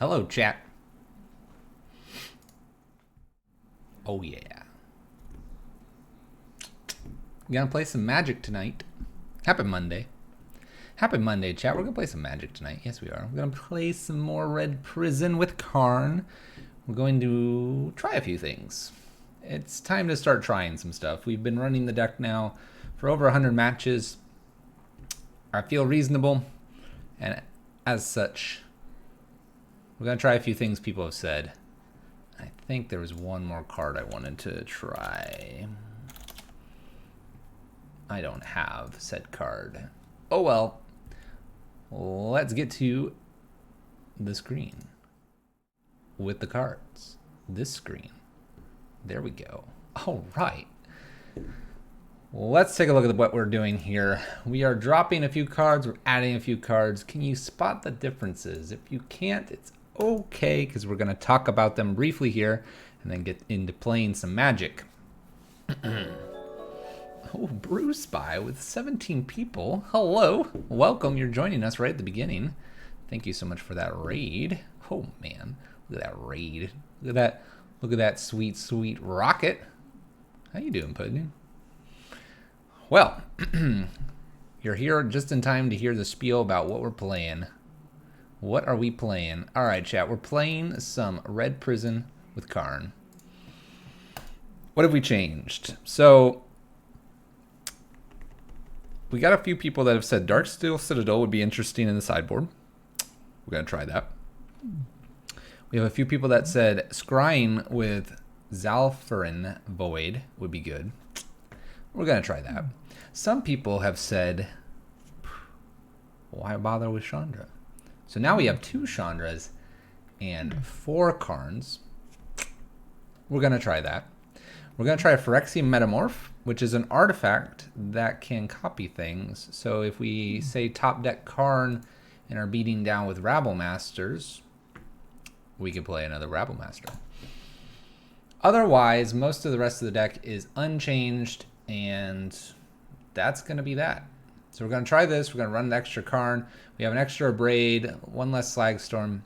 Hello, chat. Oh, yeah. We're gonna play some Magic tonight. Happy Monday. Happy Monday, chat. We're gonna play some Magic tonight. Yes, we are. We're gonna play some more Red Prison with Karn. We're going to try a few things. It's time to start trying some stuff. We've been running the deck now for over 100 matches. I feel reasonable, and as such, we're gonna try a few things people have said. I think there was one more card I wanted to try. I don't have said card. Oh well. Let's get to the screen with the cards. This screen. There we go. All right. Let's take a look at what we're doing here. We are dropping a few cards. We're adding a few cards. Can you spot the differences? If you can't, it's okay, because we're going to talk about them briefly here and then get into playing some Magic. Oh, Brew Spy with 17 people. Hello. Welcome. You're joining us right at the beginning. Thank you so much for that raid. Oh, man. Look at that raid. Look at that. Look at that sweet, sweet rocket. How you doing, Pudding? Well, you're here just in time to hear the spiel about what we're playing. What are we playing? All right, chat. We're playing some Red Prison with Karn. What have we changed? So, we got a few people that have said Darksteel Citadel would be interesting in the sideboard. We're going to try that. We have a few people that said Scrying with Zalfarin Void would be good. We're going to try that. Some people have said, why bother with Chandra? So now we have 2 Chandras and 4 Karns. We're going to try that. We're going to try Phyrexian Metamorph, which is an artifact that can copy things. So if we say top deck Karn and are beating down with Rabble Masters, we can play another Rabble Master. Otherwise, most of the rest of the deck is unchanged, and that's going to be that. So we're going to try this. We're going to run an extra Karn. We have an extra Braid, 1 less Slagstorm.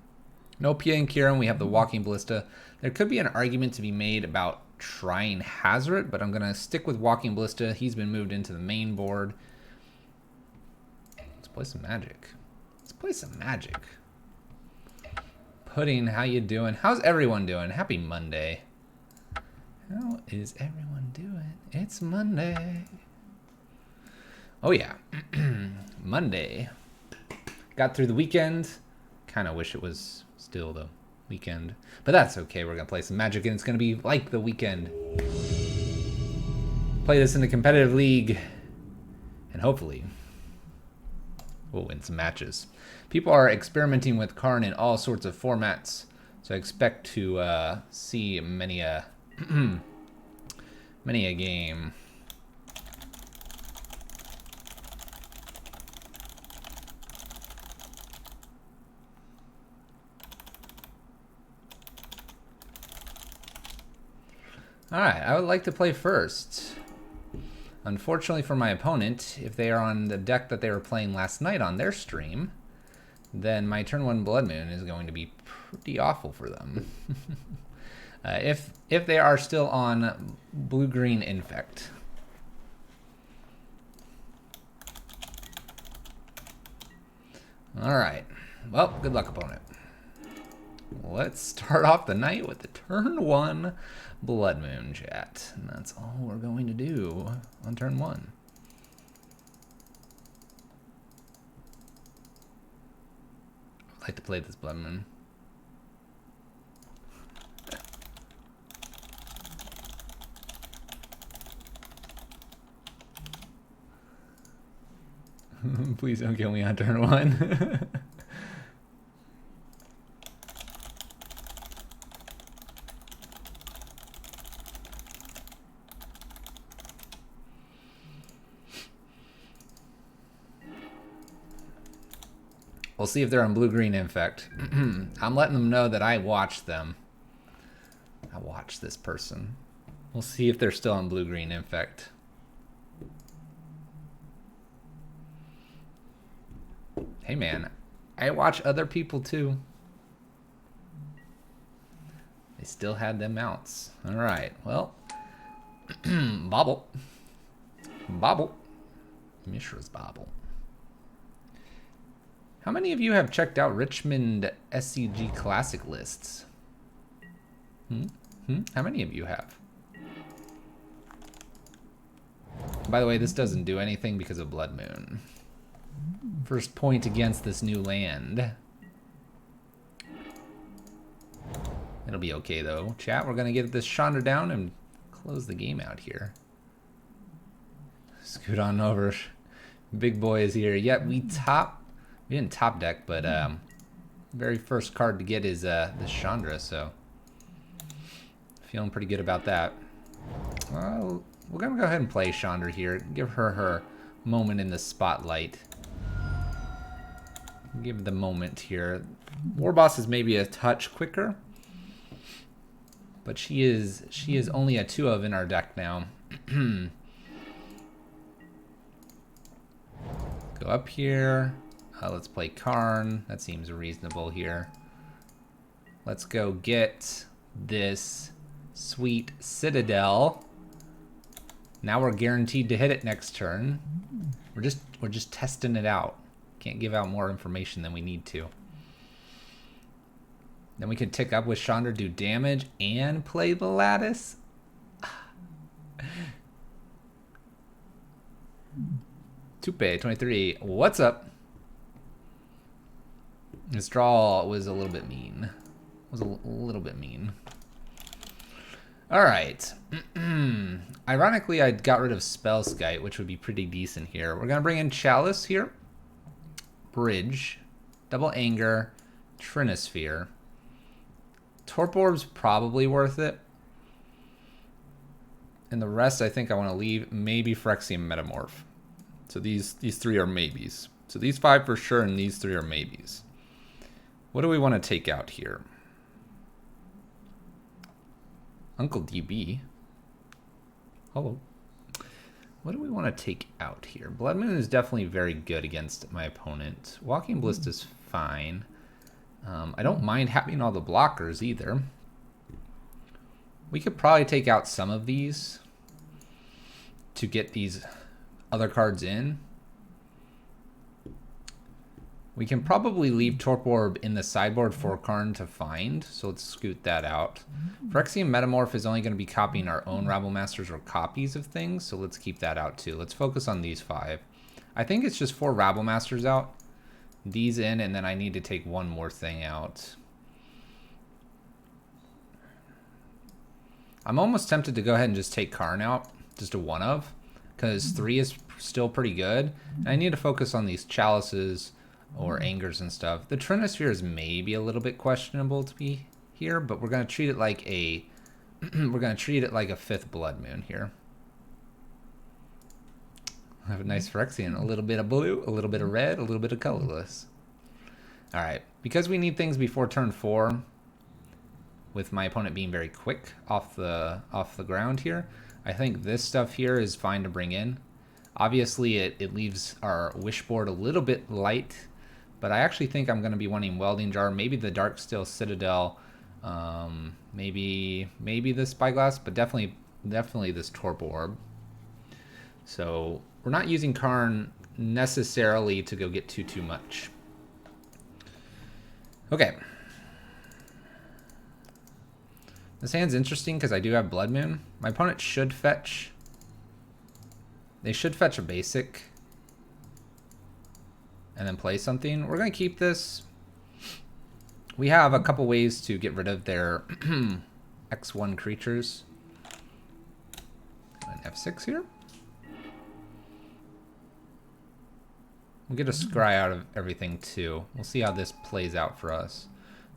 No Pia and Kieran. We have the Walking Ballista. There could be an argument to be made about trying Hazoret, but I'm going to stick with Walking Ballista. He's been moved into the main board. Let's play some Magic. Let's play some Magic. Pudding, how you doing? How's everyone doing? Happy Monday. How is everyone doing? It's Monday. Oh yeah, Monday. Got through the weekend. Kind of wish it was still the weekend, but that's okay. We're gonna play some Magic, and it's gonna be like the weekend. Play this in the competitive league, and hopefully we'll win some matches. People are experimenting with Karn in all sorts of formats, so I expect to see many a many a game. Alright, I would like to play first. Unfortunately for my opponent, if they are on the deck that they were playing last night on their stream, then my turn 1 Blood Moon is going to be pretty awful for them. If they are still on blue-green Infect. Alright, well, good luck, opponent. Let's start off the night with the turn 1 Blood Moon, chat. And that's all we're going to do on turn 1. I'd like to play this Blood Moon. Please don't kill me on turn 1. We'll see if they're on blue-green Infect. I'm letting them know that I watched them. I watched this person. We'll see if they're still on blue-green Infect. Hey man, I watch other people too. still had them mounts. All right, well, bobble. Bobble. Mishra's bobble. How many of you have checked out Richmond SCG Classic lists? How many of you have? By the way, this doesn't do anything because of Blood Moon. First point against this new land. It'll be okay though. Chat, we're gonna get this Chandra down and close the game out here. Scoot on over. Big boy is here. Yep, we didn't top deck, but very first card to get is this Chandra, so feeling pretty good about that. Well, we're gonna go ahead and play Chandra here. Give her her moment in the spotlight. Give the moment here. Warboss is maybe a touch quicker, but she is only a 2 of in our deck now. Go up here. Let's play Karn. That seems reasonable here. Let's go get this sweet Citadel. Now we're guaranteed to hit it next turn. We're just testing it out. Can't give out more information than we need to. Then we can tick up with Chandra, do damage, and play the lattice. Tupe 23. What's up? This draw was a little bit mean. All right. Ironically, I got rid of Spellskite, which would be pretty decent here. We're gonna bring in Chalice here. Bridge, Double Anger, Trinisphere. Torp Orb's probably worth it. And the rest I think I want to leave. Maybe Phyrexian Metamorph. So these 3 are maybes. So these 5 for sure, and these 3 are maybes. What do we want to take out here? Uncle DB. Hello. What do we want to take out here? Blood Moon is definitely very good against my opponent. Walking Ballista is fine. I don't mind having all the blockers either. We could probably take out some of these to get these other cards in. We can probably leave Torp Orb in the sideboard for Karn to find, so let's scoot that out. Phyrexian Metamorph is only going to be copying our own Rabble Masters or copies of things, so let's keep that out too. Let's focus on these 5. I think it's just 4 Rabble Masters out, these in, and then I need to take one more thing out. I'm almost tempted to go ahead and just take Karn out, just a 1 of, because 3 is still pretty good, and I need to focus on these Chalices or Angers and stuff. The Trinisphere is maybe a little bit questionable to be here, but we're gonna treat it like a we're gonna treat it like a 5th Blood Moon here. I have a nice Phyrexian, a little bit of blue, a little bit of red, a little bit of colorless. All right, because we need things before turn 4, with my opponent being very quick off the ground here, I think this stuff here is fine to bring in. Obviously, it leaves our wish board a little bit light, but I actually think I'm going to be wanting Welding Jar, maybe the Darksteel Citadel, maybe the Spyglass, but definitely this Torp Orb. So we're not using Karn necessarily to go get too much. Okay. This hand's interesting because I do have Blood Moon. My opponent should fetch. They should fetch a basic and then play something. We're going to keep this. We have a couple ways to get rid of their X1 creatures. An F6 here. We'll get a scry out of everything too. We'll see how this plays out for us.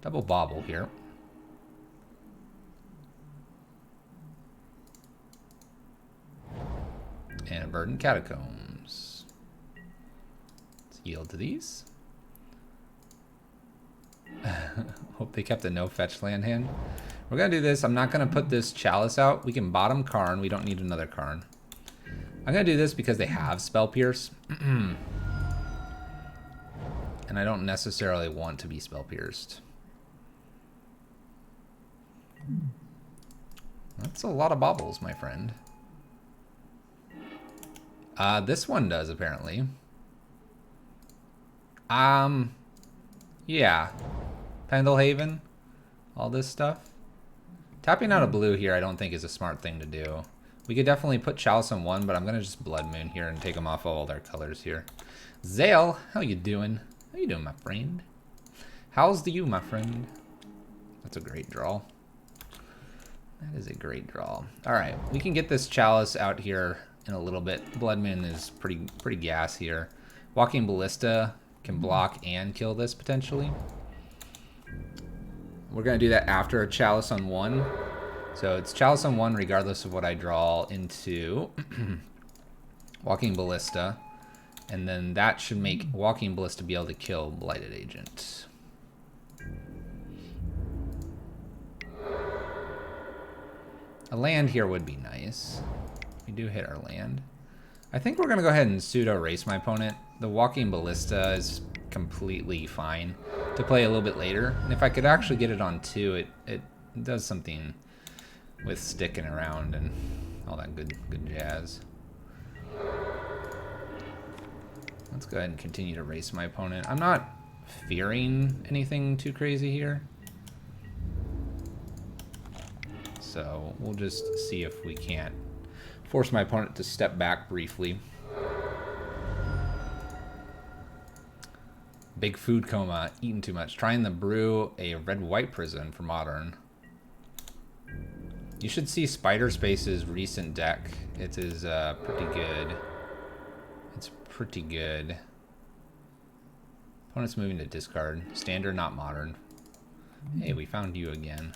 Double Bobble here. And Verdant Catacombs. Let's yield to these. Hope they kept a no fetch land hand. We're gonna do this. I'm not gonna put this Chalice out. We can bottom Karn. We don't need another Karn. I'm gonna do this because they have Spell Pierce. And I don't necessarily want to be Spell Pierced. That's a lot of baubles, my friend. This one does, apparently. Yeah. Pendlehaven. All this stuff. Tapping out a blue here I don't think is a smart thing to do. We could definitely put Chalice on one, but I'm going to just Blood Moon here and take them off all their colors here. Zale, how you doing? How you doing, my friend? How's you, my friend? That's a great draw. That is a great draw. All right, we can get this Chalice out here in a little bit. Blood Moon is pretty gas here. Walking Ballista can block and kill this potentially. We're going to do that after a Chalice on one. So it's Chalice on one regardless of what I draw into Walking Ballista. And then that should make Walking Ballista be able to kill Blighted Agent. A land here would be nice. We do hit our land. I think we're going to go ahead and pseudo race my opponent. The Walking Ballista is completely fine to play a little bit later. And if I could actually get it on two, it does something with sticking around and all that good jazz. Let's go ahead and continue to race my opponent. I'm not fearing anything too crazy here. So we'll just see if we can't force my opponent to step back briefly. Big food coma, eating too much. Trying to brew a red-white prison for modern. You should see Spider Space's recent deck. It is pretty good. It's pretty good. Opponent's moving to discard. Standard, not modern. Hey, we found you again.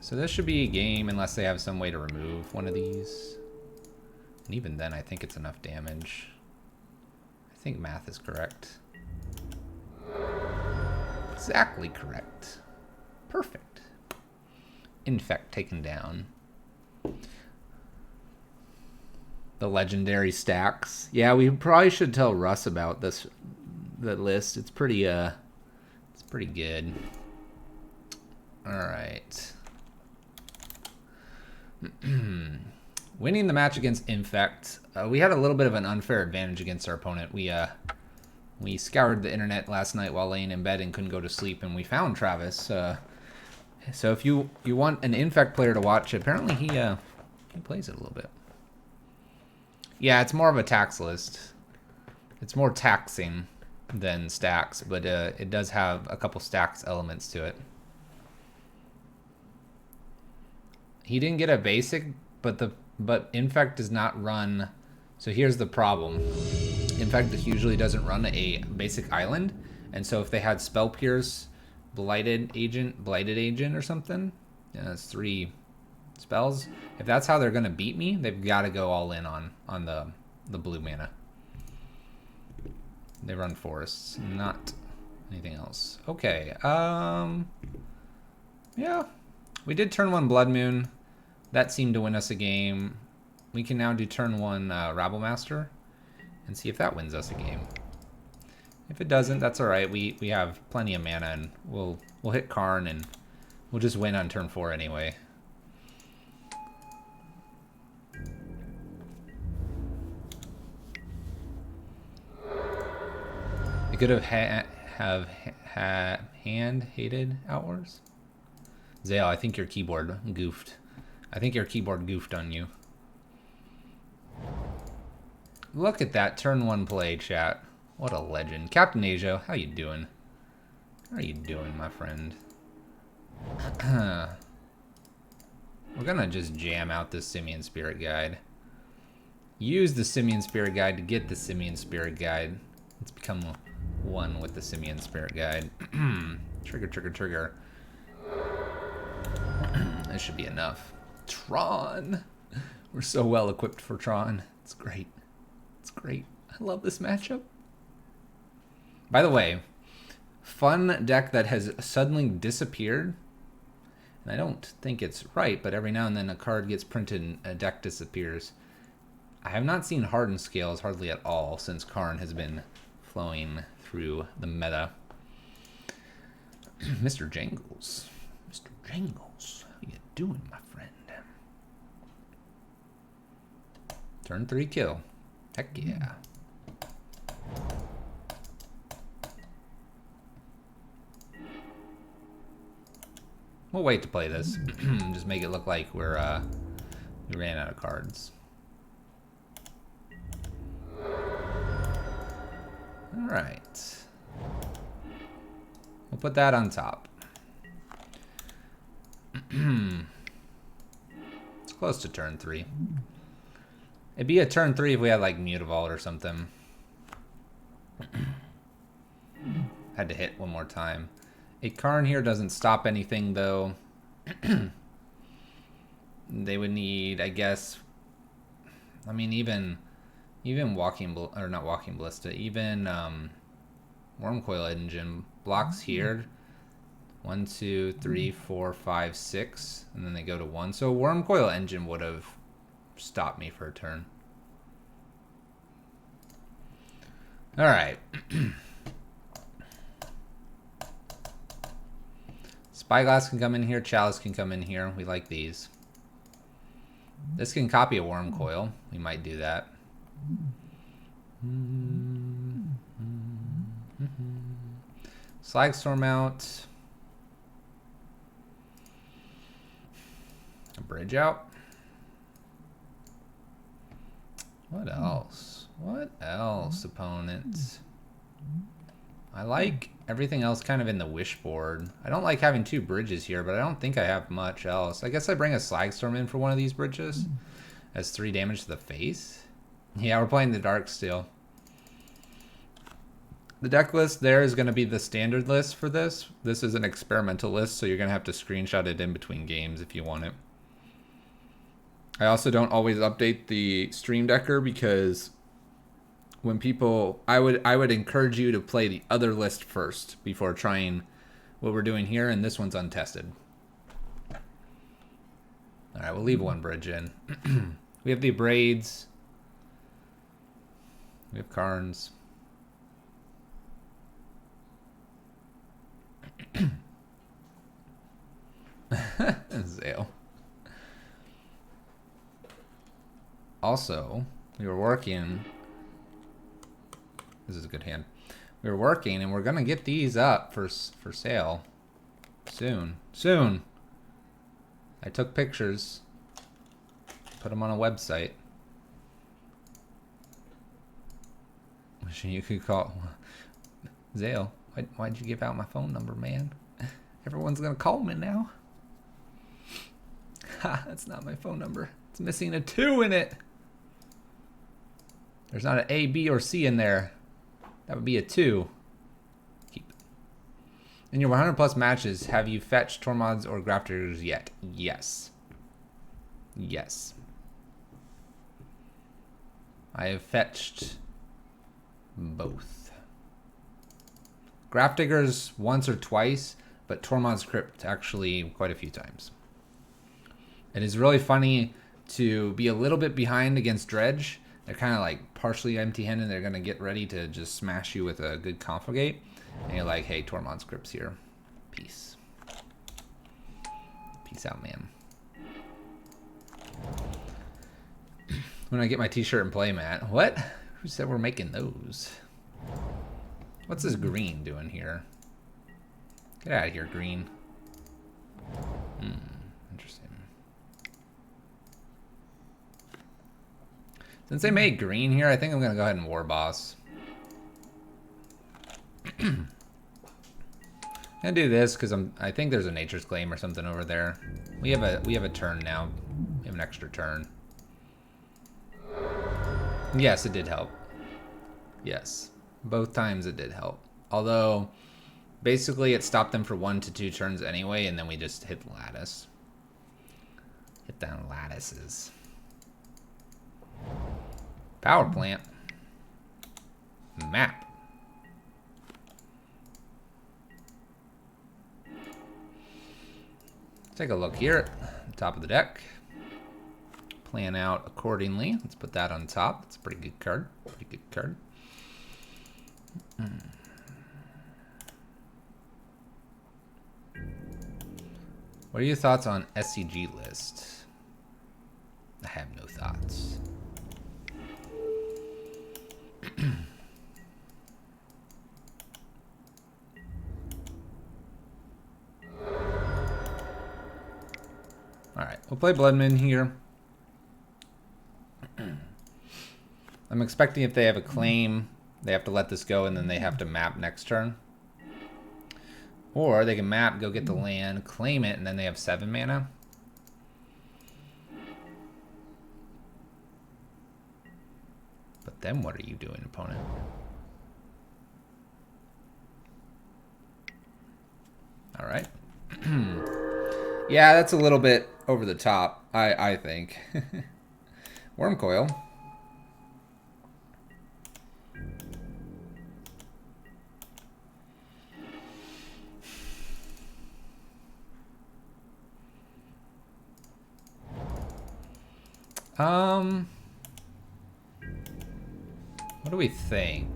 So this should be a game unless they have some way to remove one of these. And even then, I think it's enough damage. I think math is correct. Exactly correct. Perfect. Infect taken down. The legendary stacks. Yeah, we probably should tell Russ about this. The list. It's pretty good. All right. Winning the match against Infect. We had a little bit of an unfair advantage against our opponent. We scoured the internet last night while laying in bed and couldn't go to sleep, and we found Travis. So if you want an Infect player to watch, apparently he plays it a little bit. Yeah, it's more of a tax list. It's more taxing than stacks, but it does have a couple stacks elements to it. He didn't get a basic, but Infect does not run. So here's the problem. Infect usually doesn't run a basic island, and so if they had Spell Pierce, Blighted Agent or something, yeah, that's 3 spells. If that's how they're gonna beat me, they've got to go all in on the blue mana. They run forests, not anything else. Okay. Yeah, we did turn 1 Blood Moon. That seemed to win us a game. We can now do turn 1 Rabble Master and see if that wins us a game. If it doesn't, that's all right. We have plenty of mana, and we'll hit Karn, and we'll just win on turn 4 anyway. It could have hand-hated Outwars. Zale, I think your keyboard goofed. I think your keyboard goofed on you. Look at that turn 1 play, chat. What a legend. Captain Asia, how you doing? How are you doing, my friend? We're gonna just jam out this Simian Spirit Guide. Use the Simian Spirit Guide to get the Simian Spirit Guide. Let's become one with the Simian Spirit Guide. Trigger, trigger, trigger. This should be enough. Tron. We're so well equipped for Tron. It's great. It's great. I love this matchup. By the way, fun deck that has suddenly disappeared. And I don't think it's right, but every now and then a card gets printed and a deck disappears. I have not seen Hardened Scales hardly at all since Karn has been flowing through the meta. Mr. Jangles. Mr. Jangles. How you doing, my friend? Turn 3 kill. Heck yeah. We'll wait to play this. Just make it look like we ran out of cards. Alright. We'll put that on top. It's close to turn 3. It'd be a turn 3 if we had like Mutavault or something. Had to hit one more time. A Karn here doesn't stop anything though. They would need, I guess, I mean even walking, or not walking ballista, even worm coil engine blocks here. 1, 2, 3, 4, 5, 6, and then they go to 1. So worm coil engine would have stopped me for a turn. All right. Spyglass can come in here. Chalice can come in here. We like these. This can copy a worm coil. We might do that. Slagstorm out. A bridge out. What else? What else, opponents? I like everything else kind of in the wishboard. I don't like having 2 bridges here, but I don't think I have much else. I guess I bring a Slagstorm in for one of these bridges. As 3 damage to the face. Yeah, we're playing the Dark Steel. The deck list there is going to be the standard list for this. This is an experimental list, so you're going to have to screenshot it in between games if you want it. I also don't always update the Stream Decker because when people, I would encourage you to play the other list first before trying what we're doing here, and this one's untested. All right, we'll leave 1 bridge in. We have the Braids. We have Karns. Zale. Also, we were working. This is a good hand. We were working, and we're gonna get these up for sale soon. Soon. I took pictures, put them on a website. Wishing you could call Zale. Why'd you give out my phone number, man? Everyone's gonna call me now. Ha, that's not my phone number. It's missing a 2 in it. There's not an A, B, or C in there. That would be a 2. Keep it. In your 100 plus matches, have you fetched Tormods or Grafters yet? Yes. Yes. I have fetched both. Grafdiggers once or twice, but Tormod's Crypt actually quite a few times. It is really funny to be a little bit behind against Dredge. They're kind of like partially empty-handed. They're going to get ready to just smash you with a good Confligate. And you're like, hey, Tormod's Crypt's here. Peace. Peace out, man. When I get my t-shirt and play mat. What? Who said we're making those? What's this green doing here? Get out of here, green. Interesting. Since they made green here, I think I'm going to go ahead and War Boss. Gonna do this because I think there's a Nature's Claim or something over there. We have a turn now. We have an extra turn. Yes, it did help. Yes. Both times it did help. Although, basically it stopped them for 1 to 2 turns anyway, and then we just hit the lattice. Hit down lattices. Power plant. Map. Take a look here at the top of the deck. Plan out accordingly. Let's put that on top. That's a pretty good card. Pretty good card. What are your thoughts on SCG list? I have no thoughts. Alright, we'll play Bloodman here. I'm expecting if they have a claim, they have to let this go and then they have to map next turn. Or they can map, go get the land, claim it, and then they have 7 mana. But then what are you doing, opponent? Alright. Yeah, that's a little bit over the top, I think. Worm Coil. What do we think?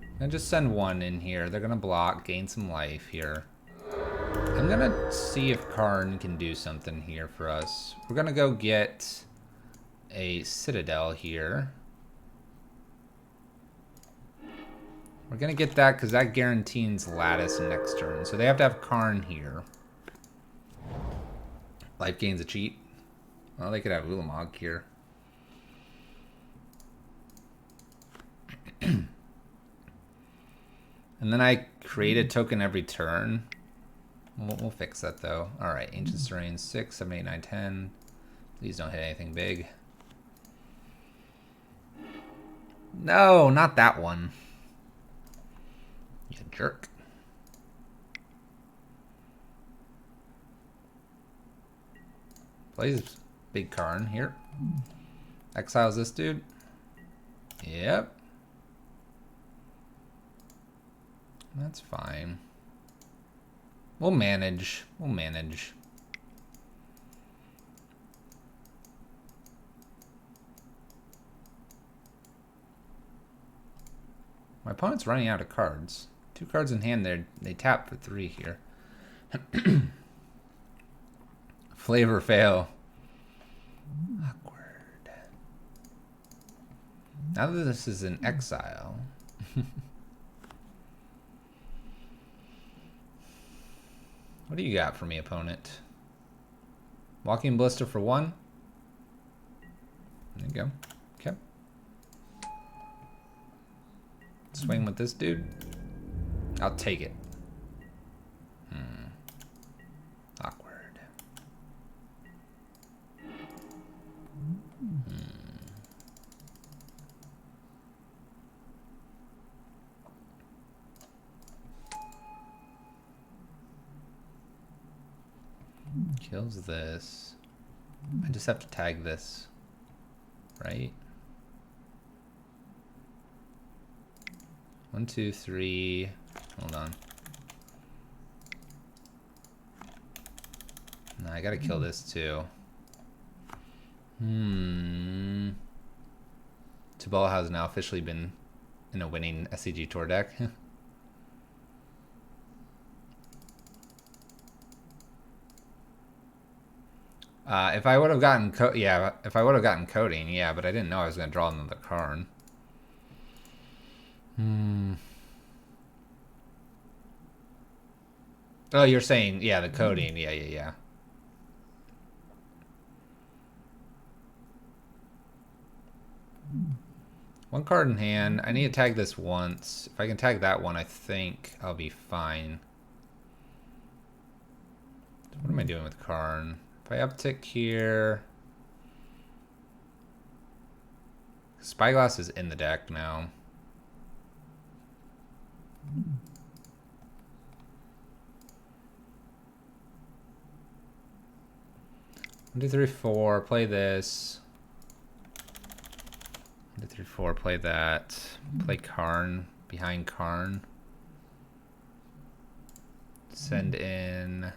I'm gonna just send 1 in here. They're gonna block, gain some life here. I'm gonna see if Karn can do something here for us. We're gonna go get a Citadel here. We're gonna get that because that guarantees lattice next turn. So they have to have Karn here. Life gain's a cheat. Well, they could have Ulamog here. And then I create a token every turn. We'll fix that though. Alright, Ancient Terrain 6, 7, 8, 9, 10. Please don't hit anything big. No, not that one. You jerk. Plays big Karn here. Exiles this dude. Yep. That's fine. We'll manage. We'll manage. My opponent's running out of cards. 2 cards in hand there. They tap for 3 here. Flavor fail. Awkward. Now that this is in exile. What do you got for me, opponent? Walking Blister for 1. There you go. Okay. Swing with this dude. I'll take it. Awkward. Kills this. I just have to tag this, right? 1, 2, 3. Hold on. No, I gotta kill this too. Tabal has now officially been in a winning SCG tour deck. If I would have gotten if I would have gotten coding, yeah, but I didn't know I was gonna draw another Karn. Oh, you're saying, yeah, the coding, yeah. One card in hand. I need to tag this once. If I can tag that one, I think I'll be fine. What am I doing with Karn? If I uptick here... Spyglass is in the deck now. One, 2, 3, 4. Play this. 1, 2, 3, 4. Play that. Play Karn. Behind Karn. Send in.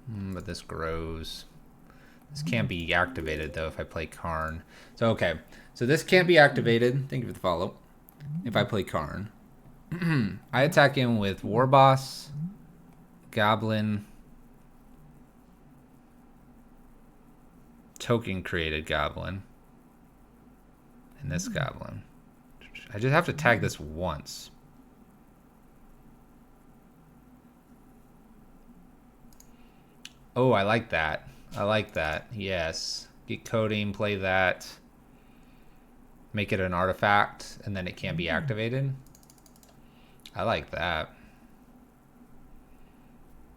But this grows. This can't be activated though if I play Karn. So okay. So this can't be activated. Thank you for the follow. If I play Karn. I attack him with Warboss, Goblin, token created goblin. And this goblin. I just have to tag this once. Oh, I like that. I like that. Yes. Get coding, play that. Make it an artifact, and then it can't be activated. I like that.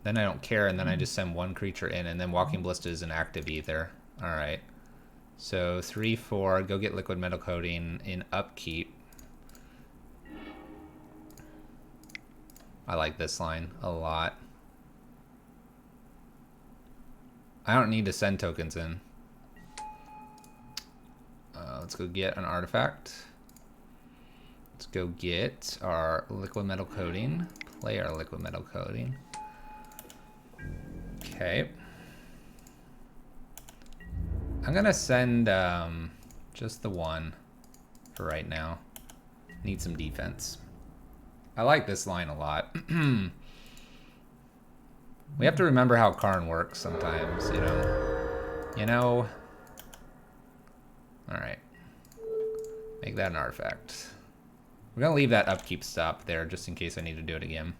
Then I don't care, and then I just send one creature in, and then Walking Ballista isn't active either. Alright. So 3/4, go get liquid metal coating in upkeep. I like this line a lot. I don't need to send tokens in. Let's go get an artifact. Let's go get our liquid metal coating. Play our liquid metal coating. Okay. I'm gonna send just the one for right now. Need some defense. I like this line a lot. We have to remember how Karn works sometimes, you know. You know. Alright. Make that an artifact. We're gonna leave that upkeep stop there just in case I need to do it again.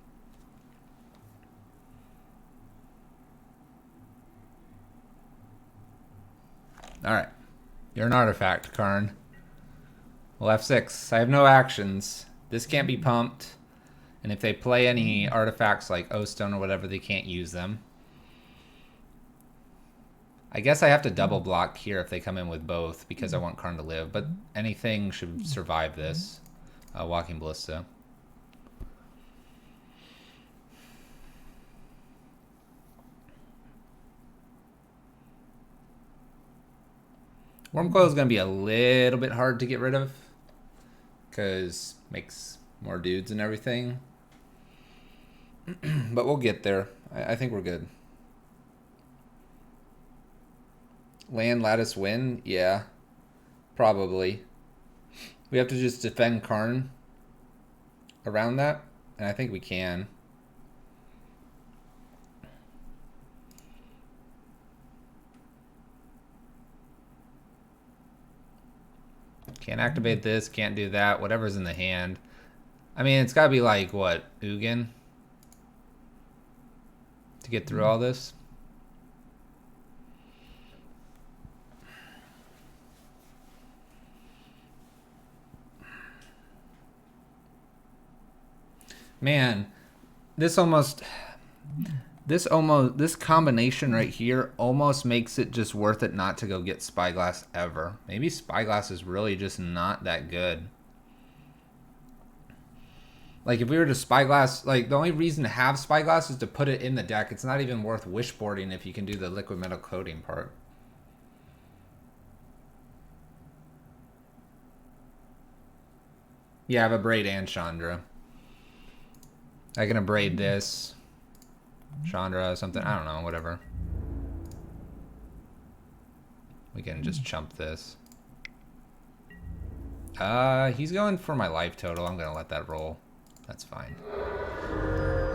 Alright. You're an artifact, Karn. Well, F6. I have no actions. This can't be pumped. And if they play any artifacts like O-Stone or whatever, they can't use them. I guess I have to double block here if they come in with both because I want Karn to live. But anything should survive this. Walking Ballista. Worm Coil is going to be a little bit hard to get rid of because makes more dudes and everything. But we'll get there. I think we're good. Land lattice win? Yeah. Probably. We have to just defend Karn around that. And I think we can. Can't activate this. Can't do that. Whatever's in the hand. I mean, it's got to be like, what? Ugin? To get through all this? Man, this combination right here almost makes it just worth it not to go get Spyglass ever. Maybe Spyglass is really just not that good. Like if we were to Spyglass, like the only reason to have Spyglass is to put it in the deck. It's not even worth wishboarding if you can do the liquid metal coating part. Yeah, I have a Braid and Chandra. I can braid this. Chandra, something. I don't know, whatever. We can just chump this. He's going for my life total. I'm going to let that roll. That's fine.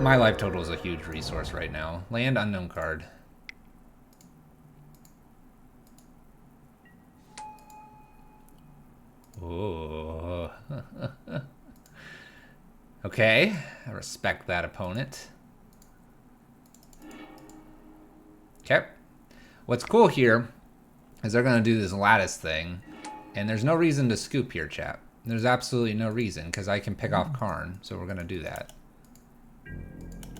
My life total is a huge resource right now. Land unknown card. Oh. Okay, I respect that opponent. Okay. What's cool here is they're going to do this lattice thing, and there's no reason to scoop here, chat. There's absolutely no reason, because I can pick off Karn, so we're going to do that.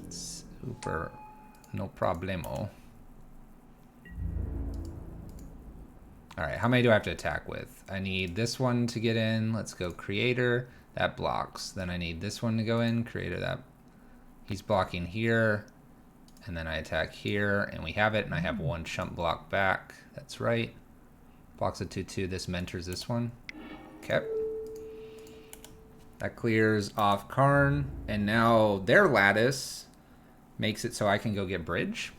Super. No problemo. Alright, how many do I have to attack with? I need this one to get in. Let's go Creator. That blocks. Then I need this one to go in. Creator, that. He's blocking here. And then I attack here. And we have it. And I have one chump block back. That's right. Blocks a 2/2. This mentors this one. Okay. That clears off Karn. And now their lattice makes it so I can go get bridge.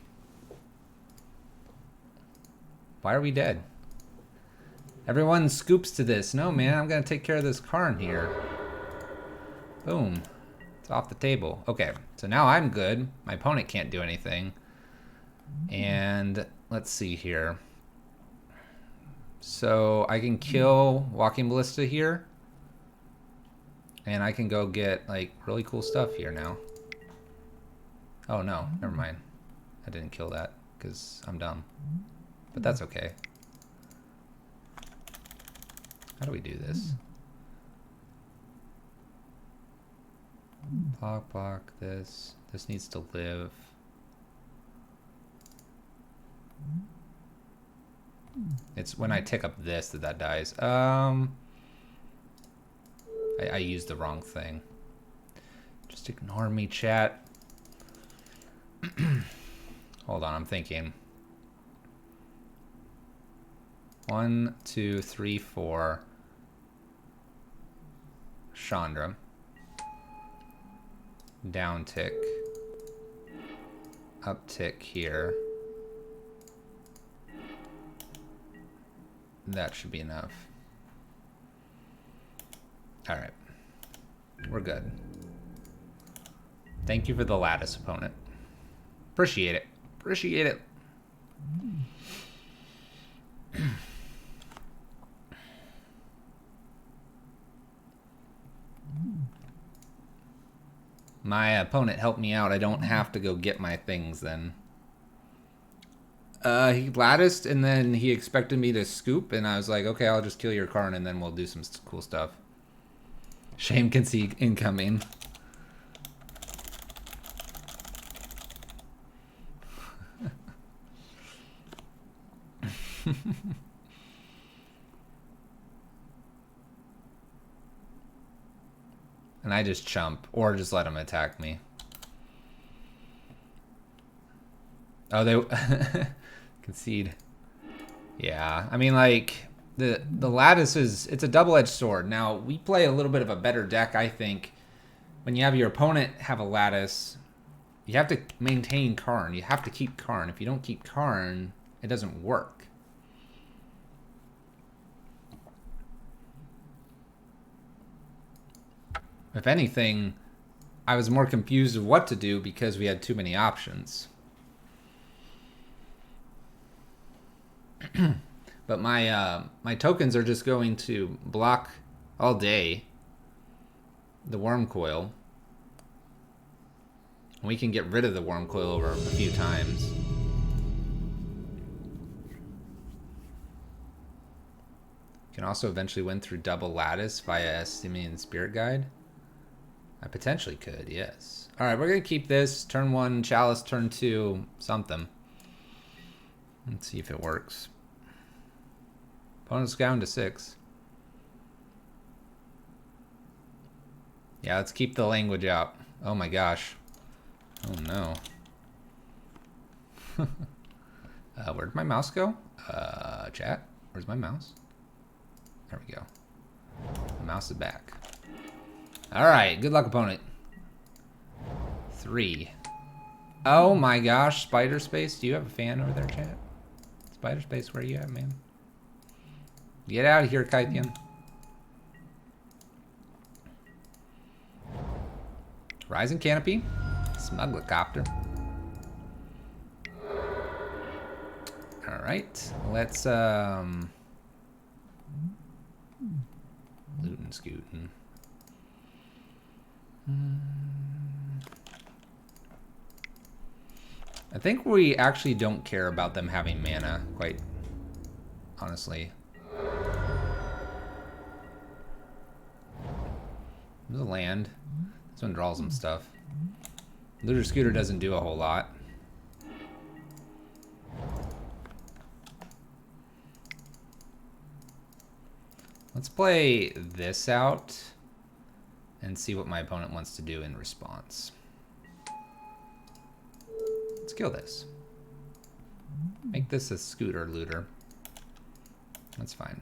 Why are we dead? Everyone scoops to this. No, man, I'm going to take care of this Karn here. Boom. It's off the table. Okay, so now I'm good. My opponent can't do anything. And let's see here. So I can kill Walking Ballista here. And I can go get, like, really cool stuff here now. Oh, no. Never mind. I didn't kill that because I'm dumb. But that's okay. How do we do this? Block this. This needs to live. It's when I tick up this that dies. I used the wrong thing. Just ignore me, chat. Hold on, I'm thinking. 1, 2, 3, 4. Chandra. Down tick. Up tick here. That should be enough. Alright. We're good. Thank you for the lattice, opponent. Appreciate it. Appreciate it. My opponent helped me out. I don't have to go get my things then. He latticed and then he expected me to scoop and I was like, okay, I'll just kill your Karn and then we'll do some cool stuff. Shame can see incoming. And I just chump or just let him attack me. Oh, they concede. Yeah, I mean, like the lattice is, it's a double-edged sword. Now we play a little bit of a better deck, I think. When you have your opponent have a lattice, you have to maintain Karn. You have to keep Karn. If you don't keep Karn, it doesn't work. If anything, I was more confused of what to do because we had too many options. But my tokens are just going to block all day the worm coil. We can get rid of the worm coil over a few times. Can also eventually win through double lattice via Simeon Spirit Guide. I potentially could, yes. Alright, we're going to keep this. Turn 1, Chalice. Turn 2, something. Let's see if it works. Opponent's down to 6. Yeah, let's keep the language out. Oh my gosh. Oh no. Where'd my mouse go? Chat, where's my mouse? There we go. The mouse is back. Alright, good luck, opponent. 3. Oh my gosh, Spider Space, do you have a fan over there, chat? Spider Space, where are you at, man? Get out of here, Kythian. Rising Canopy. Smugglercopter. Alright, let's lootin' scootin'. I think we actually don't care about them having mana, quite honestly. There's a land. This one draws some stuff. Looter Scooter doesn't do a whole lot. Let's play this out and see what my opponent wants to do in response. Let's kill this. Make this a Scooter Looter. That's fine.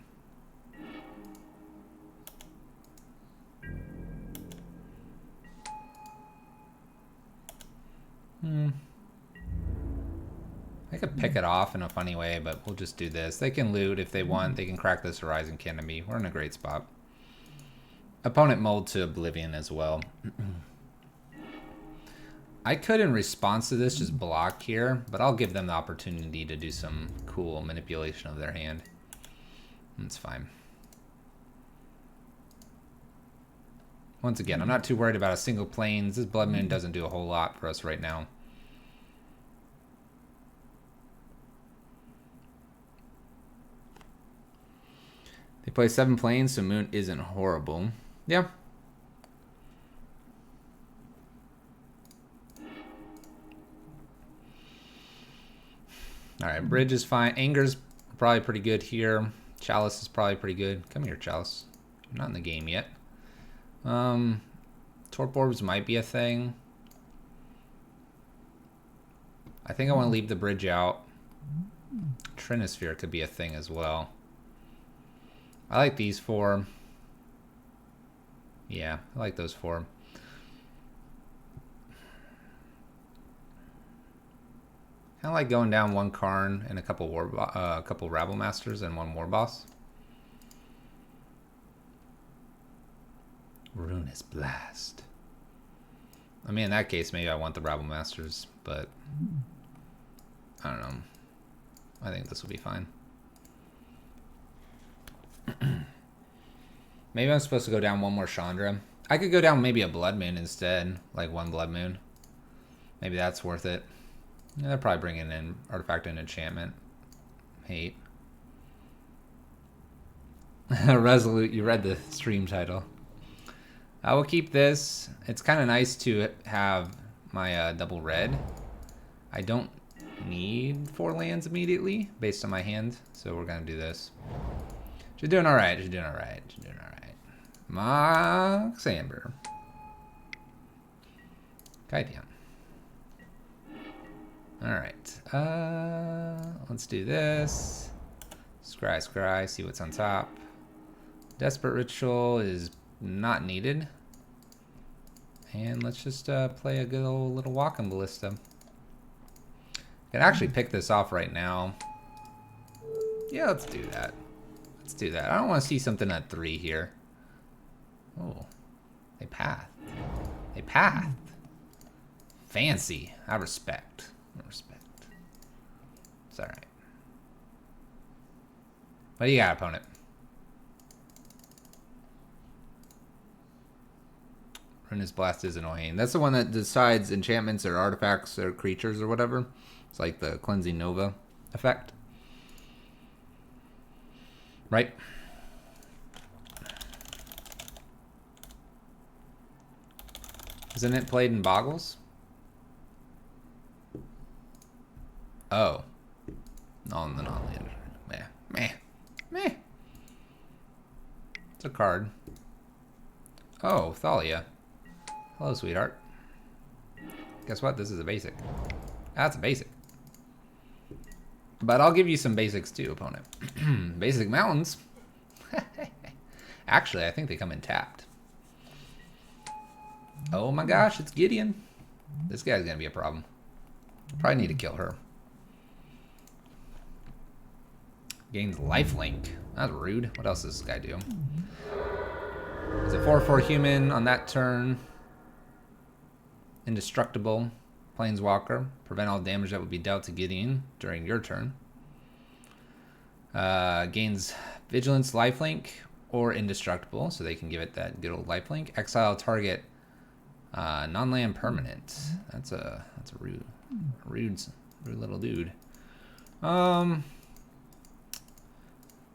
I could pick it off in a funny way, but we'll just do this. They can loot if they want. They can crack this Horizon Canopy. We're in a great spot. Opponent mold to Oblivion as well. I could, in response to this, just block here, but I'll give them the opportunity to do some cool manipulation of their hand. That's fine. Once again, I'm not too worried about a single planes. This Blood Moon doesn't do a whole lot for us right now. They play 7 planes, so Moon isn't horrible. Yeah. Alright, Bridge is fine. Anger's probably pretty good here. Chalice is probably pretty good. Come here, Chalice. You're not in the game yet. Torp Orbs might be a thing. I think I want to leave the Bridge out. Trinisphere could be a thing as well. I like these 4. Yeah, I like those 4. Kind of like going down 1 Karn and a couple Rabble Masters and 1 War Boss. Ruinous Blast. I mean, in that case, maybe I want the Rabble Masters, but I don't know. I think this will be fine. Maybe I'm supposed to go down 1 more Chandra. I could go down maybe a Blood Moon instead, like 1 Blood Moon. Maybe that's worth it. Yeah, they're probably bringing in Artifact and Enchantment. Hate. Resolute, you read the stream title. I will keep this. It's kind of nice to have my double red. I don't need 4 lands immediately based on my hand, so we're going to do this. She's doing alright, she's doing alright, she's doing alright. Mox Amber. Goddamn. Alright. Let's do this. Scry, scry, see what's on top. Desperate Ritual is not needed. And let's just play a good old little walking ballista. I can actually pick this off right now. Yeah, let's do that. Let's do that. I don't want to see something at 3 here. Oh, they pathed. They pathed. Fancy. I respect. I respect. It's alright. What do you got, opponent? Ruinous Blast is annoying. That's the one that decides enchantments or artifacts or creatures or whatever. It's like the Cleansing Nova effect. Right? Isn't it played in Boggles? Oh. On the non-land. Meh. Meh. Meh. It's a card. Oh, Thalia. Hello, sweetheart. Guess what? This is a basic. That's a basic. But I'll give you some basics too, opponent. Basic mountains. Actually, I think they come in tapped. Oh my gosh, it's Gideon. This guy's gonna be a problem. Probably need to kill her. Gains lifelink. That's rude. What else does this guy do? Is it 4/4 human on that turn? Indestructible. Planeswalker. Prevent all damage that would be dealt to Gideon during your turn. Gains vigilance, lifelink, or indestructible, so they can give it that good old lifelink. Exile target non-land permanent. That's a rude little dude.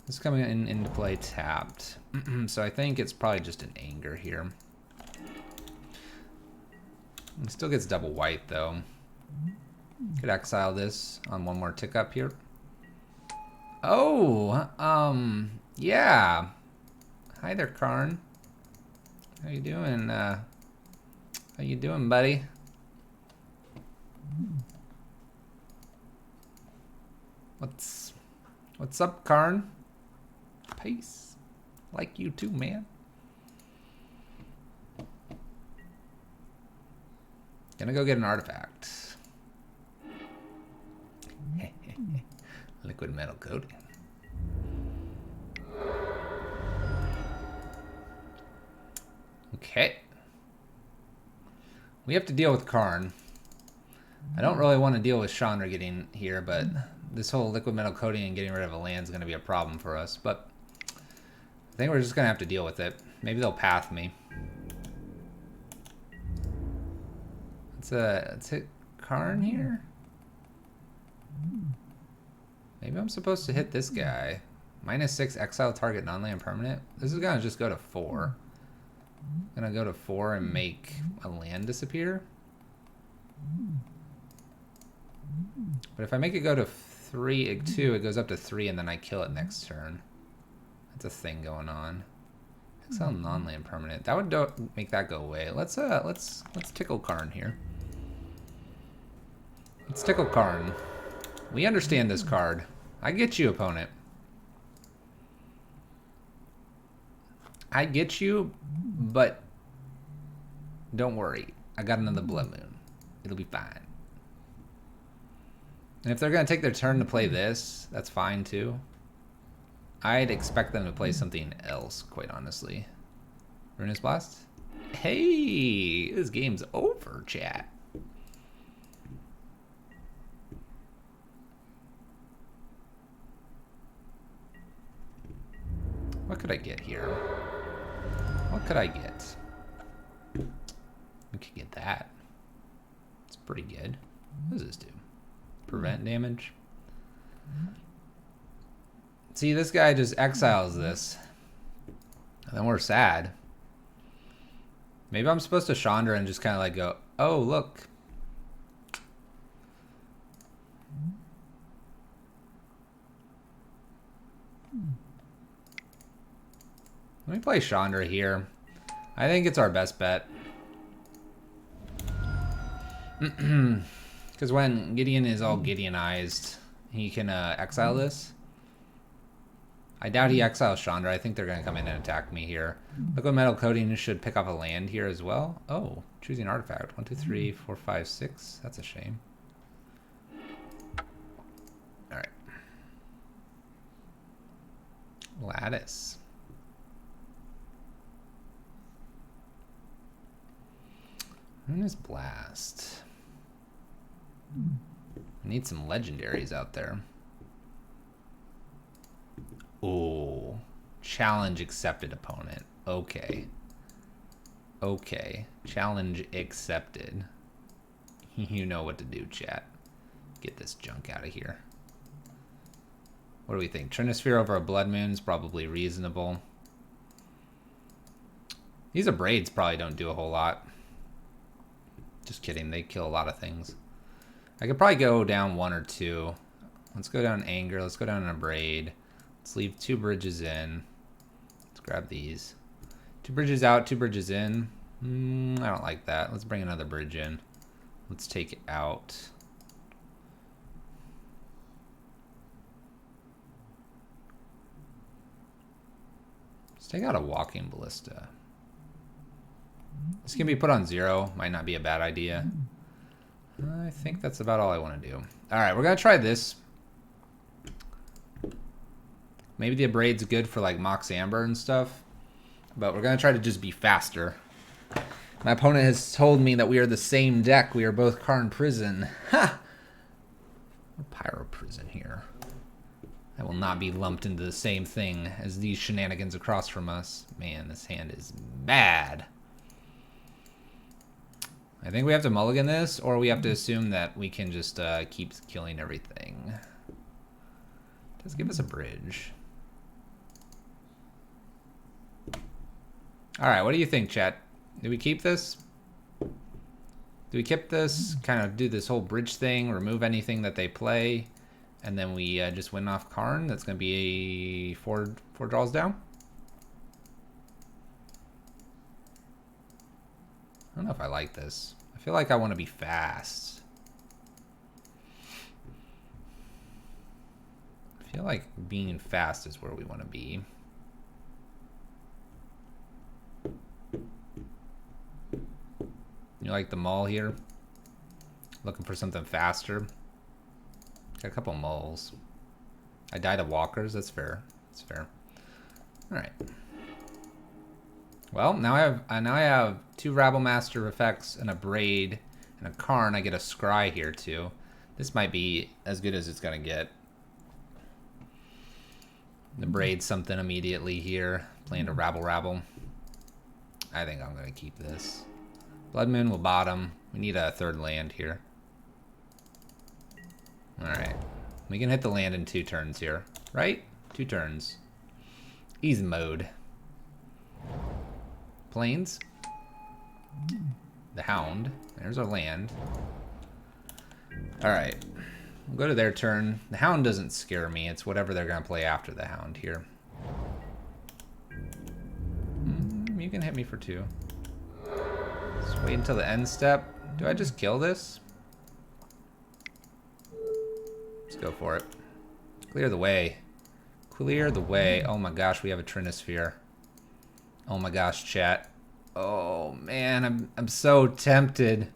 It's coming into play tapped. So I think it's probably just an anger here. It still gets double white though. Could exile this on 1 more tick up here. Oh, yeah. Hi there, Karn. How you doing? How you doing, buddy? What's up, Karn? Peace. Like you too, man. Gonna go get an artifact. Liquid metal coating. Okay. We have to deal with Karn. I don't really want to deal with Chandra getting here, but this whole liquid metal coating and getting rid of a land is going to be a problem for us. But I think we're just gonna have to deal with it. Maybe they'll path me. Let's hit Karn here. Maybe I'm supposed to hit this guy. -6 exile target non-land permanent. This is gonna just go to 4. I'm gonna go to 4 and make a land disappear. But if I make it go to 2, it goes up to 3, and then I kill it next turn. That's a thing going on. Exile non-land permanent. That would make that go away. Let's tickle Karn here. Let's tickle Karn. We understand this card. I get you, opponent. I get you, but don't worry. I got another Blood Moon. It'll be fine. And if they're going to take their turn to play this, that's fine too. I'd expect them to play something else, quite honestly. Ruinous Blast? Hey, this game's over, chat. What could I get here? What could I get? We could get that. It's pretty good. What does this do? Prevent damage? See, this guy just exiles this. And then we're sad. Maybe I'm supposed to Chandra and just kind of like go, oh, look. Let me play Chandra here. I think it's our best bet. Because when Gideon is all Gideonized, he can exile this. I doubt he exiles Chandra. I think they're going to come in and attack me here. Liquid Metal Coating should pick up a land here as well. Oh, choosing artifact. 1, 2, 3, 4, 5, 6. That's a shame. Alright. Lattice. Ruinous Blast. I need some legendaries out there. Oh, challenge accepted, opponent. Okay. Okay. Challenge accepted. You know what to do, chat. Get this junk out of here. What do we think? Trinisphere over a Blood Moon is probably reasonable. These Abrades probably don't do a whole lot. Just kidding. They kill a lot of things. I could probably go down 1 or 2. Let's go down Anger. Let's go down an Abrade. Let's leave 2 bridges in. Let's grab these. 2 bridges out, 2 bridges in. I don't like that. Let's bring another bridge in. Let's take it out. Let's take out a Walking Ballista. This can be put on 0. Might not be a bad idea. I think that's about all I want to do. Alright, we're going to try this. Maybe the Abrade's good for like Mox Amber and stuff. But we're going to try to just be faster. My opponent has told me that we are the same deck. We are both Karn Prison. Ha! We're Pyro Prison here. I will not be lumped into the same thing as these shenanigans across from us. Man, this hand is bad. I think we have to mulligan this, or we have to assume that we can just keep killing everything. Just give us a bridge. Alright, what do you think, chat? Do we keep this? Do we keep this? Kind of do this whole bridge thing, remove anything that they play, and then we just win off Karn? That's going to be 4 draws down? I don't know if I like this. I feel like I want to be fast. I feel like being fast is where we want to be. You like the mall here? Looking for something faster? Got a couple mulls. I died of walkers. That's fair. That's fair. All right. Well, now I have 2 Rabble Master effects, and a Braid, and a Karn. I get a Scry here too. This might be as good as it's gonna get. The Braid something immediately here. Playing to rabble. I think I'm going to keep this. Blood Moon will bottom. We need a third land here. Alright. We can hit the land in 2 turns here. Right? 2 turns. Easy mode. Plains. The Hound. There's our land. Alright. We'll go to their turn. The Hound doesn't scare me. It's whatever they're going to play after the Hound here. You can hit me for 2. Just wait until the end step. Do I just kill this? Let's go for it. Clear the way. Clear the way. Oh my gosh, we have a Trinosphere. Oh my gosh, chat. Oh man, I'm so tempted.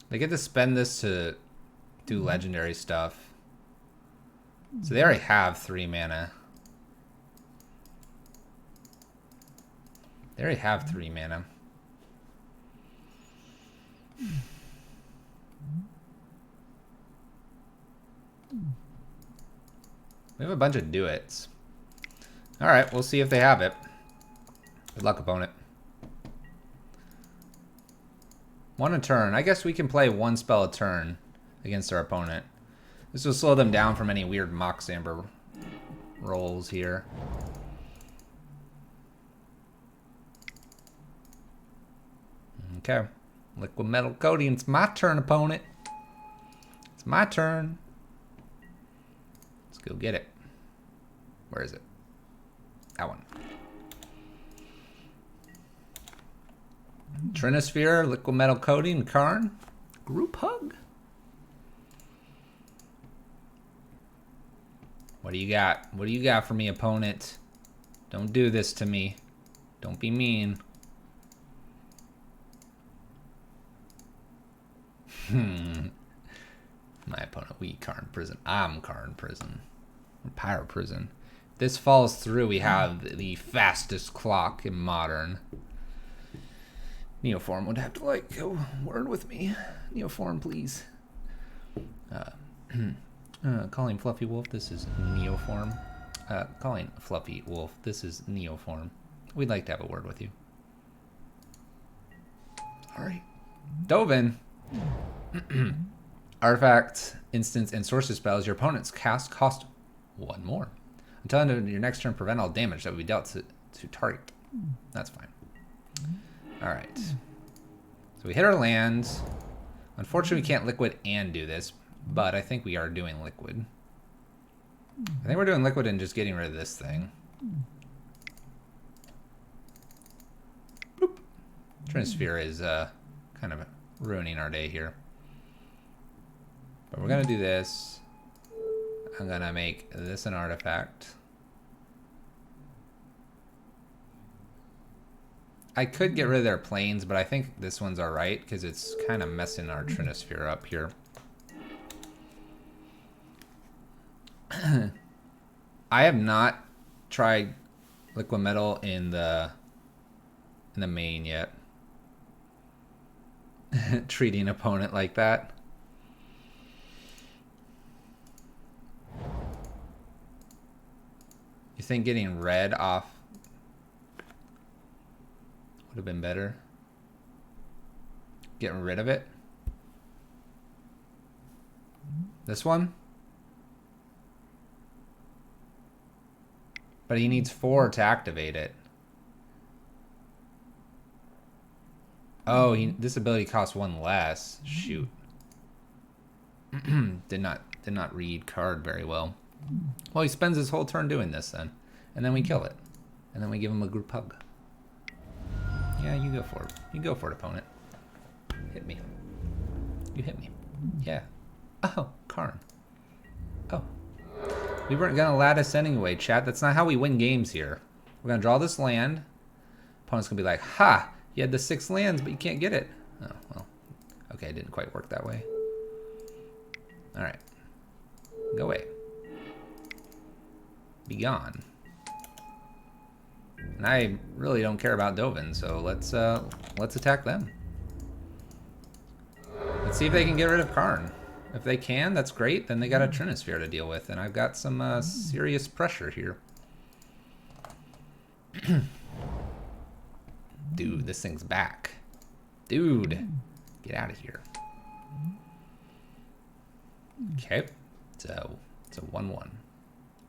They get to spend this to do legendary stuff. So they already have 3 mana. They already have 3 mana. We have a bunch of do-its. Alright, we'll see if they have it. Good luck, opponent. 1 a turn. I guess we can play 1 spell a turn against our opponent. This will slow them down from any weird Mox Amber rolls here. Okay. Liquid Metal Coating. It's my turn, opponent. It's my turn. Let's go get it. Where is it? That one. Trinosphere, Liquid Metal Coating, Karn. Group Hug. What do you got? What do you got for me, opponent? Don't do this to me. Don't be mean. My opponent, we Karn Prison. I'm Karn Prison. Pyro Prison. If this falls through, we have the fastest clock in Modern. Neoform would have to, like, go word with me. Neoform, please. Calling Fluffy Wolf, this is Neoform. Calling Fluffy Wolf, this is Neoform. We'd like to have a word with you. Alright. Dovin. Artifact, instance, and sorcery spells your opponent's cast cost 1 more. Until end of your next turn, prevent all damage that would be dealt to target. That's fine. Alright. So we hit our land. Unfortunately, we can't liquid and do this, but I think we are doing liquid. I think we're doing liquid and just getting rid of this thing. Boop. Trinosphere is kind of ruining our day here. But we're going to do this. I'm going to make this an artifact. I could get rid of their planes, but I think this one's alright because it's kind of messing our Trinosphere up here. I have not tried Liquid Metal in the main yet. Treating an opponent like that. You think getting red off would have been better? Getting rid of it? This one? But he needs 4 to activate it. Oh, this ability costs 1 less. Shoot. Did not read card very well. Well, he spends his whole turn doing this then. And then we kill it. And then we give him a group hug. Yeah, you go for it. You go for it, opponent. Hit me. You hit me. Yeah. Oh, Karn. Oh. We weren't going to lattice anyway, chat. That's not how we win games here. We're going to draw this land. Opponent's going to be like, ha! You had the 6 lands, but you can't get it. Oh, well. Okay, it didn't quite work that way. Alright. Go away. Be gone. And I really don't care about Dovin, so let's attack them. Let's see if they can get rid of Karn. If they can, that's great. Then they got a Trinisphere to deal with, and I've got some serious pressure here. Dude, this thing's back. Dude, get out of here. Okay, so it's a 1-1.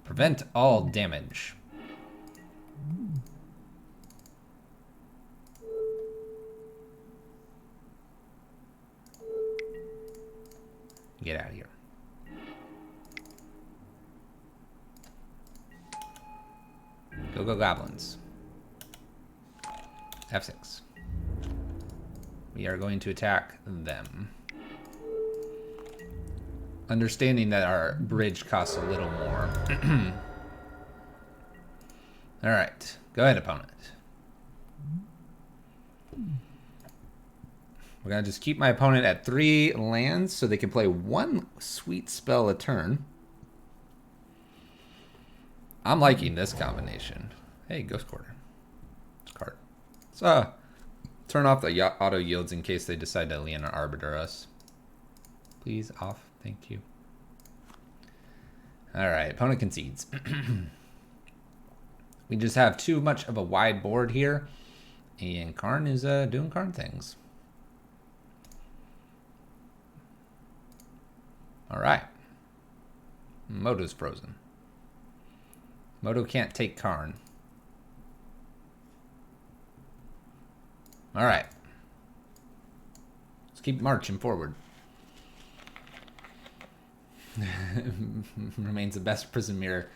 Prevent all damage. Get out of here. Go, go, goblins. F6. We are going to attack them. Understanding that our bridge costs a little more. Alright. Go ahead, opponent. We're going to just keep my opponent at 3 lands so they can play 1 sweet spell a turn. I'm liking this combination. Hey, Ghost Quarter. Card. So, turn off the auto yields in case they decide to Leona Arbiter us. Please, off. Thank you. Alright, opponent concedes. We just have too much of a wide board here. And Karn is doing Karn things. Alright. Moto's frozen. Moto can't take Karn. Alright. Let's keep marching forward. Remains the best prison mirror.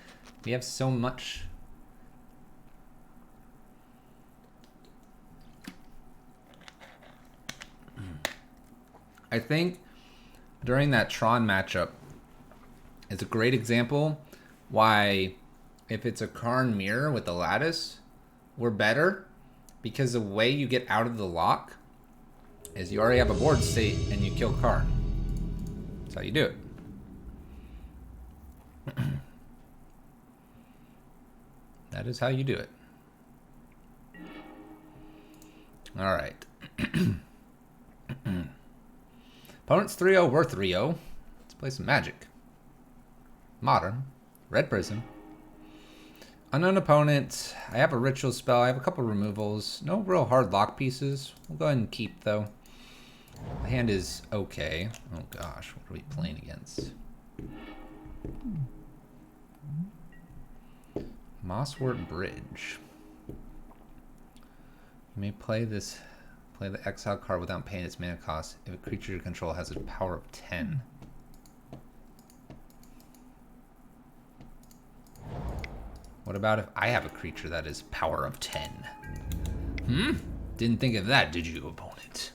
We have so much. I think during that Tron matchup is a great example why if it's a Karn mirror with the lattice, we're better because the way you get out of the lock is you already have a board state and you kill Karn. That's how you do it. That is how you do it. All right. Opponent's 3-0, we're 3-0. Let's play some Magic. Modern. Red Prism. Unknown opponent. I have a ritual spell. I have a couple removals. No real hard lock pieces. We'll go ahead and keep, though. The hand is okay. Oh, gosh. What are we playing against? Mosswort Bridge. You may play the exile card without paying its mana cost if a creature you control has a power of 10. What about if I have a creature that is power of 10? Didn't think of that, did you, opponent?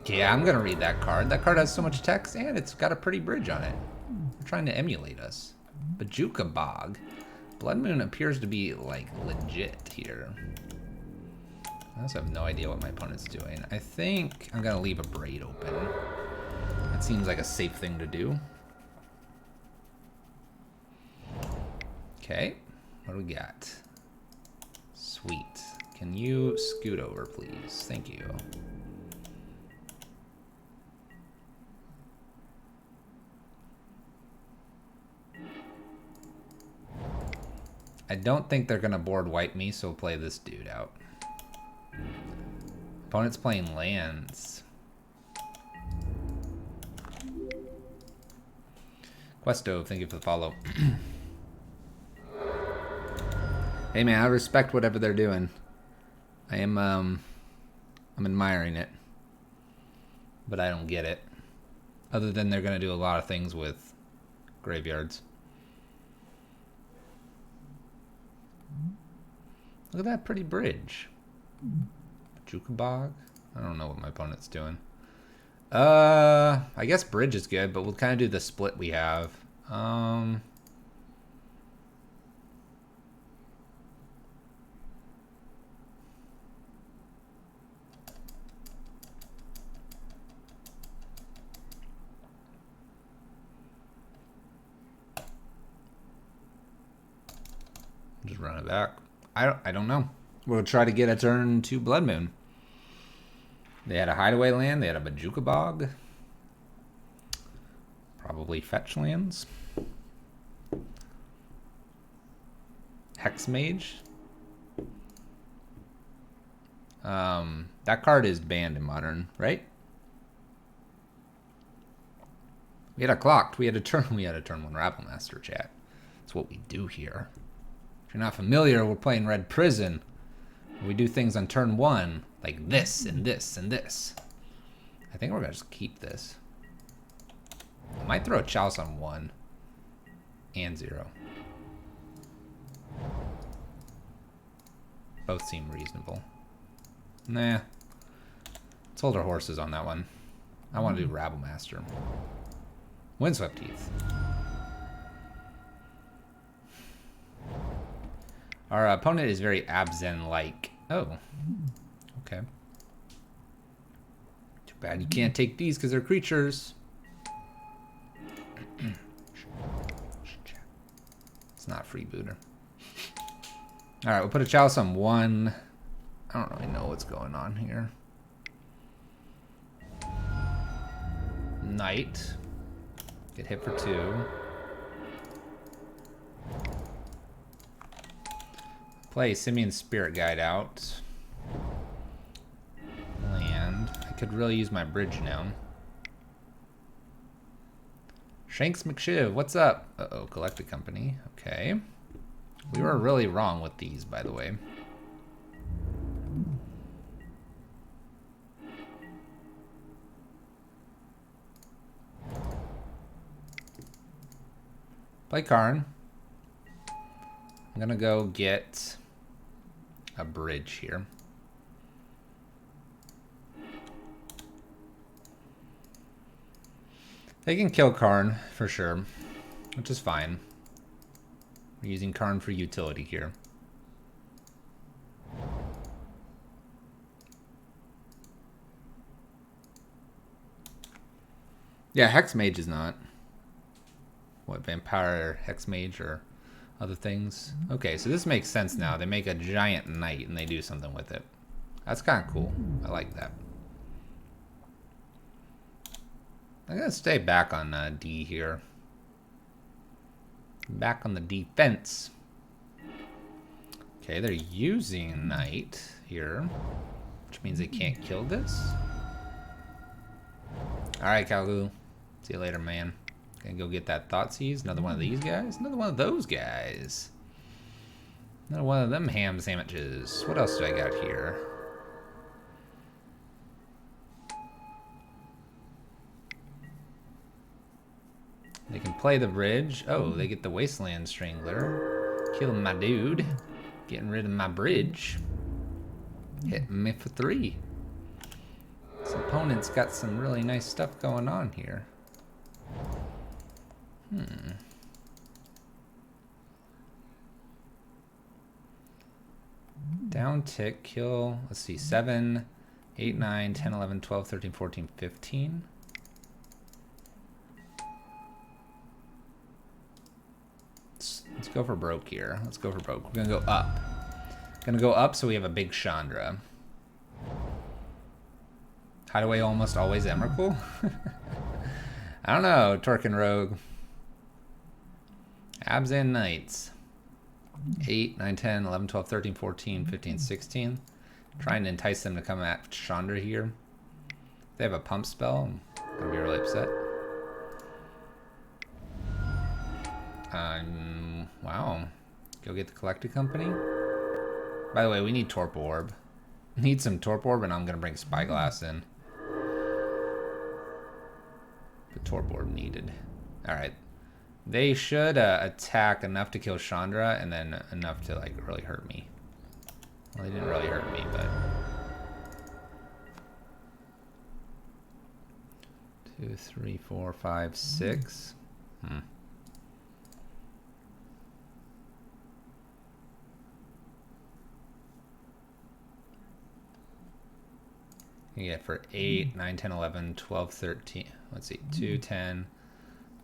Yeah, I'm gonna read that card. That card has so much text and it's got a pretty bridge on it. They're trying to emulate us. Bajuka Bog. Blood Moon appears to be, like, legit here. I also have no idea what my opponent's doing. I think I'm gonna leave a Braid open. That seems like a safe thing to do. Okay, what do we got? Sweet. Can you scoot over, please? Thank you. I don't think they're gonna board wipe me, so we'll play this dude out. Opponent's playing lands. Questo, thank you for the follow. Hey man, I respect whatever they're doing. I'm admiring it. But I don't get it. Other than they're gonna do a lot of things with graveyards. Look at that pretty bridge. Jukabog? I don't know what my opponent's doing. I guess bridge is good, but we'll kind of do the split we have. Just run it back. I don't know. We'll try to get a turn to Blood Moon. They had a hideaway land. They had a Bajuka Bog. Probably fetch lands. Hex Mage. That card is banned in Modern, right? We had a clocked. We had a turn 1 Rabble Master, chat. That's what we do here. If you're not familiar, we're playing Red Prison. We do things on turn 1 like this and this and this. I think we're gonna just keep this. I might throw a Chalice on 1 and 0. Both seem reasonable. Nah. Let's hold our horses on that one. I want to do Rabble Master. Windswept Heath. Our opponent is very Abzan-like. Oh. Okay. Too bad you can't take these because they're creatures. It's not freebooter. Alright, we'll put a Chalice on 1. I don't really know what's going on here. Knight. Get hit for 2. Play Simeon's Spirit Guide out. Land. I could really use my bridge now. Shanks McShiv, what's up? Uh-oh, Collected Company. Okay. We were really wrong with these, by the way. Play Karn. I'm gonna go get a bridge here. They can kill Karn for sure, which is fine. We're using Karn for utility here. Yeah, Hex Mage is not. What, Vampire, Hex Mage, or other things? Okay, so this makes sense now. They make a giant knight and they do something with it. That's kind of cool. I like that. I'm going to stay back on D here. Back on the defense. Okay, they're using knight here, which means they can't kill this. Alright, Calgu. See you later, man. Gonna go get that Thoughtseize. Another one of these guys. Another one of those guys. Another one of them ham sandwiches. What else do I got here? They can play the bridge. Oh, they get the Wasteland Strangler. Killing my dude. Getting rid of my bridge. Hitting me for 3. This opponent's got some really nice stuff going on here. Down tick, kill, let's see, 7, 8, 9, 10, 11, 12, 13, 14, 15. Let's go for broke here. Let's go for broke. We're gonna go up. Gonna go up so we have a big Chandra. Hideaway almost always Emrakul? I don't know, Torkin Rogue. Abzan Knights. 8, 9, 10, 11, 12, 13, 14, 15, 16. Trying to entice them to come at Chandra here. If they have a pump spell, I'm gonna be really upset. Wow. Go get the Collected Company. By the way, we need Torp Orb. Need some Torp Orb, and I'm gonna bring Spyglass in. The Torp Orb needed. Alright. They should attack enough to kill Chandra, and then enough to like really hurt me. Well, they didn't really hurt me, but 2, 3, 4, 5, 6. You get for 8, 9, 10, 11, 12, 13. Let's see, 2, 10,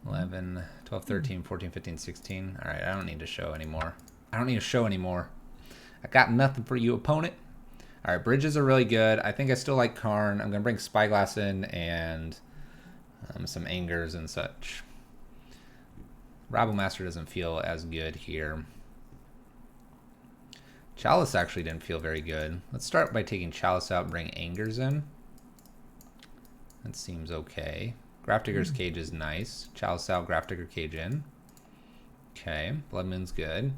11, 12, 13, 14, 15, 16. Alright, I don't need to show anymore. I don't need to show anymore. I got nothing for you, opponent. All right, bridges are really good. I think I still like Karn. I'm going to bring Spyglass in and some Angers and such. Rabble Master doesn't feel as good here. Chalice actually didn't feel very good. Let's start by taking Chalice out and bring Angers in. That seems okay. Grafdigger's Cage is nice. Chalice out, Grafdigger Cage in. Okay, Blood Moon's good.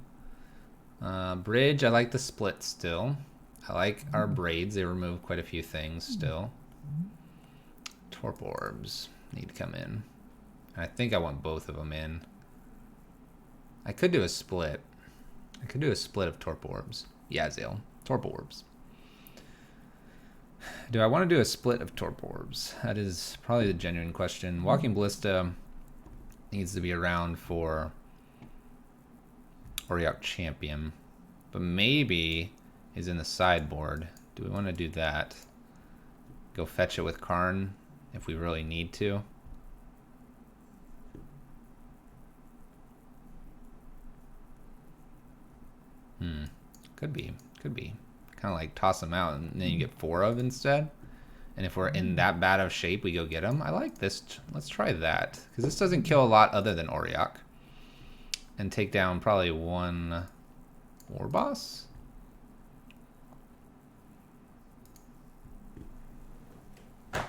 Bridge, I like the split still. I like our braids. They remove quite a few things still. Torp Orbs need to come in. I think I want both of them in. I could do a split. I could do a split of Torp Orbs. Yazel. Torp Orbs. Do I want to do a split of Torp Orbs? That is probably the genuine question. Walking Ballista needs to be around for Auriok Champion. But maybe is in the sideboard. Do we want to do that? Go fetch it with Karn if we really need to. Could be. Could be. Kind of like toss them out and then you get 4 of instead. And if we're in that bad of shape, we go get them. I like this. Let's try that. Because this doesn't kill a lot other than Auriok. And take down probably 1 War Boss. I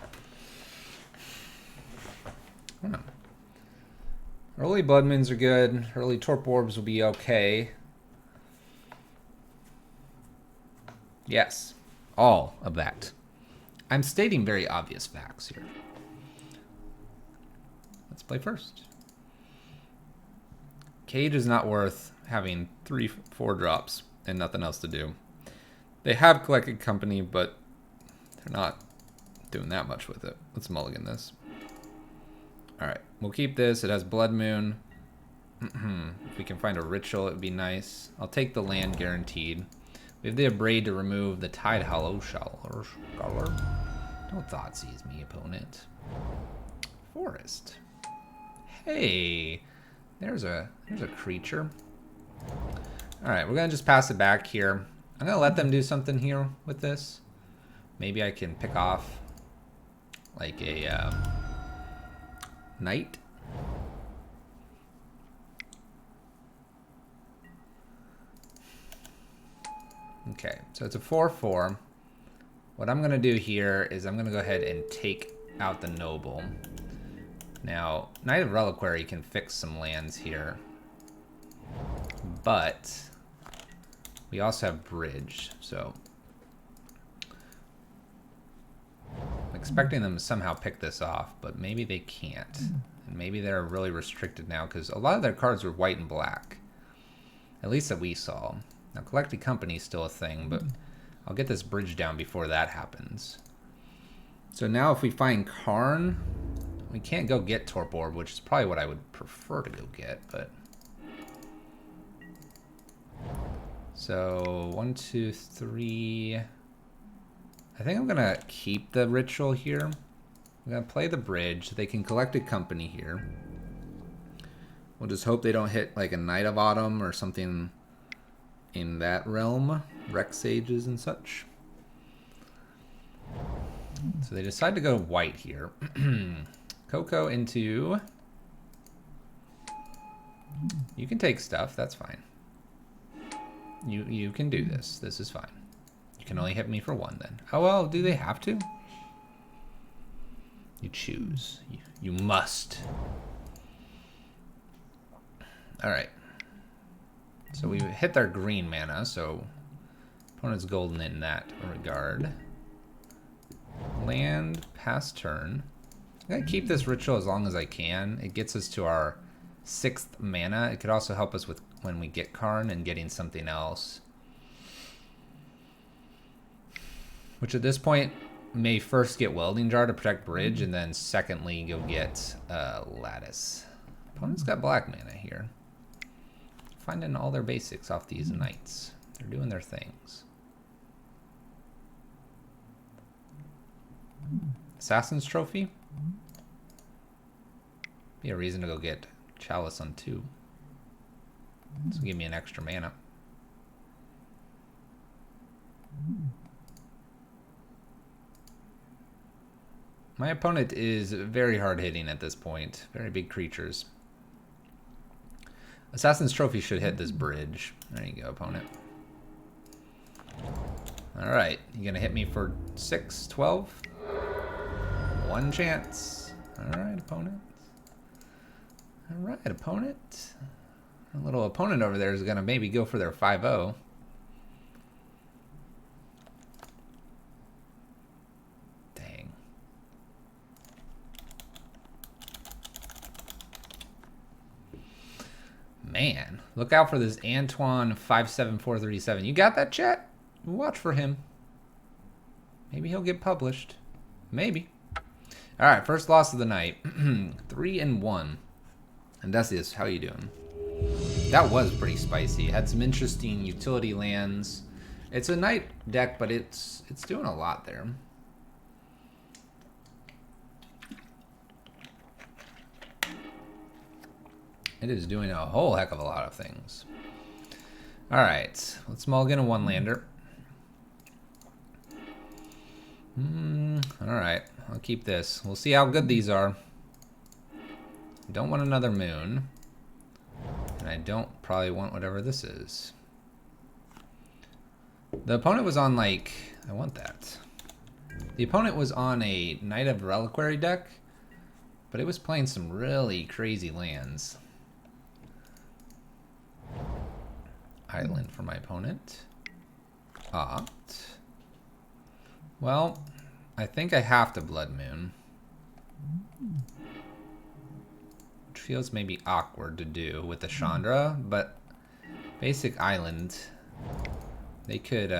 don't know. Early Blood Moons are good. Early Torp Orbs will be okay. Yes, all of that. I'm stating very obvious facts here. Let's play first. Cage is not worth having 3-4 drops and nothing else to do. They have collected company, but they're not doing that much with it. Let's mulligan this. Alright, we'll keep this. It has Blood Moon. If we can find a ritual, it would be nice. I'll take the land guaranteed. We have the Abrade to remove the Tide Hollow Scholar. Don't Thoughtseize me, opponent. Forest. Hey, there's a creature. Alright, we're gonna just pass it back here. I'm gonna let them do something here with this. Maybe I can pick off like a knight. Okay, so it's a 4/4. What I'm going to do here is I'm going to go ahead and take out the Noble. Now, Knight of Reliquary can fix some lands here. But we also have Bridge, so I'm expecting them to somehow pick this off, but maybe they can't. And maybe they're really restricted now because a lot of their cards were white and black. At least that we saw. Now, Collected Company is still a thing, but I'll get this bridge down before that happens. So now if we find Karn, we can't go get Torp Orb, which is probably what I would prefer to go get, but... So, 1, 2, 3... I think I'm going to keep the ritual here. I'm going to play the bridge. They can Collected Company here. We'll just hope they don't hit like a Knight of Autumn or something in that realm, Rex Sages and such. So they decide to go white here. Coco into... You can take stuff, that's fine. You can do this. This is fine. You can only hit me for 1 then. Oh well, do they have to? You choose. You must. Alright. So we hit our green mana, so opponent's golden in that regard. Land, pass turn. I'm going to keep this ritual as long as I can. It gets us to our 6th mana. It could also help us with when we get Karn and getting something else. Which at this point may first get Welding Jar to protect Bridge, and then secondly go get Lattice. Opponent's got black mana here. Finding all their basics off these knights. They're doing their things. Assassin's Trophy? Be a reason to go get Chalice on 2. This will give me an extra mana. My opponent is very hard hitting at this point. Very big creatures. Assassin's Trophy should hit this bridge. There you go, opponent. Alright, you gonna hit me for 6, 12? One chance. Alright, opponent. Alright, opponent. Our little opponent over there is gonna maybe go for their 5-0. Dang. Man, look out for this Antoine 57437. You got that, chat? Watch for him. Maybe he'll get published. Maybe. All right, first loss of the night. 3-1. And Decius, how you doing? That was pretty spicy. Had some interesting utility lands. It's a night deck, but it's doing a lot there. It is doing a whole heck of a lot of things. All right, let's mulligan a one-lander. All right, I'll keep this. We'll see how good these are. Don't want another moon. And I don't probably want whatever this is. The opponent was on like, I want that. The opponent was on a Knight of Reliquary deck, but it was playing some really crazy lands. Island for my opponent. Opt. Well, I think I have to Blood Moon. Which feels maybe awkward to do with the Chandra, but basic island, they could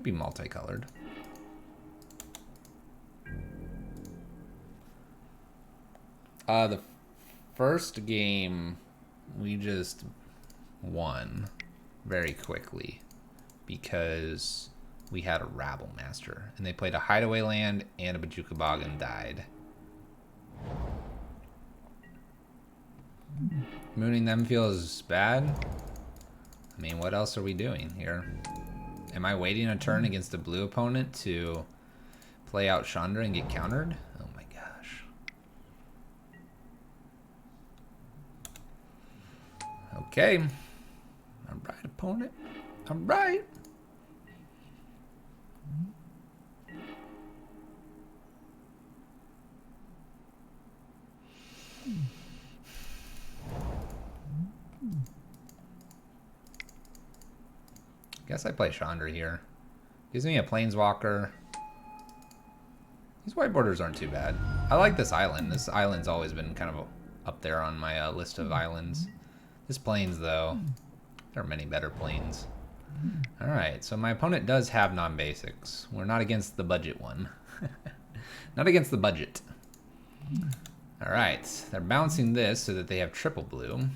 be multicolored. The first game we just won very quickly because we had a Rabble Master and they played a Hideaway Land and a Bajuka Bog and died. Mooning them feels bad. I mean, what else are we doing here? Am I waiting a turn against a blue opponent to play out Chandra and get countered? Oh my gosh. Okay. All right, opponent. All right. Guess I play Chandra here. Gives me a Planeswalker. These white borders aren't too bad. I like this island. This island's always been kind of up there on my list of islands. This plains, though, there are many better plains. Alright, so my opponent does have non-basics. We're not against the budget one. Not against the budget. Alright, they're bouncing this so that they have triple blue.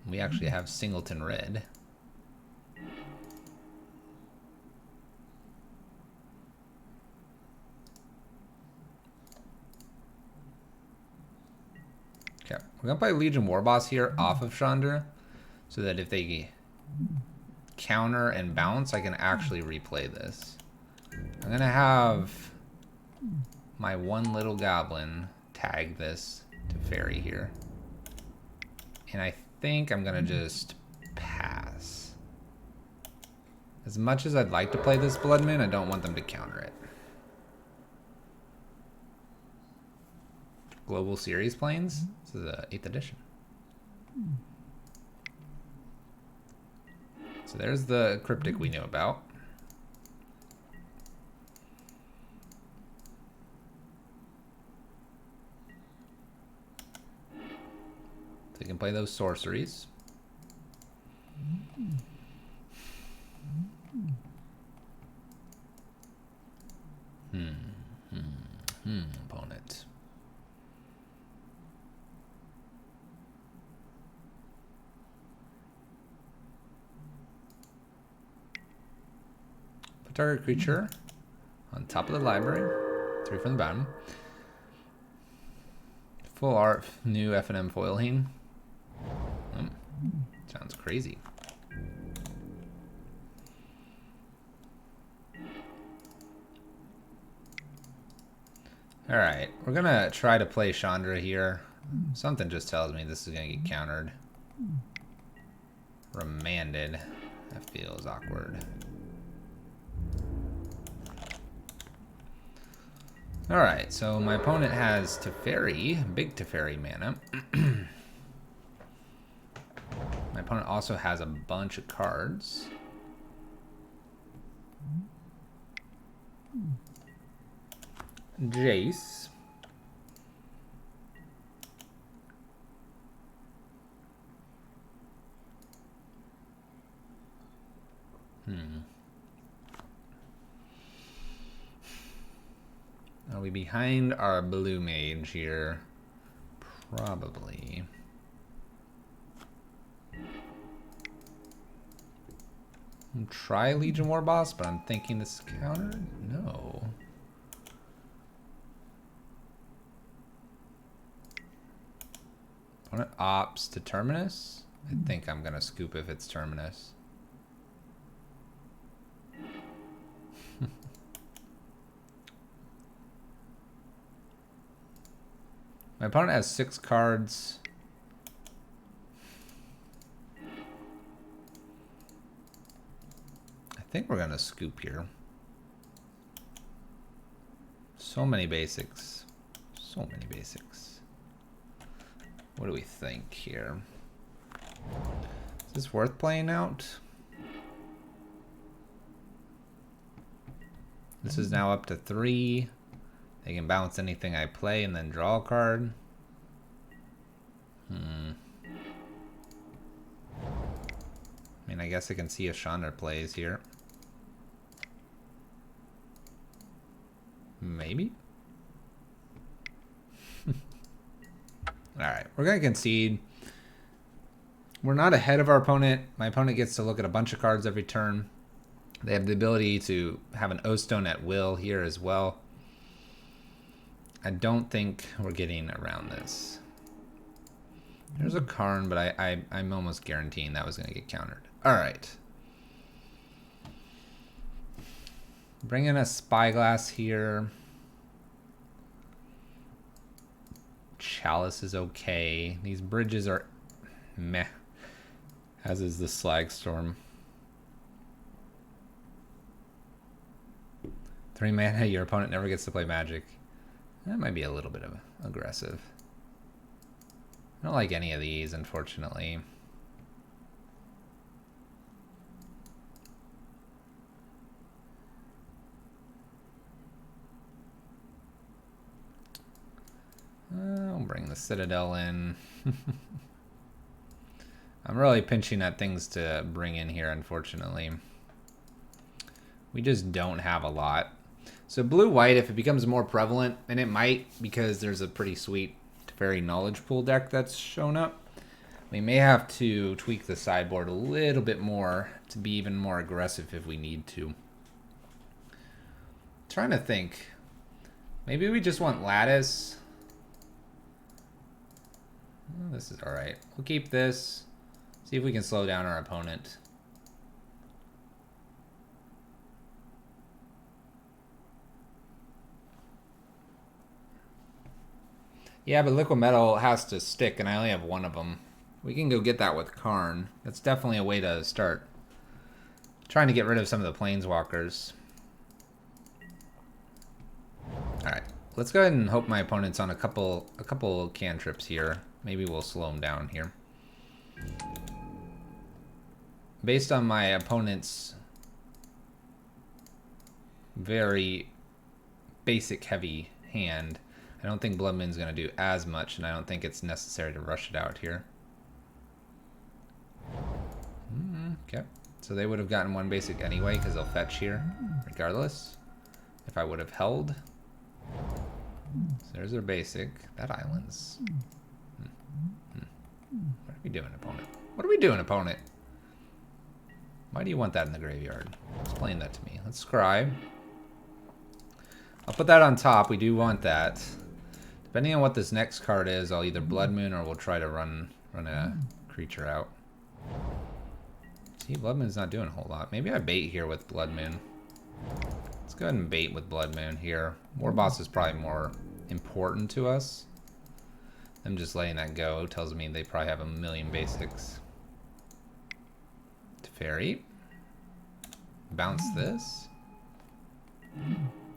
We actually have singleton red. Okay, we're gonna play Legion Warboss here off of Chandra, so that if they counter and bounce, I can actually replay this. I'm gonna have my one little goblin tag this to fairy here. And I think I'm gonna just pass. As much as I'd like to play this Blood Moon, I don't want them to counter it. Global Series Planes? This is the 8th edition. So there's the cryptic we knew about. So you can play those sorceries. Opponent. Put target creature on top of the library. 3 from the bottom. Full art, new F&M foiling. Sounds crazy. Alright, we're gonna try to play Chandra here. Something just tells me this is gonna get countered. Remanded. That feels awkward. Alright, so my opponent has Teferi, big Teferi mana. My opponent also has a bunch of cards. Jace. Are we behind our blue mage here? Probably. Try Legion War Boss, but I'm thinking this is countered? No. Opponent opts to Terminus? I think I'm gonna scoop if it's Terminus. My opponent has 6 cards. I think we're gonna scoop here. So many basics. So many basics. What do we think here? Is this worth playing out? This is now up to 3. They can bounce anything I play and then draw a card. I mean, I guess I can see if Chandra plays here. Maybe? Alright, we're going to concede. We're not ahead of our opponent. My opponent gets to look at a bunch of cards every turn. They have the ability to have an O-Stone at will here as well. I don't think we're getting around this. There's a Karn, but I'm almost guaranteeing that was going to get countered. Alright. Bring in a Spyglass here. Chalice is okay. These bridges are meh. As is the Slagstorm. 3 mana, your opponent never gets to play Magic. That might be a little bit of aggressive. I don't like any of these, unfortunately. I'll bring the Citadel in. I'm really pinching at things to bring in here, unfortunately. We just don't have a lot. So blue-white, if it becomes more prevalent, and it might because there's a pretty sweet Teferi Knowledge Pool deck that's shown up, we may have to tweak the sideboard a little bit more to be even more aggressive if we need to. Trying to think. Maybe we just want Lattice. Oh, this is alright. We'll keep this. See if we can slow down our opponent. Yeah, but Liquid Metal has to stick, and I only have 1 of them. We can go get that with Karn. That's definitely a way to start trying to get rid of some of the Planeswalkers. Alright, let's go ahead and hope my opponent's on a couple cantrips here. Maybe we'll slow him down here. Based on my opponent's very basic heavy hand, I don't think Blood Moon's going to do as much, and I don't think it's necessary to rush it out here. Okay, so they would have gotten 1 basic anyway, because they'll fetch here, regardless. If I would have held. So there's their basic. That island's... What are we doing, opponent? What are we doing, opponent? Why do you want that in the graveyard? Explain that to me. Let's scribe. I'll put that on top. We do want that. Depending on what this next card is, I'll either Blood Moon or we'll try to run a creature out. See, Blood Moon's not doing a whole lot. Maybe I bait here with Blood Moon. Let's go ahead and bait with Blood Moon here. War Boss is probably more important to us. I'm just letting that go. Tells me they probably have a million basics. Teferi. Bounce this.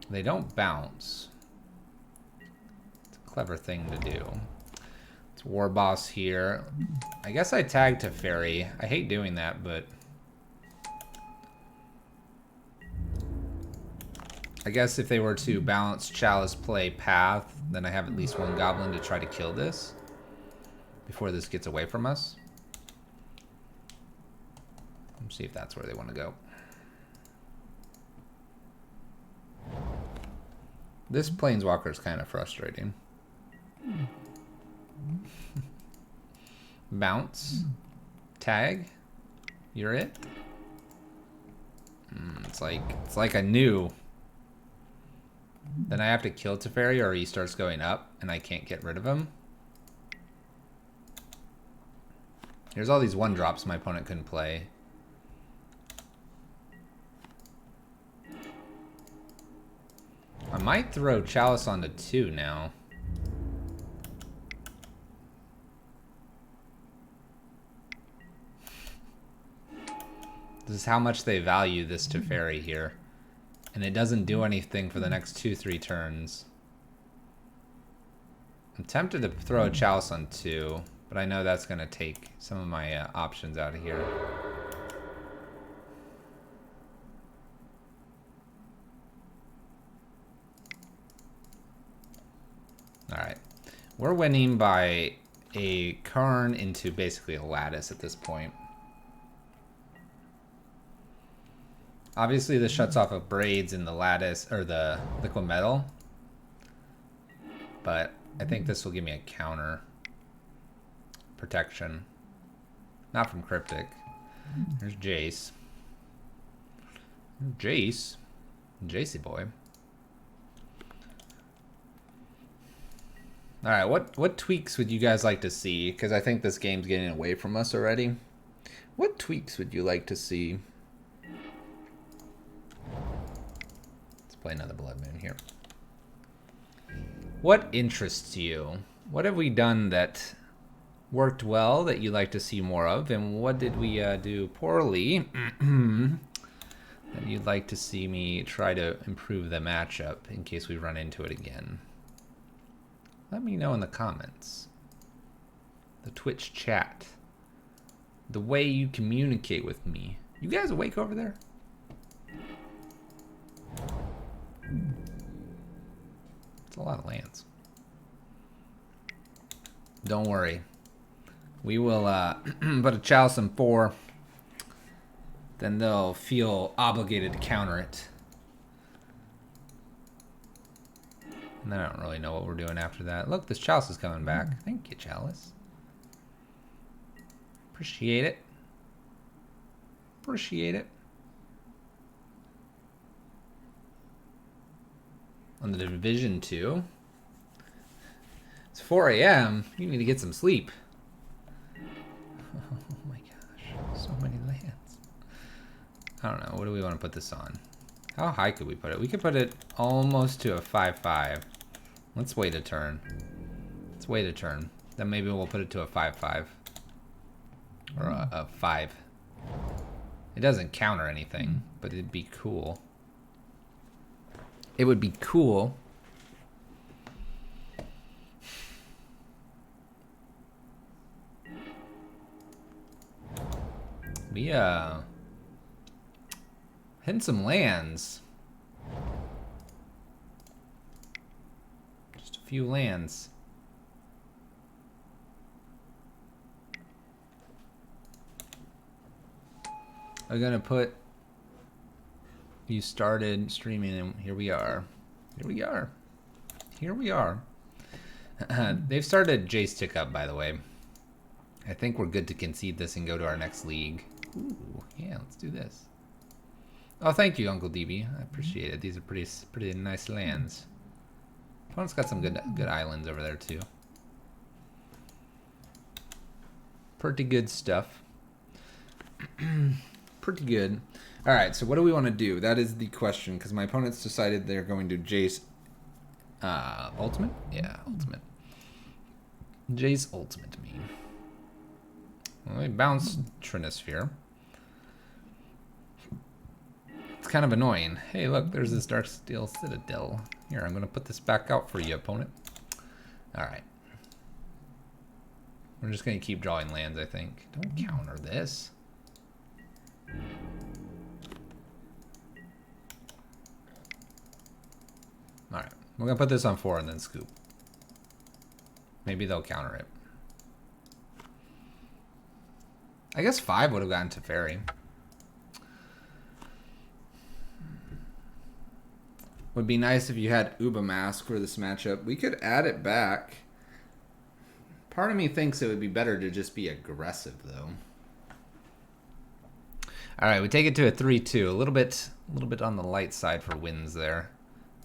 They don't bounce. It's a clever thing to do. It's War Boss here. I guess I tagged Teferi. I hate doing that, but I guess if they were to balance Chalice play Path, then I have at least one Goblin to try to kill this before this gets away from us. Let's see if that's where they want to go. This Planeswalker is kind of frustrating. Bounce. Tag. You're it. It's like I knew. Then I have to kill Teferi or he starts going up and I can't get rid of him. Here's all these 1-drops my opponent couldn't play. I might throw Chalice onto 2 now. This is how much they value this Teferi here. And it doesn't do anything for the next 2-3 turns. I'm tempted to throw a Chalice on 2, but I know that's going to take some of my options out of here. Alright. We're winning by a Karn into basically a Lattice at this point. Obviously, this shuts off of Braids in the Lattice, or the Liquid Metal. But I think this will give me a counter protection. Not from Cryptic. There's Jace. Jace. Jacey boy. Alright, what tweaks would you guys like to see? Because I think this game's getting away from us already. What tweaks would you like to see? Let's play another Blood Moon here. What interests you? What have we done that worked well that you'd like to see more of? And what did we do poorly that you'd like to see me try to improve the matchup in case we run into it again? Let me know in the comments. The Twitch chat. The way you communicate with me. You guys awake over there? It's a lot of lands. Don't worry. We will put a Chalice in 4. Then they'll feel obligated to counter it. And then I don't really know what we're doing after that. Look, this Chalice is coming back. Thank you, Chalice. Appreciate it. Appreciate it. On the Division 2. It's 4 a.m. You need to get some sleep. Oh my gosh. So many lands. I don't know. What do we want to put this on? How high could we put it? We could put it almost to a 5/5. Let's wait a turn. Let's wait a turn. Then maybe we'll put it to a 5/5. Or a 5. It doesn't counter anything, but it'd be cool. It would be cool. We hitting some lands. Just a few lands. I'm gonna put you started streaming and here we are. Here we are. Here we are. They've started Jace tick up, by the way. I think we're good to concede this and go to our next league. Ooh, yeah, let's do this. Oh, thank you, Uncle DB. I appreciate it. These are pretty nice lands. Opponent's got some good islands over there too. Pretty good stuff. Pretty good. All right, so what do we want to do? That is the question, because my opponents decided they're going to Jace Ultimate? Yeah, ultimate. Jay's ultimate mean. Well, we bounced Trinosphere. It's kind of annoying. Hey, look, there's this Dark Steel Citadel. Here, I'm going to put this back out for you, opponent. Alright. We're just going to keep drawing lands, I think. Don't counter this. Alright. We're going to put this on 4 and then scoop. Maybe they'll counter it. I guess 5 would have gotten to Fairy. Would be nice if you had Uba Mask for this matchup. We could add it back. Part of me thinks it would be better to just be aggressive, though. All right, we take it to a 3-2. A little bit on the light side for wins there.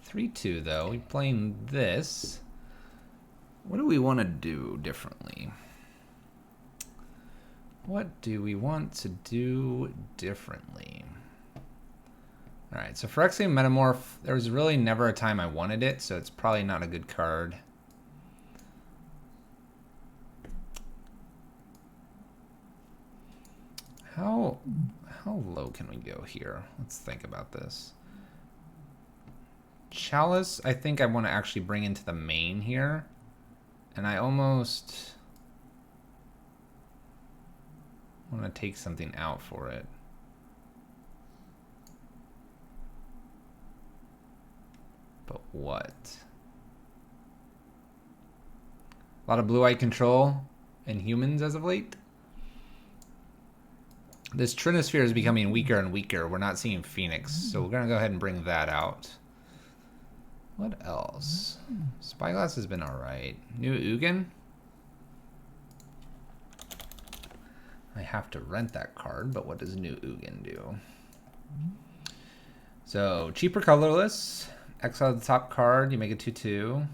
3-2 though. We're playing this. What do we want to do differently? What do we want to do differently? All right, so Phyrexian Metamorph, there was really never a time I wanted it, so it's probably not a good card. How low can we go here? Let's think about this. Chalice, I think I want to actually bring into the main here. And I almost want to take something out for it. But what? A lot of blue-eye control in humans as of late. This Trinosphere is becoming weaker and weaker. We're not seeing Phoenix, so we're going to go ahead and bring that out. What else? Spyglass has been alright. New Ugin? I have to rent that card, but what does New Ugin do? So, cheaper colorless. Exile the top card, you make it 2/2.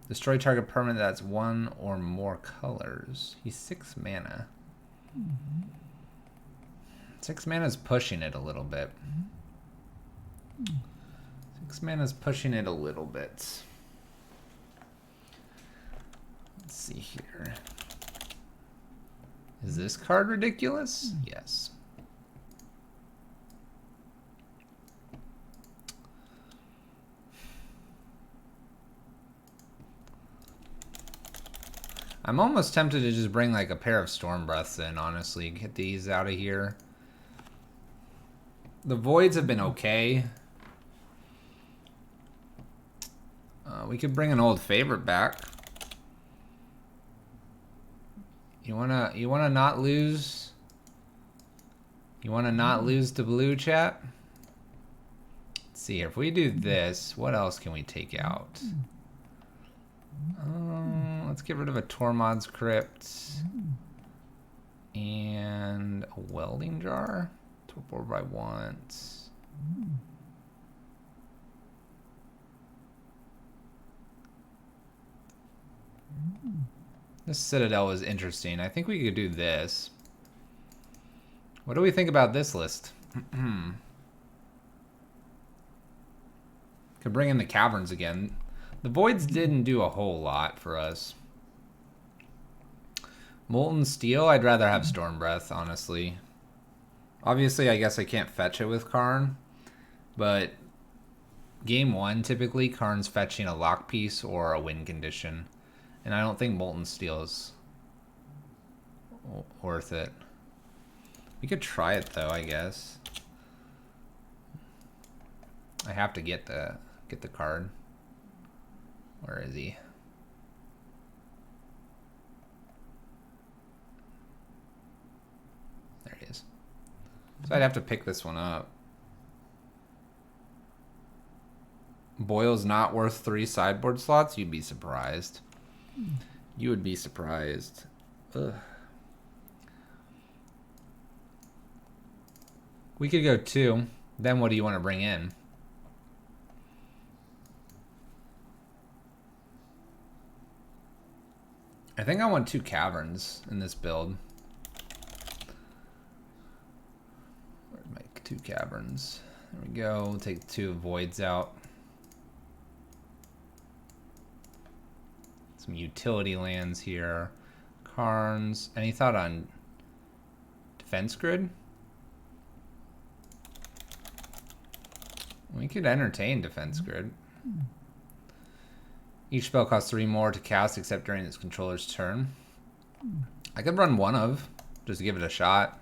Destroy target permanent that's 1 or more colors. He's 6 mana. 6 mana is pushing it a little bit. 6 mana is pushing it a little bit. Let's see here. Is this card ridiculous? Yes. I'm almost tempted to just bring like a pair of Storm Breaths in, honestly. Get these out of here. The Voids have been okay. We could bring an old favorite back. You wanna not lose? You wanna not lose to blue, chat? Let's see here. If we do this, what else can we take out? Let's get rid of a Tormod's Crypt and a Welding Jar. Torpor I want. This Citadel was interesting. I think we could do this. What do we think about this list? Could bring in the Caverns again. The Voids didn't do a whole lot for us. Molten Steel, I'd rather have Storm Breath, honestly. Obviously, I guess I can't fetch it with Karn, but game 1, typically, Karn's fetching a lock piece or a win condition, and I don't think Molten Steel is worth it. We could try it though, I guess. I have to get the card. Where is he? There he is. So I'd have to pick this one up. Boyle's not worth 3 sideboard slots? You'd be surprised. You would be surprised. Ugh. We could go 2. Then what do you want to bring in? I think I want 2 Caverns in this build. Where's my 2 Caverns? There we go. We'll take 2 Voids out. Some utility lands here. Karns. Any thought on defense grid? We could entertain defense grid. Each spell costs 3 more to cast except during its controller's turn. I could run one of, just to give it a shot.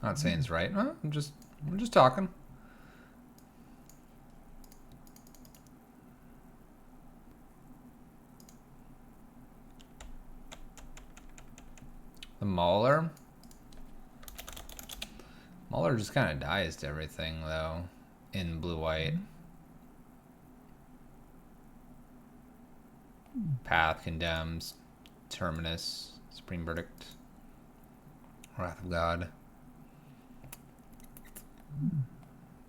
Not saying it's right. Huh? We're just talking. The Mauler. Mauler just kind of dies to everything, though, in blue-white. Path, Condemns, Terminus, Supreme Verdict, Wrath of God.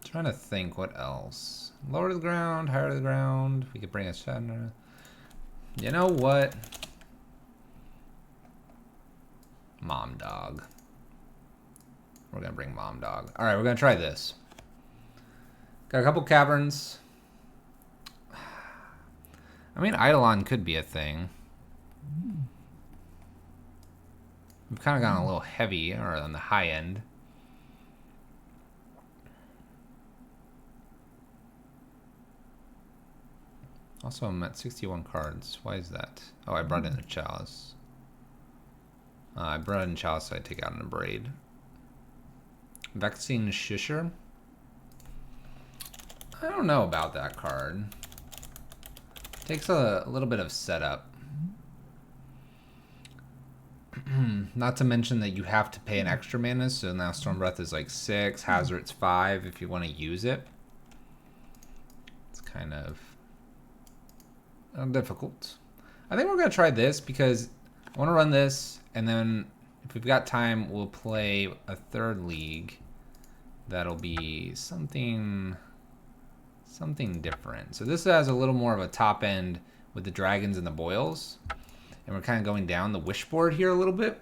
Trying to think what else. Lower to the ground, higher to the ground. We could bring a Chandra. You know what? Mom Dog. We're gonna bring Mom Dog. Alright, we're gonna try this. Got a couple caverns. I mean, Eidolon could be a thing. We've kind of gone a little heavy, or on the high end. Also, I'm at 61 cards. Why is that? Oh, I brought in a Chalice. I brought in Chalice, so I take out an Abrade. Vexing Shisher. I don't know about that card. Takes a little bit of setup. Not to mention that you have to pay an extra mana, so now Storm Breath is like 6, Hazard's 5 if you want to use it. It's kind of difficult. I think we're going to try this because I want to run this, and then if we've got time, we'll play a third league that'll be something different. So this has a little more of a top end with the dragons and the boils, and we're kind of going down the wish board here a little bit.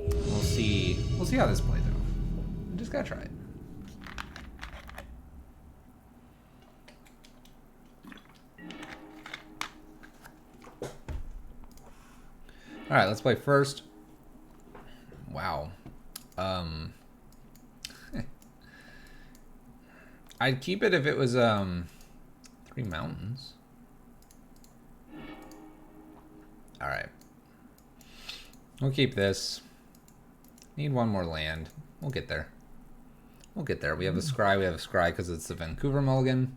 We'll see how this plays out. We just gotta try it. All right, let's play first. Wow. I'd keep it if it was 3 mountains. All right. We'll keep this. Need one more land. We'll get there. We'll get there. We have a scry. We have a scry because it's the Vancouver mulligan.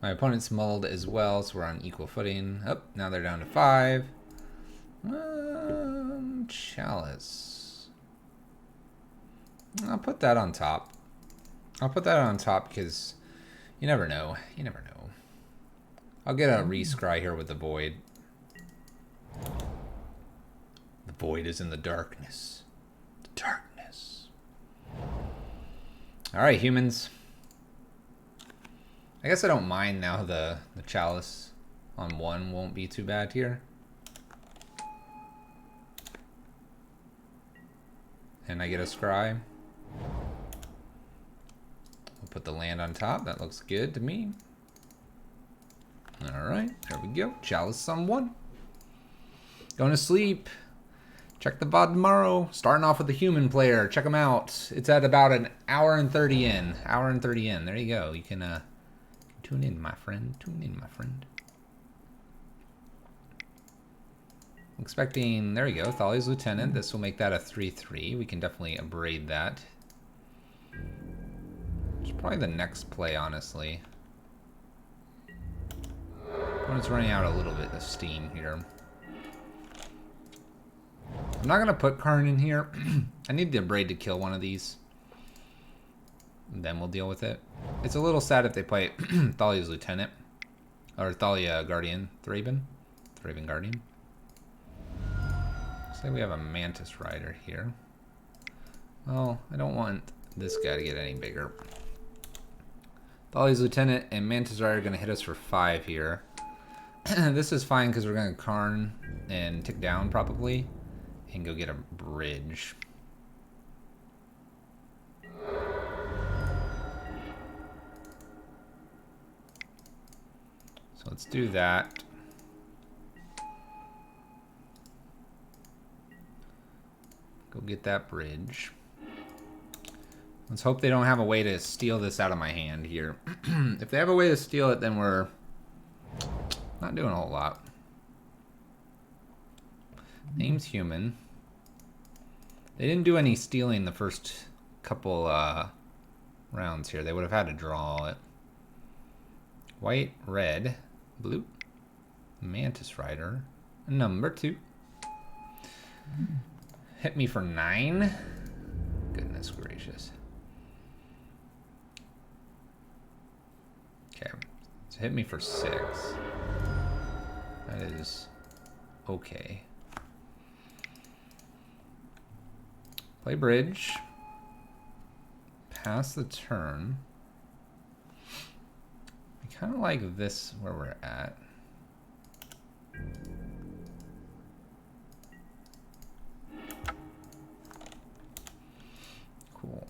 My opponent's mulled as well, so we're on equal footing. Oh, now they're down to 5. Chalice. I'll put that on top. I'll put that on top because you never know. You never know. I'll get a re-scry here with the Void. The Void is in the darkness. The darkness. Alright, humans. I guess I don't mind now the Chalice on 1 won't be too bad here. And I get a scry. We'll put the land on top. That looks good to me. Alright, there we go. Chalice on 1. Going to sleep. Check the VOD tomorrow. Starting off with the human player. Check them out. It's at about an hour and 30 in. Hour and 30 in. There you go. You can tune in, my friend. Tune in, my friend. Expecting, there we go, Thalia's Lieutenant. This will make that a 3-3. We can definitely abrade that. It's probably the next play, honestly. Opponent's running out a little bit of steam here. I'm not going to put Karn in here. I need the abrade to kill one of these. And then we'll deal with it. It's a little sad if they play Thalia's Lieutenant. Or Thalia Guardian. Thraben Guardian. Say we have a Mantis Rider here. Well, I don't want this guy to get any bigger. Thalia's Lieutenant and Mantis Rider are going to hit us for 5 here. This is fine because we're going to Karn and tick down probably. And go get a bridge. let's do that. Go get that bridge. Let's hope they don't have a way to steal this out of my hand here. If they have a way to steal it, then we're not doing a whole lot. Name's human. They didn't do any stealing the first couple rounds here. They would have had to draw it. White, red, blue, Mantis Rider, number 2. Hit me for 9. Goodness gracious. Okay, so hit me for 6. That is okay. Play bridge. Pass the turn. I kind of like this where we're at. Cool.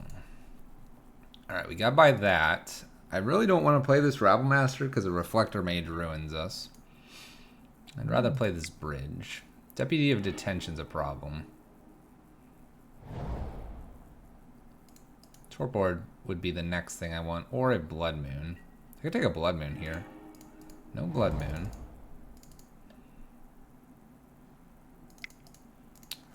Alright, we got by that. I really don't want to play this Rabble Master because the Reflector Mage ruins us. I'd rather play this bridge. Deputy of Detention's a problem. Torpor would be the next thing I want, or a Blood Moon. I could take a Blood Moon here. No Blood Moon.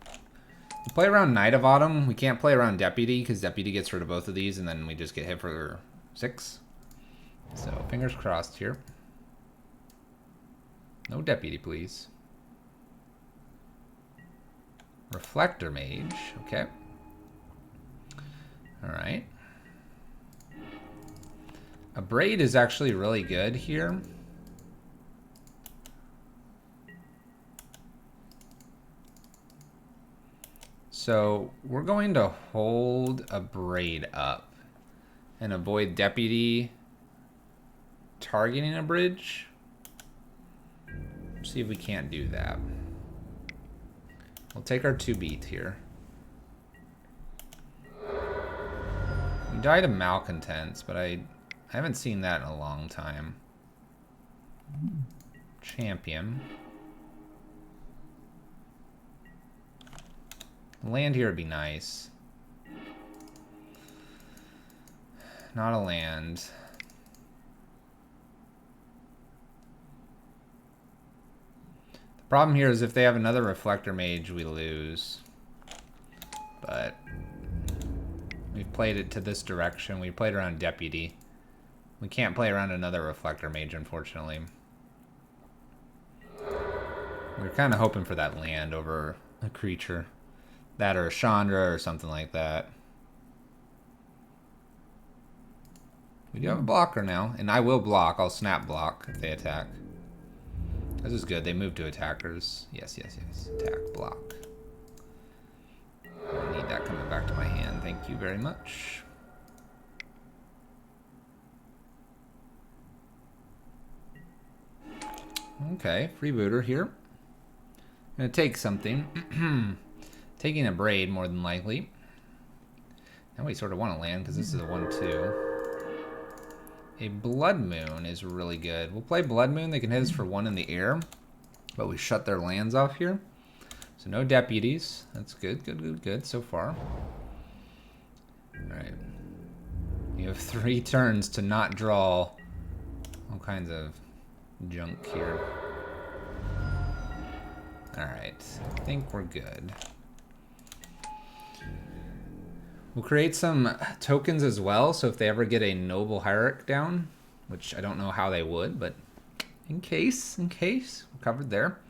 We play around Knight of Autumn. We can't play around Deputy, because Deputy gets rid of both of these, and then we just get hit for 6. So, fingers crossed here. No Deputy, please. Reflector Mage, okay. Alright. A Braid is actually really good here. So we're going to hold a Braid up and avoid Deputy targeting a bridge. See if we can't do that. We'll take our 2 beat here. We died of Malcontents, but I haven't seen that in a long time. Champion. Land here would be nice. Not a land. The problem here is if they have another Reflector Mage, we lose. But we've played it to this direction. We played around Deputy. We can't play around another Reflector Mage, unfortunately. We were kind of hoping for that land over a creature. That or a Chandra or something like that. We do have a blocker now, and I will block. I'll snap block if they attack. This is good. They move to attackers. Yes, yes, yes. Attack, block. I need that coming back to my hand. Thank you very much. Okay, freebooter here. Gonna take something. Taking a Braid more than likely. Now we sort of want to land because this is a 1-2. A Blood Moon is really good. We'll play Blood Moon. They can hit us for 1 in the air, but we shut their lands off here. So no deputies. That's good, good, good, good so far. All right. You have 3 turns to not draw all kinds of junk here. All right. I think we're good. We'll create some tokens as well, so if they ever get a Noble Hierarch down, which I don't know how they would, but in case, we're covered there.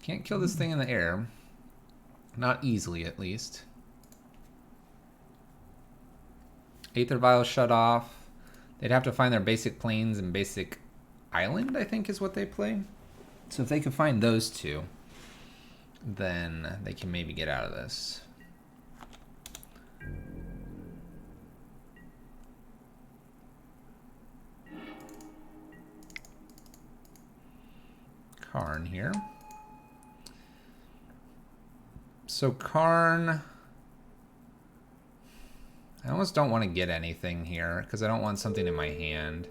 Can't kill this thing in the air. Not easily, at least. Aether Vial shut off. They'd have to find their basic plains and basic island, I think is what they play. So if they can find those 2, then they can maybe get out of this. Karn here. So Karn, I almost don't want to get anything here because I don't want something in my hand.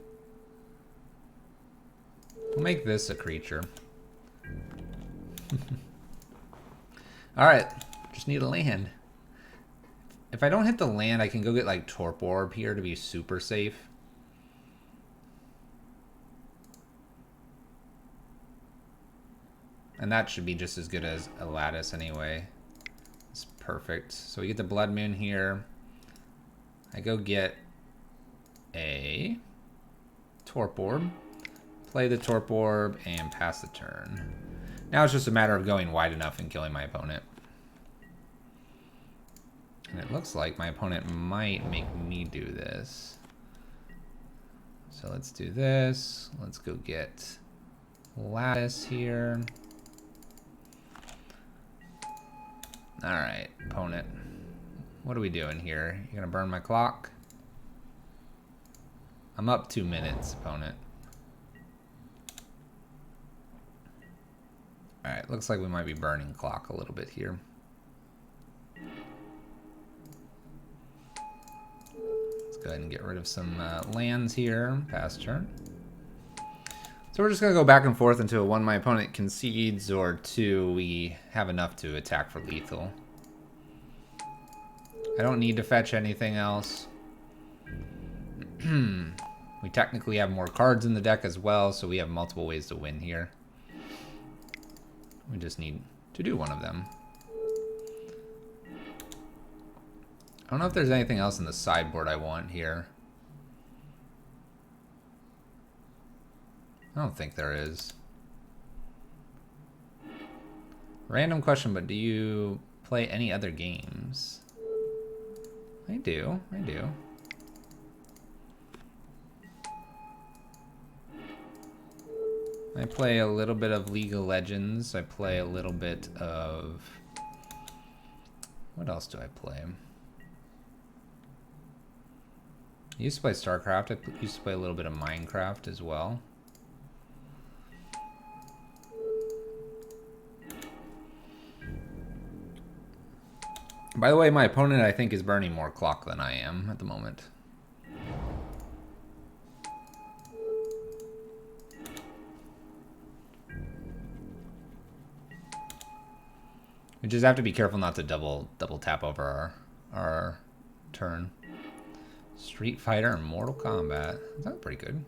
We'll make this a creature. Alright, just need a land. If I don't hit the land, I can go get like Torp Orb here to be super safe. And that should be just as good as a Lattice anyway. It's perfect. So we get the Blood Moon here. I go get a Torp Orb. Play the Torp Orb and pass the turn. Now it's just a matter of going wide enough and killing my opponent. And it looks like my opponent might make me do this. So let's do this. Let's go get Lattice here. Alright, opponent. What are we doing here? You gonna burn my clock? I'm up 2 minutes, opponent. Alright, looks like we might be burning clock a little bit here. Let's go ahead and get rid of some lands here. Pass turn. So we're just going to go back and forth until one, my opponent concedes, or two, we have enough to attack for lethal. I don't need to fetch anything else. We technically have more cards in the deck as well, so we have multiple ways to win here. We just need to do one of them. I don't know if there's anything else in the sideboard I want here. I don't think there is. Random question, but do you play any other games? I do. I play a little bit of League of Legends. I play a little bit of... What else do I play? I used to play StarCraft. I used to play a little bit of Minecraft as well. By the way, my opponent, I think, is burning more clock than I am at the moment. We just have to be careful not to double tap over our turn. Street Fighter and Mortal Kombat. That's pretty good.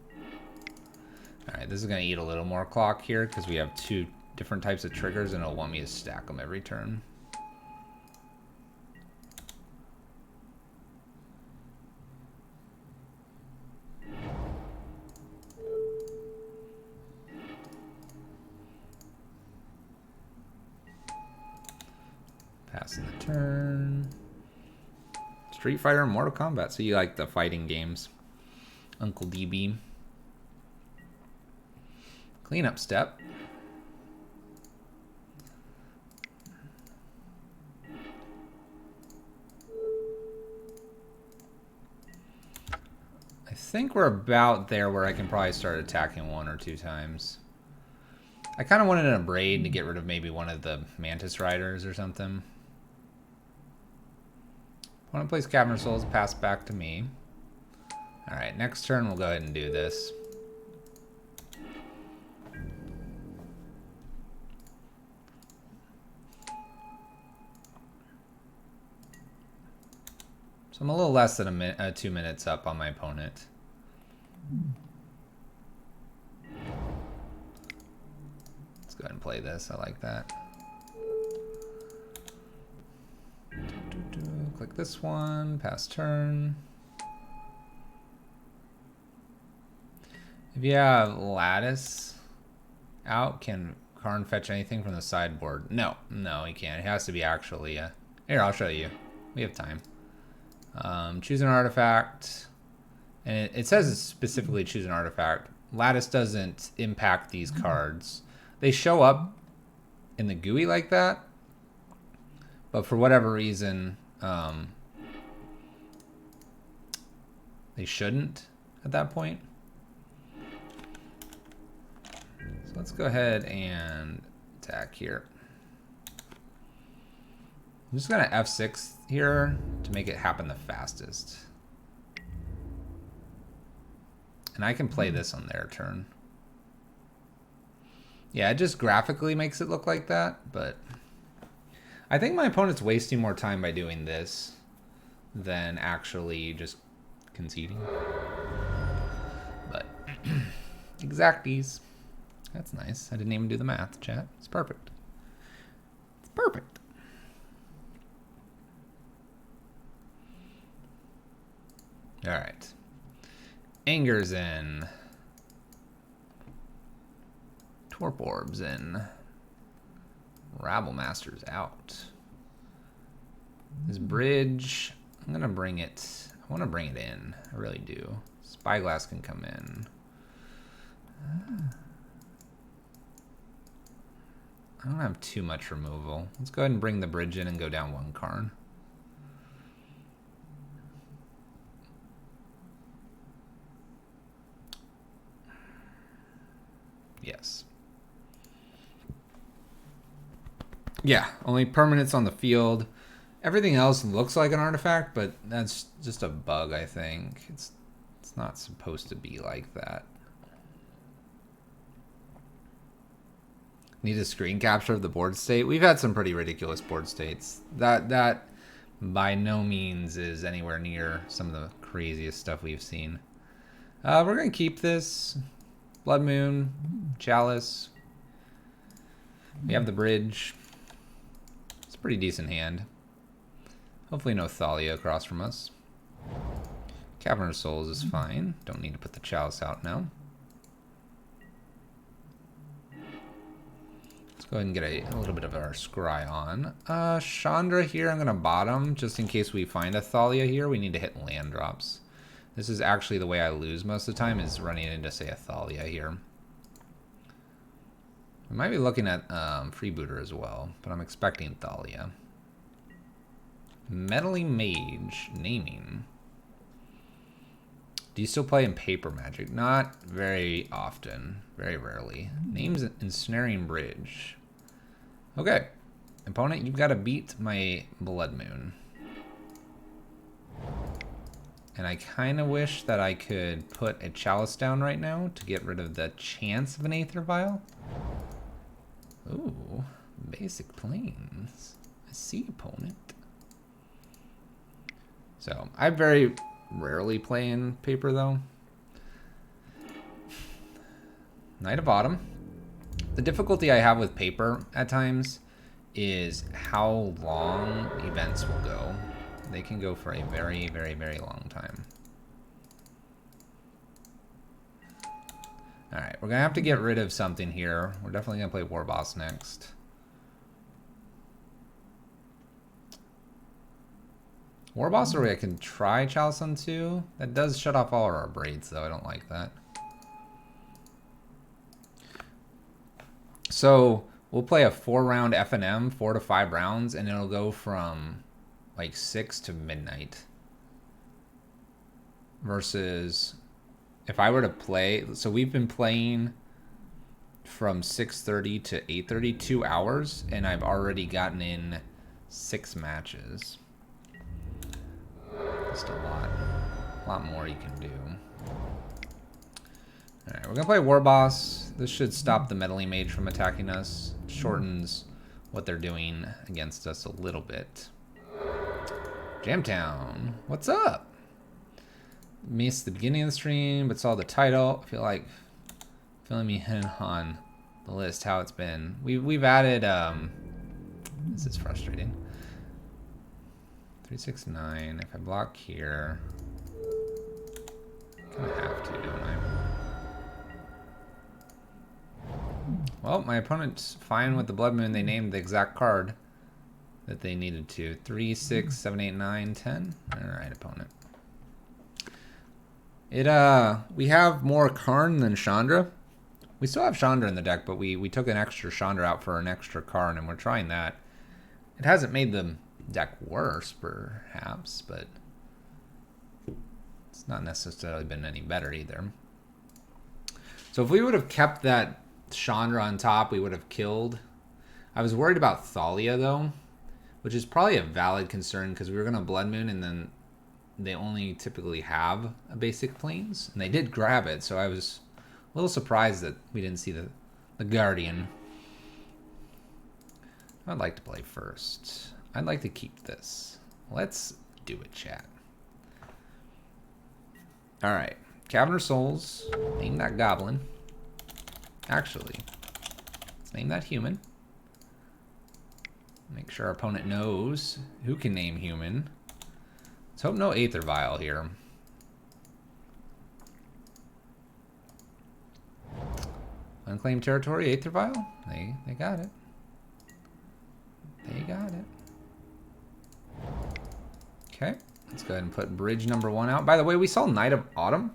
Alright, this is going to eat a little more clock here because we have two different types of triggers and it'll want me to stack them every turn. Passing the turn. Street Fighter and Mortal Kombat. So you like the fighting games. Uncle DB. Cleanup step. I think we're about there where I can probably start attacking 1 or 2 times. I kind of wanted a braid to get rid of maybe one of the Mantis Riders or something. Opponent plays Cavern Souls, pass back to me. Alright, next turn we'll go ahead and do this. So I'm a little less than 2 minutes up on my opponent. Let's go ahead and play this. I like that. Click this one, pass turn. If you have Lattice out, can Karn fetch anything from the sideboard? No, he can't. It has to be actually... Here, I'll show you. We have time. Choose an artifact. And it says it's specifically choose an artifact. Lattice doesn't impact these cards. They show up in the GUI like that. But for whatever reason... they shouldn't at that point. So let's go ahead and attack here. I'm just gonna F6 here to make it happen the fastest. And I can play this on their turn. Yeah, it just graphically makes it look like that, but I think my opponent's wasting more time by doing this than actually just conceding. But exacties. That's nice. I didn't even do the math, chat. It's perfect. It's perfect. All right. Anger's in. Torp Orb's in. Rabblemaster's out. This bridge, I'm gonna bring it. I want to bring it in. I really do. Spyglass can come in. I don't have too much removal. Let's go ahead and bring the bridge in and go down one Karn. Yes. Yeah, only permanents on the field. Everything else looks like an artifact, but that's just a bug, I think. It's not supposed to be like that. Need a screen capture of the board state. We've had some pretty ridiculous board states. That by no means is anywhere near some of the craziest stuff we've seen. We're going to keep this. Blood Moon, Chalice. We have the bridge. It's a pretty decent hand. Hopefully no Thalia across from us. Cavern of Souls is fine. Don't need to put the Chalice out now. Let's go ahead and get a little bit of our scry on. Chandra here, I'm going to bottom just in case we find a Thalia here. We need to hit land drops. This is actually the way I lose most of the time, is running into, say, a Thalia here. We might be looking at Freebooter as well, but I'm expecting Thalia. Meddling Mage, naming. Do you still play in paper Magic? Not very often, very rarely. Names Ensnaring Bridge. Okay, opponent, you've got to beat my Blood Moon. And I kind of wish that I could put a Chalice down right now to get rid of the chance of an Aether Vial. Ooh, basic planes. I see, opponent. So, I very rarely play in paper, though. Knight of Bottom. The difficulty I have with paper at times is how long events will go. They can go for a very, very, very long time. Alright, we're going to have to get rid of something here. We're definitely going to play War Boss next. War Boss, or I can try Chalice on 2. That does shut off all our braids, though. I don't like that. So, we'll play a 4-round F&M, 4 to 5 rounds, and it'll go from like 6 to midnight. Versus if I were to play, so we've been playing from 6:30 to 8:30, 2 hours, and I've already gotten in 6 matches. Just a lot more you can do. Alright, we're gonna play War Boss. This should stop the Meddling Mage from attacking us. Shortens what they're doing against us a little bit. Jamtown, what's up? Missed the beginning of the stream, but saw the title. I feel like filling me in on the list, how it's been. We've added, this is frustrating. 369, if I block here, I kind of have to, don't I? Well, my opponent's fine with the Blood Moon. They named the exact card that they needed to. 3, 6, 7, 8, 9, 10. Alright, opponent. We have more Karn than Chandra. We still have Chandra in the deck, but we took an extra Chandra out for an extra Karn, and we're trying that. It hasn't made the deck worse, perhaps, but it's not necessarily been any better either. So if we would have kept that Chandra on top, we would have killed. I was worried about Thalia, though, which is probably a valid concern because we were going to Blood Moon, and then they only typically have a basic planes, and they did grab it, so I was a little surprised that we didn't see the The Guardian. I'd like to play first. I'd like to keep this. Let's do it, chat. Alright. Cavern of Souls. Name that goblin. Actually, let's name that human. Make sure our opponent knows who can name human. Let's hope no Aether Vial here. Unclaimed territory, Aether Vial? They got it. They got it. Okay, let's go ahead and put bridge number 1 out. By the way, we saw Knight of Autumn.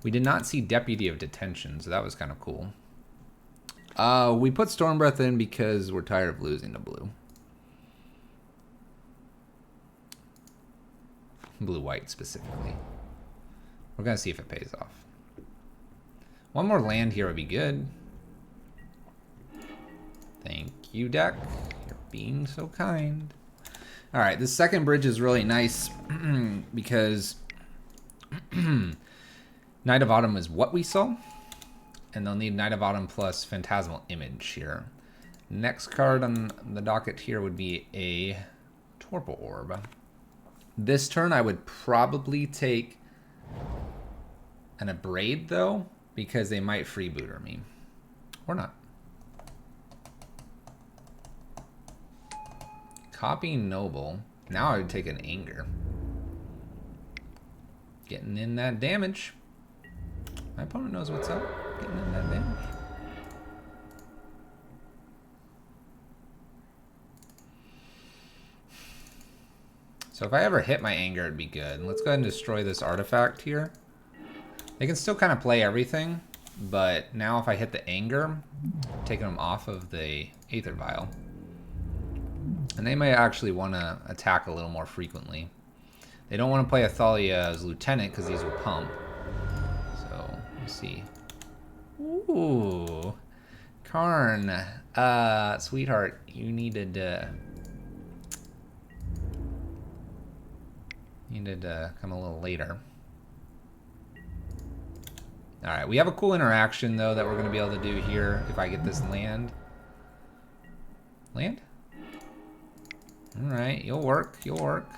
We did not see Deputy of Detention, so that was kind of cool. We put Stormbreath in because we're tired of losing to blue. Blue-white specifically. We're going to see if it pays off. One more land here would be good. Thank you, deck. You're being so kind. Alright, this second bridge is really nice because Knight of Autumn is what we saw. And they'll need Knight of Autumn plus Phantasmal Image here. Next card on the docket here would be a Torpor Orb. This turn I would probably take an Abrade though, because they might freebooter me. Or not. Copying Noble. Now I would take an Anger. Getting in that damage. My opponent knows what's up. Getting in that damage. So if I ever hit my Anger, it'd be good. Let's go ahead and destroy this artifact here. They can still kind of play everything, but now if I hit the Anger, I'm taking them off of the Aether Vial. And they may actually want to attack a little more frequently. They don't want to play Athalia as Lieutenant because these will pump. So, let's see. Ooh. Karn. Sweetheart, you needed to come a little later. Alright, we have a cool interaction, though, that we're going to be able to do here if I get this land. Land? Alright, you'll work. You'll work.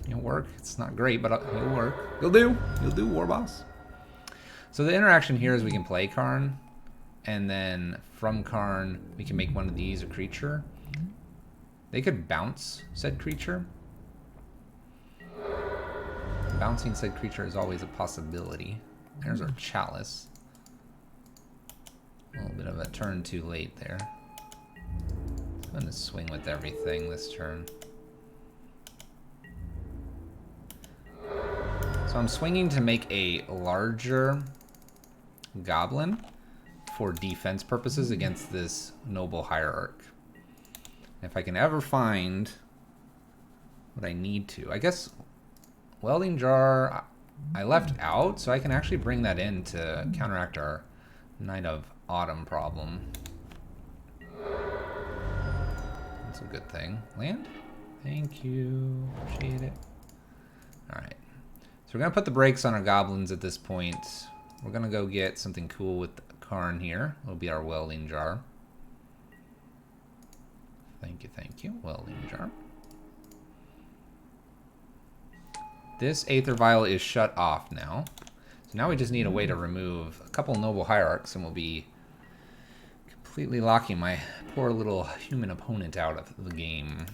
You'll work. It's not great, but you'll work. You'll do. You'll do, War Boss. So the interaction here is we can play Karn, and then from Karn, we can make one of these a creature. They could bounce said creature. Bouncing said creature is always a possibility. There's our Chalice. A little bit of a turn too late there. I'm going to swing with everything this turn. So I'm swinging to make a larger goblin for defense purposes against this noble hierarch. If I can ever find what I need to. I guess Welding Jar I left out, so I can actually bring that in to counteract our Knight of Autumn problem. That's a good thing. Land? Thank you. Appreciate it. Alright. So we're going to put the brakes on our goblins at this point. We're going to go get something cool with Karn here. It'll be our Welding Jar. Thank you, thank you. Welding Jar. This Aether Vial is shut off now. So now we just need a way to remove a couple Noble Hierarchs and we'll be completely locking my poor little human opponent out of the game.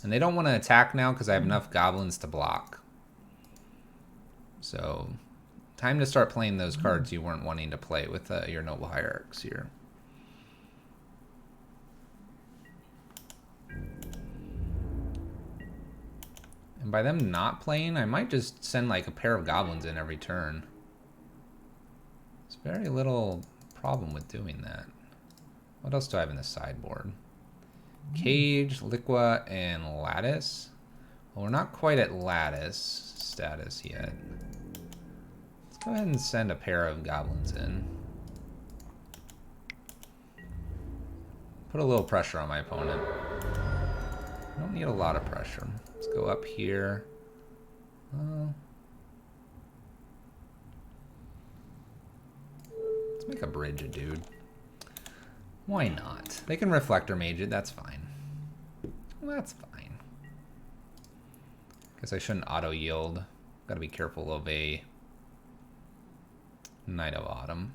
And they don't want to attack now because I have enough goblins to block. So, time to start playing those cards you weren't wanting to play with your Noble Hierarchs here. And by them not playing, I might just send like a pair of goblins in every turn. There's very little problem with doing that. What else do I have in the sideboard? Cage, Liqua, and Lattice. Well, we're not quite at Lattice status yet. Let's go ahead and send a pair of goblins in. Put a little pressure on my opponent. I don't need a lot of pressure. Let's go up here. Let's make a bridge a dude. Why not? They can Reflector Mage it, that's fine. That's fine. Guess I shouldn't auto-yield. Gotta be careful of a Knight of Autumn.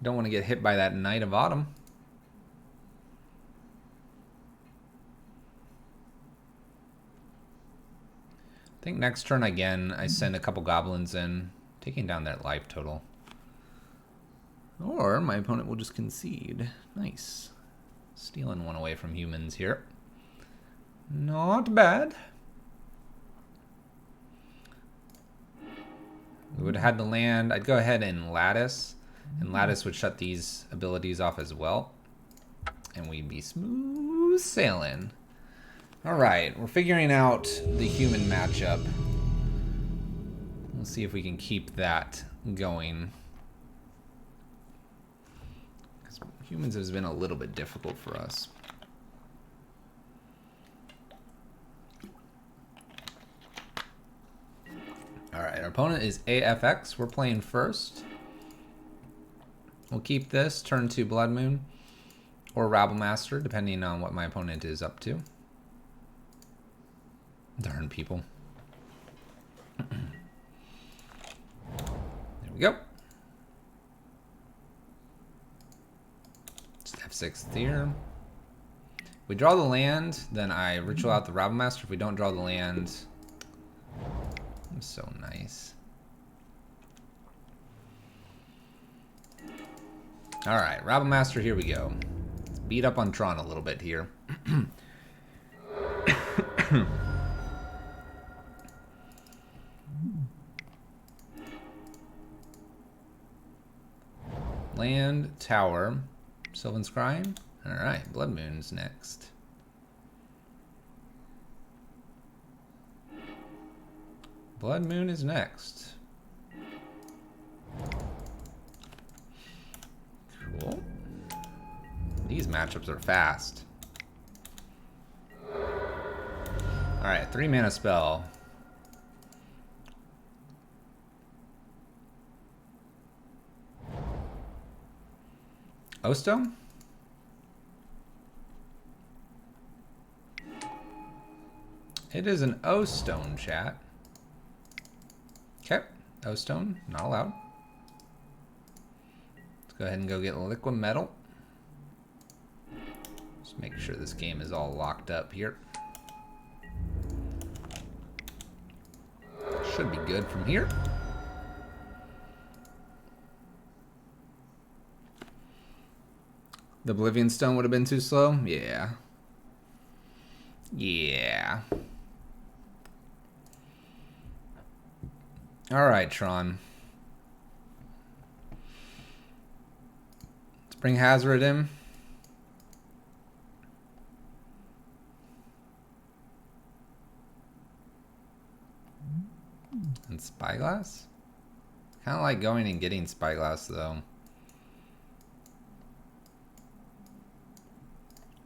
Don't want to get hit by that Knight of Autumn. I think next turn again, I send a couple goblins in, taking down that life total. Or my opponent will just concede. Nice. Stealing one away from humans here. Not bad. We would have had to land. I'd go ahead and Lattice. And Lattice would shut these abilities off as well. And we'd be smooth sailing. Alright, we're figuring out the human matchup. Let's see if we can keep that going. Because humans has been a little bit difficult for us. Alright, our opponent is AFX. We're playing first. We'll keep this, turn to Blood Moon or Rabblemaster, depending on what my opponent is up to. Darn people. There we go. Just F6 here. If we draw the land, then I ritual out the Rabblemaster. If we don't draw the land, I'm so nice. Alright, Rabblemaster, here we go. Let's beat up on Tron a little bit here. Land, Tower, Sylvan Scrying. Alright, Blood Moon's next. Blood Moon is next. Cool. These matchups are fast. Alright, 3 mana spell. O-Stone? It is an O-Stone, chat. Okay, O-Stone, not allowed. Let's go ahead and go get Liquid Metal. Just make sure this game is all locked up here. Should be good from here. The Oblivion Stone would have been too slow? Yeah. Yeah. Alright, Tron. Let's bring Hazard in. And Spyglass? Kind of like going and getting Spyglass, though.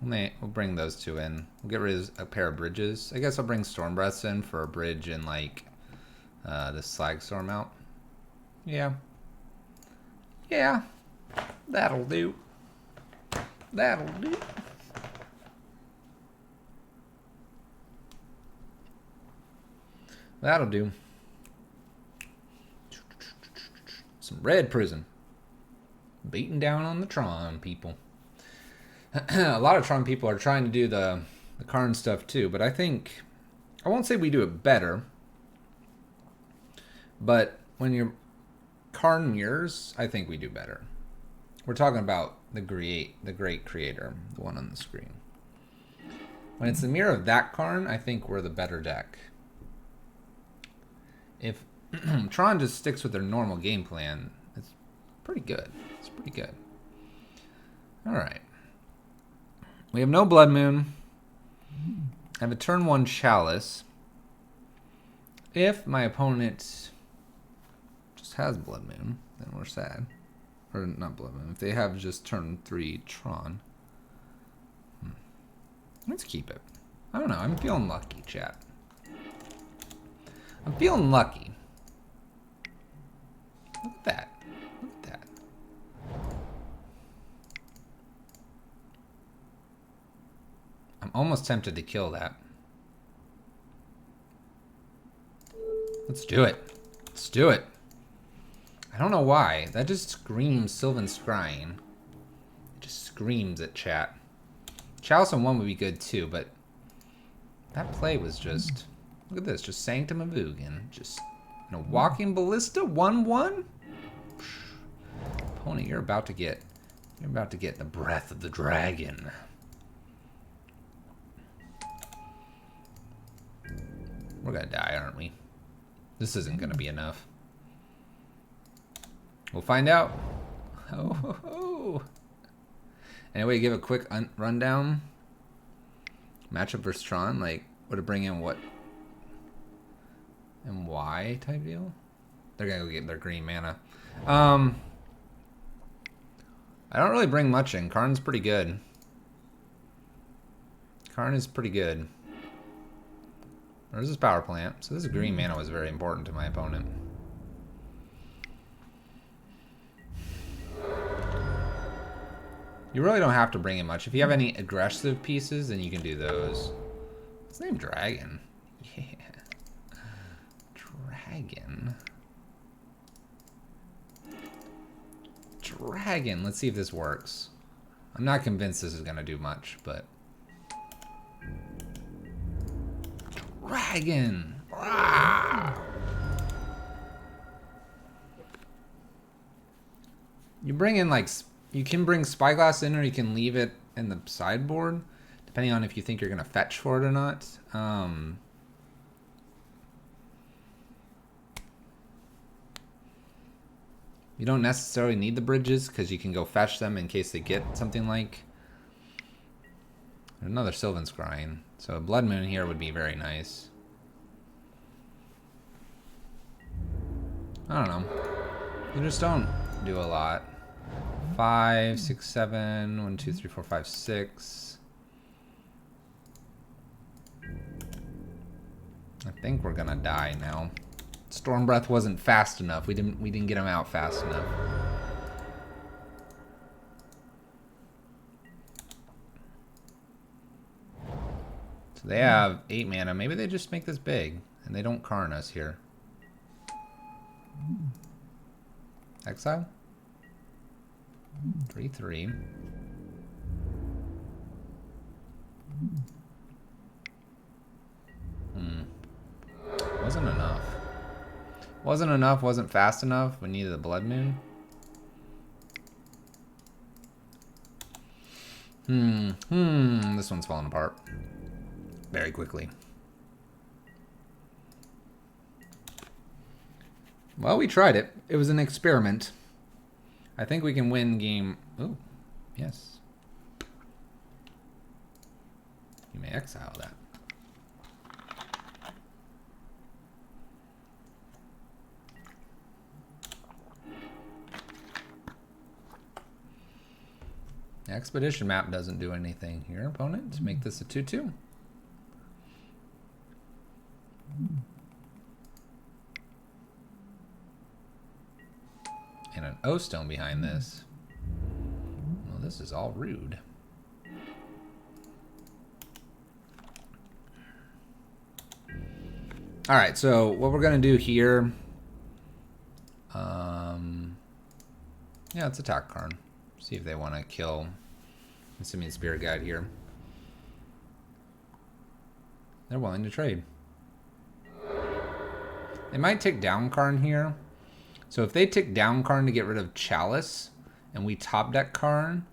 We'll bring those two in. We'll get rid of a pair of bridges. I guess I'll bring Storm Breaths in for a bridge and like the Slag Storm out. Yeah. Yeah. That'll do. That'll do. That'll do. Some red prison. Beating down on the Tron people. A lot of Tron people are trying to do the Karn stuff too, but I think, I won't say we do it better, but when you're Karn mirrors, I think we do better. We're talking about the great creator, the one on the screen. When it's the mirror of that Karn, I think we're the better deck. If Tron just sticks with their normal game plan, it's pretty good. It's pretty good. All right. We have no Blood Moon. I have a turn 1 Chalice. If my opponent just has Blood Moon, then we're sad. Or not Blood Moon. If they have just turn 3 Tron. Let's keep it. I don't know. I'm feeling lucky, chat. I'm feeling lucky. Look at that. Look at that. I'm almost tempted to kill that. Let's do it. Let's do it. I don't know why. That just screams Sylvan Scrying. It just screams at chat. Chalice on 1 would be good too, but that play was just... Look at this. Just Sanctum of Ugin. Just, you know, walking ballista 1-1. Opponent, you're about to get the breath of the dragon. We're gonna die, aren't we? This isn't gonna be enough. We'll find out. Oh, ho, ho. Anyway, give a quick rundown. Matchup versus Tron, like, would it bring in what? And why type deal? They're gonna go get their green mana. I don't really bring much in. Karn's pretty good. Karn is pretty good. There's this power plant. So this green mana was very important to my opponent. You really don't have to bring in much. If you have any aggressive pieces, then you can do those. What's the name? Dragon. Yeah. Dragon. Dragon. Let's see if this works. I'm not convinced this is going to do much, but... Dragon! Ah! You bring in, like... You can bring Spyglass in, or you can leave it in the sideboard, depending on if you think you're going to fetch for it or not. You don't necessarily need the bridges, because you can go fetch them in case they get something like... Another Sylvan Scrying. So a Blood Moon here would be very nice. I don't know. You just don't do a lot. 5, 6, 7, 1, 2, 3, 4, 5, 6. I think we're gonna die now. Storm Breath wasn't fast enough. We didn't get him out fast enough. So they have 8 mana. Maybe they just make this big and they don't Karn us here. Exile? 3/3. Wasn't enough. Wasn't enough, wasn't fast enough. We needed a Blood Moon. This one's falling apart very quickly. Well, we tried it. It was an experiment. I think we can win game... Oh, yes. You may exile that. The expedition map doesn't do anything here, opponent. To make this a 2/2. And an O-stone behind this. Well, this is all rude. Alright, so what we're going to do here... yeah, let's attack Karn. See if they want to kill the Simian Spirit Guide here. They're willing to trade. They might take down Karn here. So if they take down Karn to get rid of Chalice, and we top deck Karn...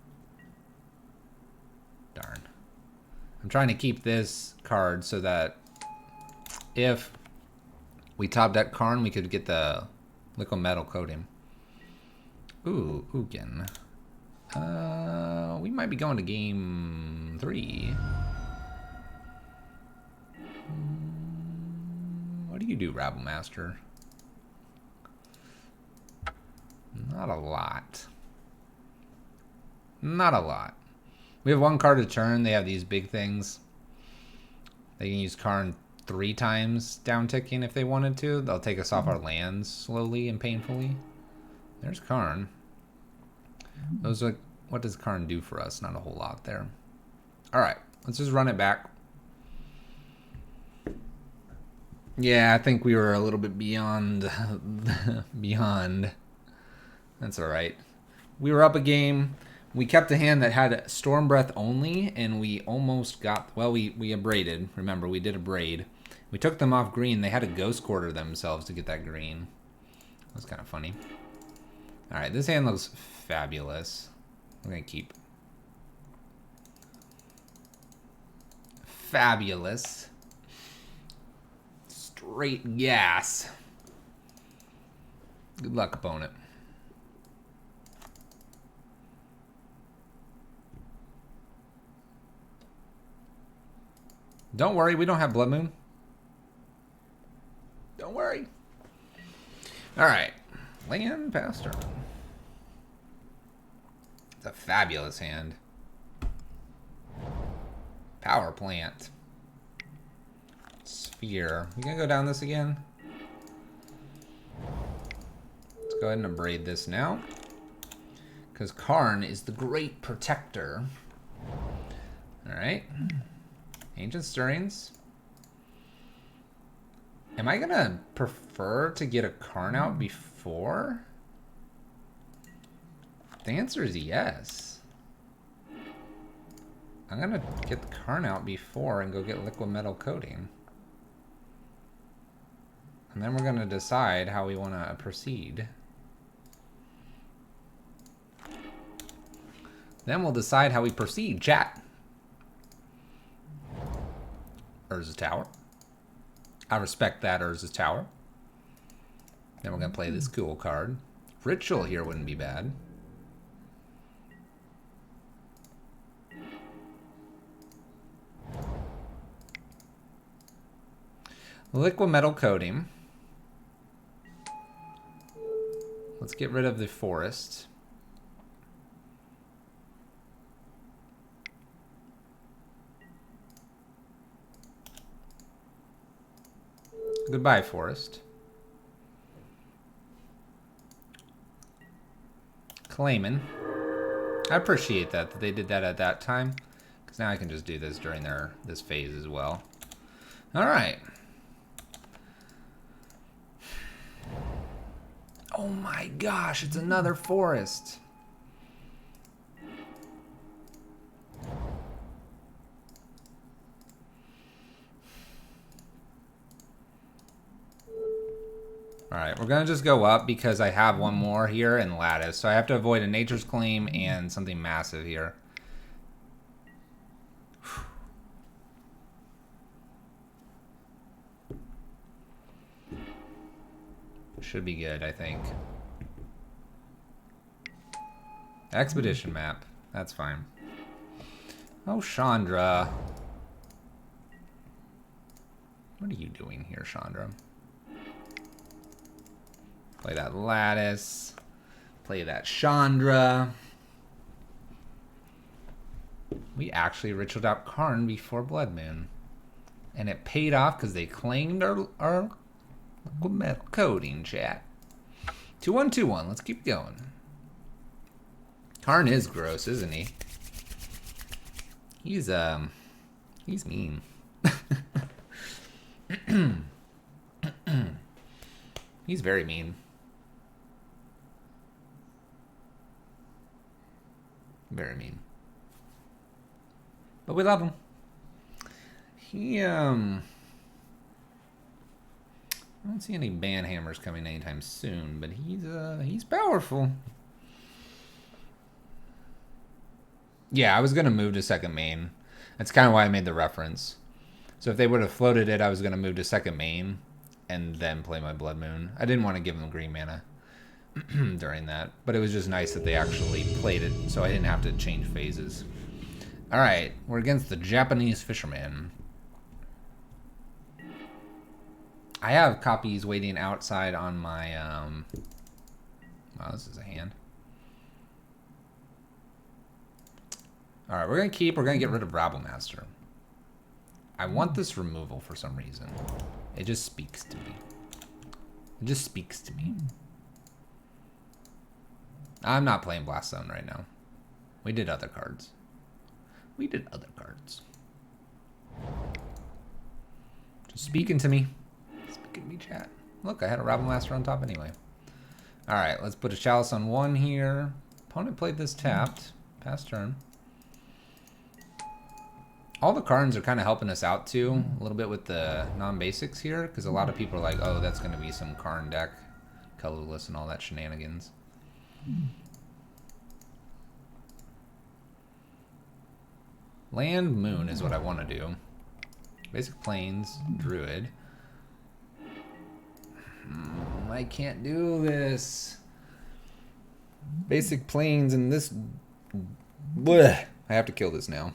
Darn. I'm trying to keep this card so that if we top deck Karn, we could get the liquid metal coating. Ooh, Ugin. We might be going to game 3. What do you do, Rabble Master? Not a lot. Not a lot. We have 1 card a turn. They have these big things. They can use Karn 3 times down ticking if they wanted to. They'll take us off our lands slowly and painfully. There's Karn. Those are, what does Karn do for us? Not a whole lot there. Alright, let's just run it back. Yeah, I think we were a little bit beyond. Beyond. That's alright. We were up a game. We kept a hand that had Storm Breath only, and we almost got... Well, we abraded. Remember, we did abrade. We took them off green. They had to Ghost Quarter themselves to get that green. That was kind of funny. Alright, this hand looks fabulous. We're going to keep. Fabulous. Straight gas. Good luck, opponent. Don't worry, we don't have Blood Moon. Don't worry. Alright. Land past turn. It's a fabulous hand. Power plant. Sphere. We gonna go down this again? Let's go ahead and abrade this now. Because Karn is the great protector. Alright. Ancient Stirrings. Am I gonna prefer to get a Karn out before? The answer is yes. I'm gonna get the Karn out before and go get liquid metal coating. And then we're gonna decide how we wanna proceed. Then we'll decide how we proceed, chat. Urza's Tower. I respect that, Urza's Tower. Then we're going to play this cool card. Ritual here wouldn't be bad. Liquid metal coating. Let's get rid of the forest. Goodbye, forest. Claiming. I appreciate that they did that at that time, because now I can just do this during this phase as well. All right. Oh my gosh, it's another forest. Alright, we're going to just go up because I have one more here in Lattice. So I have to avoid a Nature's Claim and something massive here. Should be good, I think. Expedition map. That's fine. Oh, Chandra. What are you doing here, Chandra? Play that Lattice. Play that Chandra. We actually ritualed out Karn before Blood Moon. And it paid off because they claimed our liquid metal coating, chat. 2-1-2-1. Let's keep going. Karn is gross, isn't he? He's mean. He's very mean. Very mean. But we love him. He, I don't see any ban hammers coming anytime soon, but he's powerful. Yeah, I was gonna move to second main. That's kind of why I made the reference. So if they would have floated it, I was gonna move to second main and then play my Blood Moon. I didn't want to give them green mana during that, but it was just nice that they actually played it, so I didn't have to change phases. All right, we're against the Japanese Fisherman. I have copies waiting outside on my, wow, this is a hand. All right, we're going to get rid of Rabble Master. I want this removal for some reason. It just speaks to me. It just speaks to me. I'm not playing Blast Zone right now. We did other cards. We did other cards. Just speaking to me. Speaking to me, chat. Look, I had a Robin Master on top anyway. Alright, let's put a Chalice on 1 here. Opponent played this tapped. Pass turn. All the Karns are kind of helping us out too, a little bit with the non-basics here, because a lot of people are like, oh, that's going to be some Karn deck, colorless and all that shenanigans. Land Moon is what I want to do. Basic Plains, Druid. I can't do this. Basic Plains and this... Blech. I have to kill this now.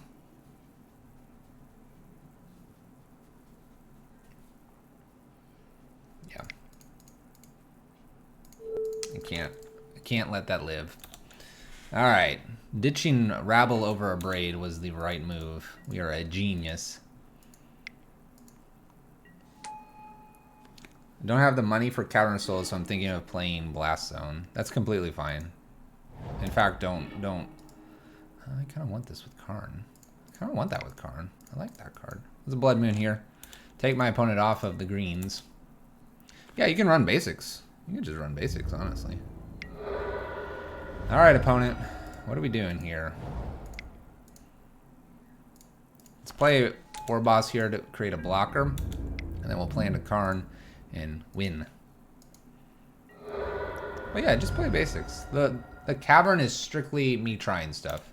Yeah. I can't let that live. Alright. Ditching Rabble over a Braid was the right move. We are a genius. I don't have the money for Cavern of Souls, so I'm thinking of playing Blast Zone. That's completely fine. In fact, don't. I kind of want this with Karn. I kind of want that with Karn. I like that card. There's a Blood Moon here. Take my opponent off of the greens. Yeah, you can run basics. You can just run basics, honestly. Alright, opponent. What are we doing here? Let's play War Boss here to create a blocker. And then we'll play into Karn and win. But yeah, just play basics. The Cavern is strictly me trying stuff.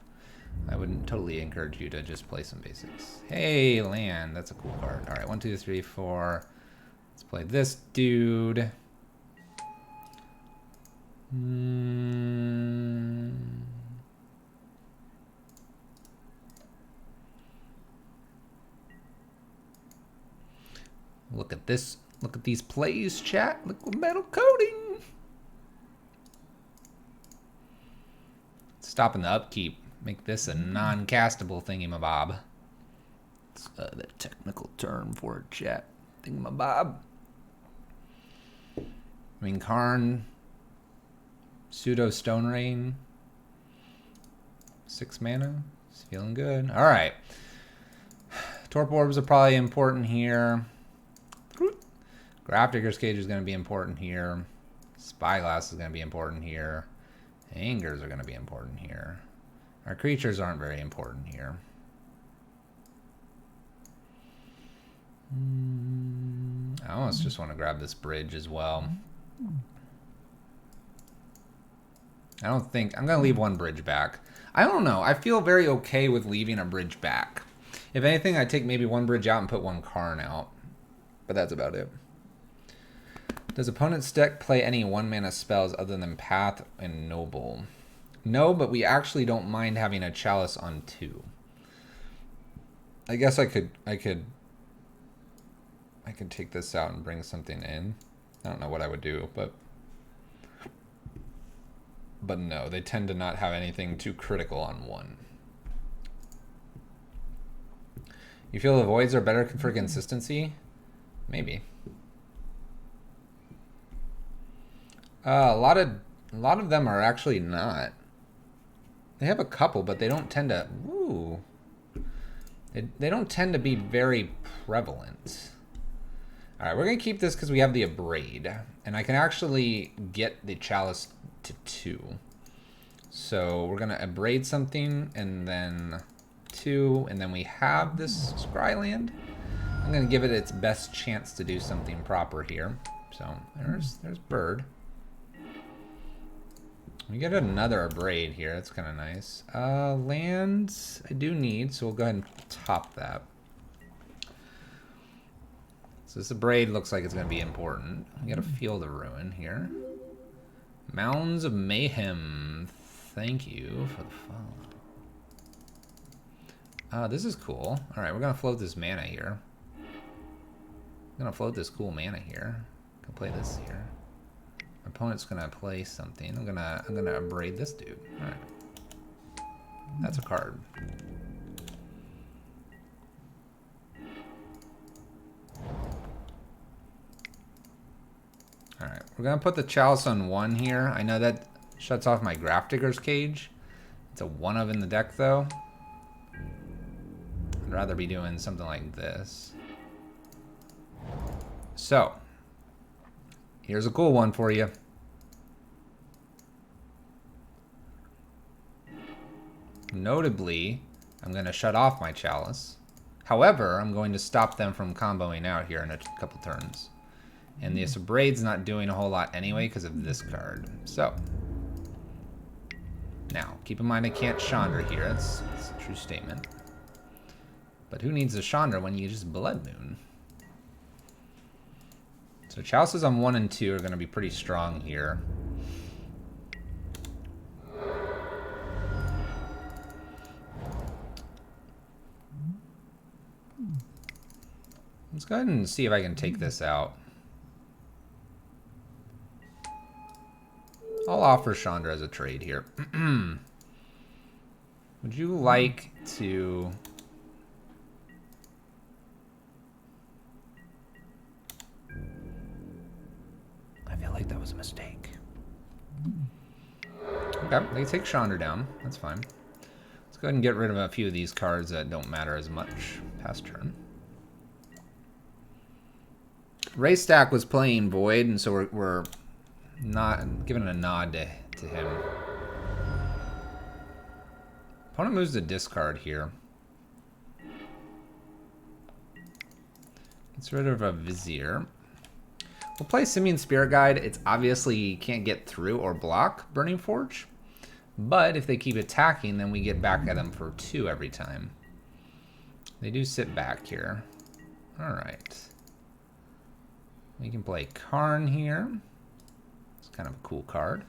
I would totally encourage you to just play some basics. Hey, land. That's a cool card. Alright, 1, 2, 3, 4. Let's play this dude. Look at this. Look at these plays, chat. Liquid metal coating. Stopping the upkeep. Make this a non-castable thingamabob. It's the technical term for it, chat. Thingamabob. I mean, Karn. Pseudo Stone Rain. 6 mana. It's feeling good. Alright. Torp Orbs are probably important here. Grafdigger's Cage is going to be important here. Spyglass is going to be important here. Angers are going to be important here. Our creatures aren't very important here. I almost just want to grab this bridge as well. I don't think... I'm going to leave 1 bridge back. I don't know. I feel very okay with leaving a bridge back. If anything, I'd take maybe 1 bridge out and put 1 Karn out. But that's about it. Does opponent's deck play any 1-mana spells other than Path and Noble? No, but we actually don't mind having a Chalice on 2. I guess I could take this out and bring something in. I don't know what I would do, but no, they tend to not have anything too critical on 1. You feel the voids are better for consistency? Maybe. A lot of them are actually not. They have a couple, but they don't tend to. Ooh. They don't tend to be very prevalent. All right, we're gonna keep this because we have the Abrade, and I can actually get the Chalice to 2. So we're gonna Abrade something, and then 2, and then we have this Scryland. I'm gonna give it its best chance to do something proper here. So there's Bird. We get another Abrade here. That's kind of nice. Lands I do need, so we'll go ahead and top that. So this Abrade looks like it's going to be important. We got to Field of Ruin here. Mounds of Mayhem. Thank you for the follow. This is cool. All right, we're going to float this mana here. I'm going to float this cool mana here. Can play this here. My opponent's gonna play something. I'm gonna Abrade this dude. Alright. That's a card. We're gonna put the Chalice on 1 here. I know that shuts off my Grafdigger's Cage. It's a 1 of in the deck though. I'd rather be doing something like this. So, here's a cool one for you. Notably, I'm going to shut off my Chalice. However, I'm going to stop them from comboing out here in a couple turns. And this Abraid's not doing a whole lot anyway because of this card. So, now, keep in mind I can't Chandra here. That's a true statement. But who needs a Chandra when you just Blood Moon? So Chalices on 1 and 2 are going to be pretty strong here. Let's go ahead and see if I can take this out. I'll offer Chandra as a trade here. Would you like to... I feel like that was a mistake. Okay, they take Chandra down. That's fine. Let's go ahead and get rid of a few of these cards that don't matter as much past turn. Raystack was playing Void, and so we're not giving a nod to him. Opponent moves to discard here. Gets rid of a Vizier. We'll play Simian Spirit Guide. It's obviously can't get through or block Burning Forge. But if they keep attacking, then we get back at them for 2 every time. They do sit back here. Alright. We can play Karn here. It's kind of a cool card.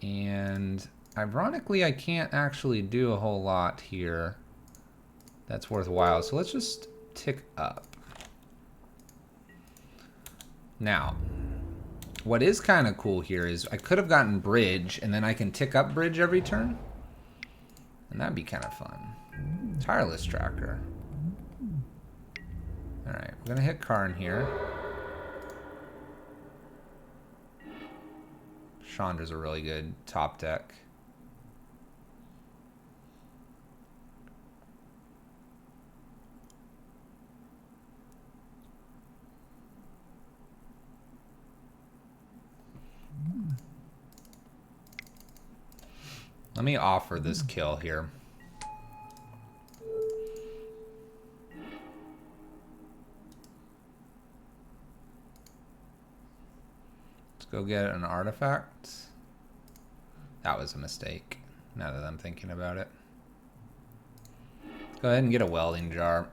And ironically, I can't actually do a whole lot here that's worthwhile. So let's just tick up. Now, what is kind of cool here is I could have gotten Bridge, and then I can tick up Bridge every turn. And that'd be kind of fun. Tireless Tracker. Alright, we're going to hit Karn here. Chandra's a really good top deck. Let me offer this kill here. Let's go get an artifact. That was a mistake, now that I'm thinking about it. Let's go ahead and get a welding jar.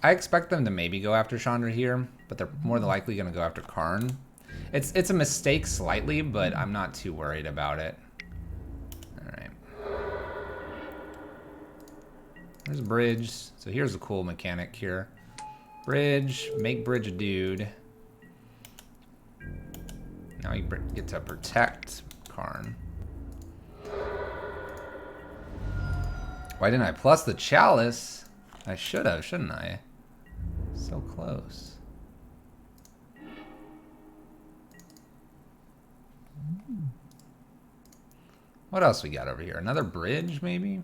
I expect them to maybe go after Chandra here, but they're more than likely going to go after Karn. It's a mistake slightly, but I'm not too worried about it. Alright. There's a Bridge. So here's a cool mechanic here. Bridge, make Bridge a dude. Now you get to protect Karn. Why didn't I plus the Chalice? I should have, shouldn't I? So close. What else we got over here? Another Bridge, maybe?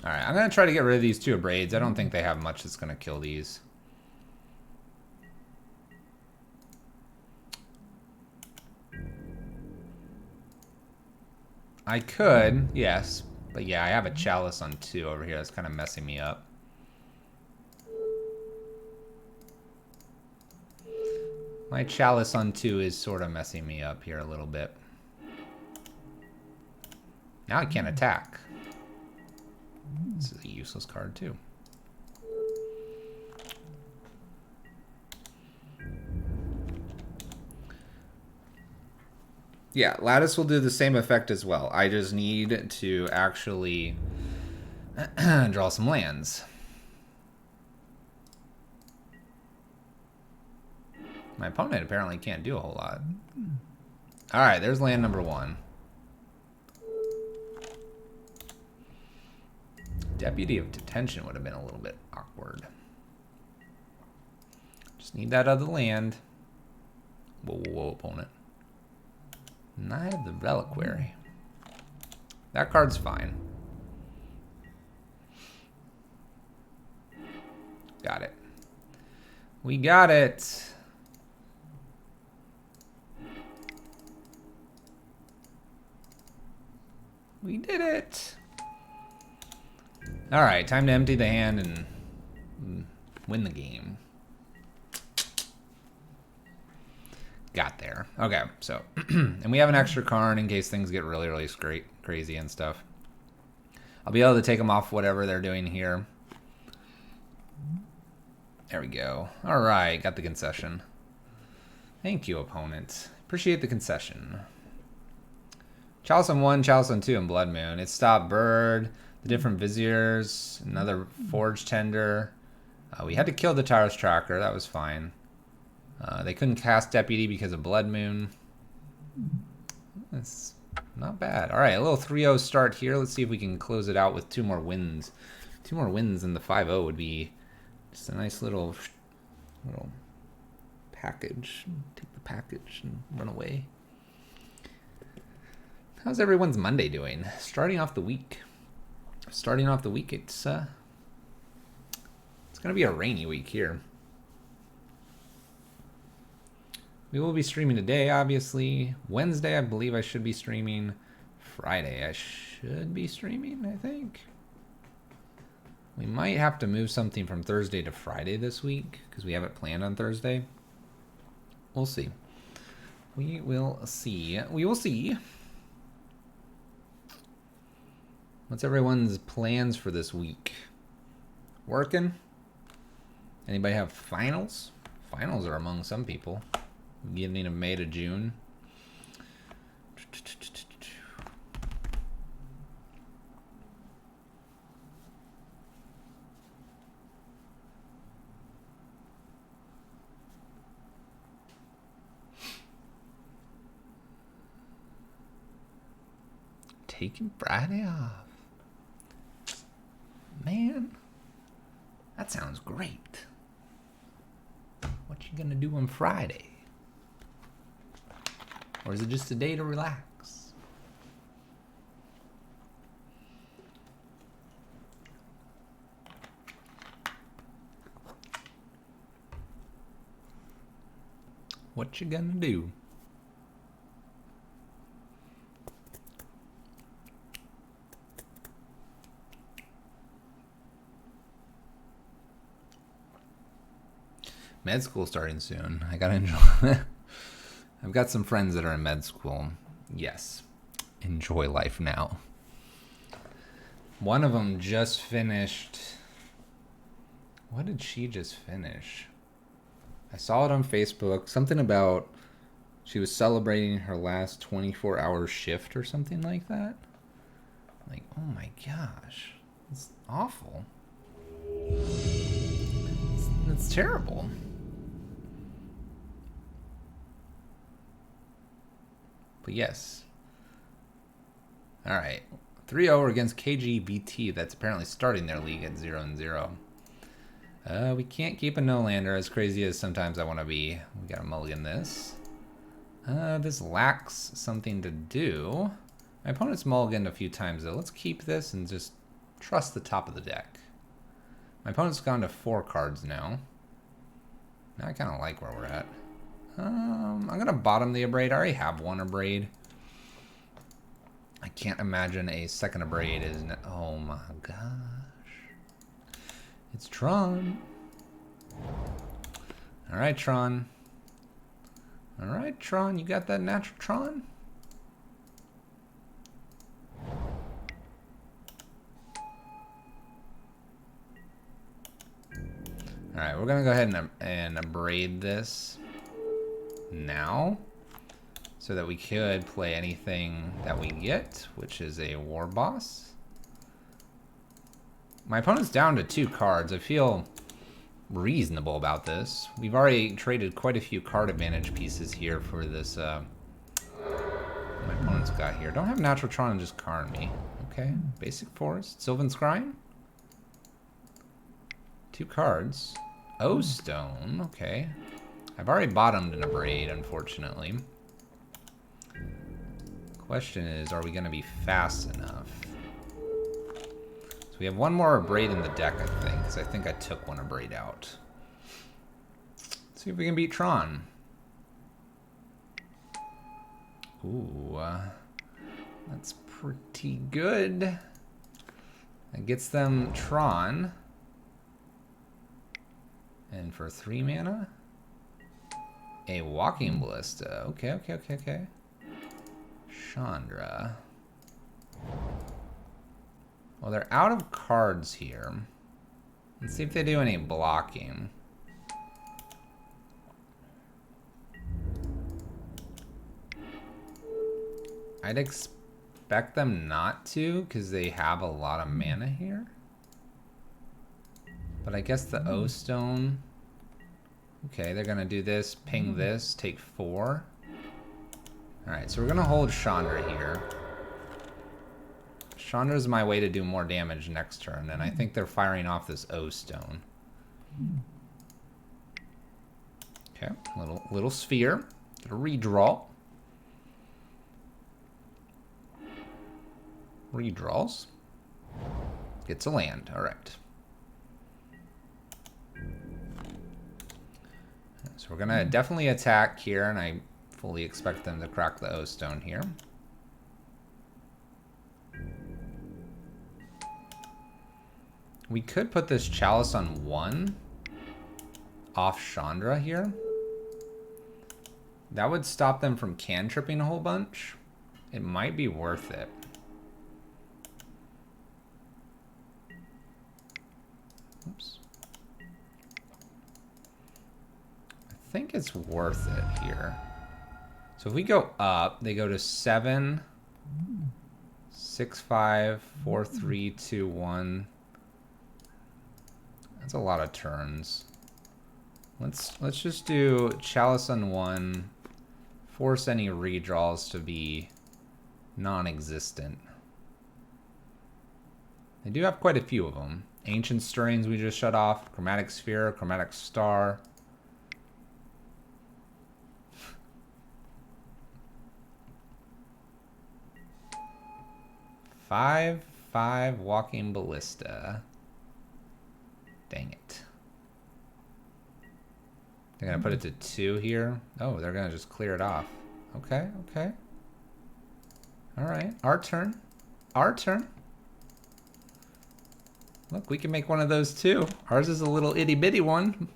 Alright, I'm going to try to get rid of these 2 Abraids. I don't think they have much that's going to kill these. I could, yes. But yeah, I have a Chalice on 2 over here. That's kind of messing me up. My Chalice on 2 is sort of messing me up here a little bit. Now I can't attack. This is a useless card too. Yeah, Lattice will do the same effect as well. I just need to actually draw some lands. My opponent apparently can't do a whole lot. Alright, there's land number 1. Deputy of Detention would have been a little bit awkward. Just need that other land. Whoa, whoa, whoa, opponent. And I have the Reliquary. That card's fine. Got it. We got it. We did it. All right, time to empty the hand and win the game. Got there. Okay, so, and we have an extra Karn in case things get really, really crazy and stuff. I'll be able to take them off whatever they're doing here. There we go. All right, got the concession. Thank you, opponent. Appreciate the concession. Chalice 1, Chalice 2, and Blood Moon. It stopped Bird, the different Viziers, another Forge Tender. We had to kill the Taurus Tracker. That was fine. They couldn't cast Deputy because of Blood Moon. That's not bad. All right, a little 3-0 start here. Let's see if we can close it out with 2 more wins. 2 more wins and the 5-0 would be just a nice little package. Take the package and run away. How's everyone's Monday doing? Starting off the week. It's gonna be a rainy week here. We will be streaming today, obviously. Wednesday, I believe I should be streaming. Friday, I should be streaming, I think. We might have to move something from Thursday to Friday this week because we have it planned on Thursday. We'll see. We will see. We will see. What's everyone's plans for this week? Working? Anybody have finals? Finals are among some people. Beginning of May to June. Taking Friday off. Man, that sounds great. What you gonna do on Friday? Or is it just a day to relax? What you gonna do? Med school starting soon. I gotta enjoy. I've got some friends that are in med school. Yes, enjoy life now. One of them just finished. What did she just finish? I saw it on Facebook. Something about she was celebrating her last 24-hour shift or something like that. Like, oh my gosh, it's awful. It's terrible. But yes. All right. 3-0 against KGBT. That's apparently starting their league at 0-0. We can't keep a no-lander as crazy as sometimes I want to be. We got to mulligan this. This lacks something to do. My opponent's mulliganed a few times, though. Let's keep this and just trust the top of the deck. My opponent's gone to 4 cards now. Now I kind of like where we're at. I'm going to bottom the Abrade. I already have one Abrade. I can't imagine a second Abrade is... Oh my gosh. It's Tron. Alright, Tron. Alright, Tron. You got that natural Tron? Alright, we're going to go ahead and Abrade this now, so that we could play anything that we get, which is a War Boss. My opponent's down to 2 cards. I feel reasonable about this. We've already traded quite a few card advantage pieces here for this, my opponent's got here. Don't have natural Tron and just Karn me. Okay, basic forest. Sylvan Scrying. 2 cards. O Stone, okay. I've already bottomed in a braid, unfortunately. Question is, are we going to be fast enough? So we have one more braid in the deck, I think, because I think I took one braid out. Let's see if we can beat Tron. Ooh, that's pretty good. That gets them Tron. And for 3 mana, a Walking Ballista. Okay. Chandra. Well, they're out of cards here. Let's see if they do any blocking. I'd expect them not to, because they have a lot of mana here. But I guess the O Stone... Okay, they're going to do this, ping this, take 4. Alright, so we're going to hold Chandra here. Chandra's my way to do more damage next turn, and I think they're firing off this O Stone. Okay, little sphere. Little redraw. Redraws. Gets a land, alright. So we're gonna definitely attack here, and I fully expect them to crack the O Stone here. We could put this Chalice on 1 off Chandra here. That would stop them from cantripping a whole bunch. It might be worth it. Oops. I think it's worth it here. So if we go up, they go to 7, 6, 5, 4, 3, 2, 1. That's a lot of turns. Let's just do Chalice on 1. Force any redraws to be non-existent. They do have quite a few of them. Ancient Stirrings we just shut off. Chromatic Sphere, Chromatic Star. Five Walking Ballista. Dang it. They're gonna put it to 2 here. Oh, they're gonna just clear it off. Okay. Alright, our turn. Look, we can make one of those too. Ours is a little itty bitty one.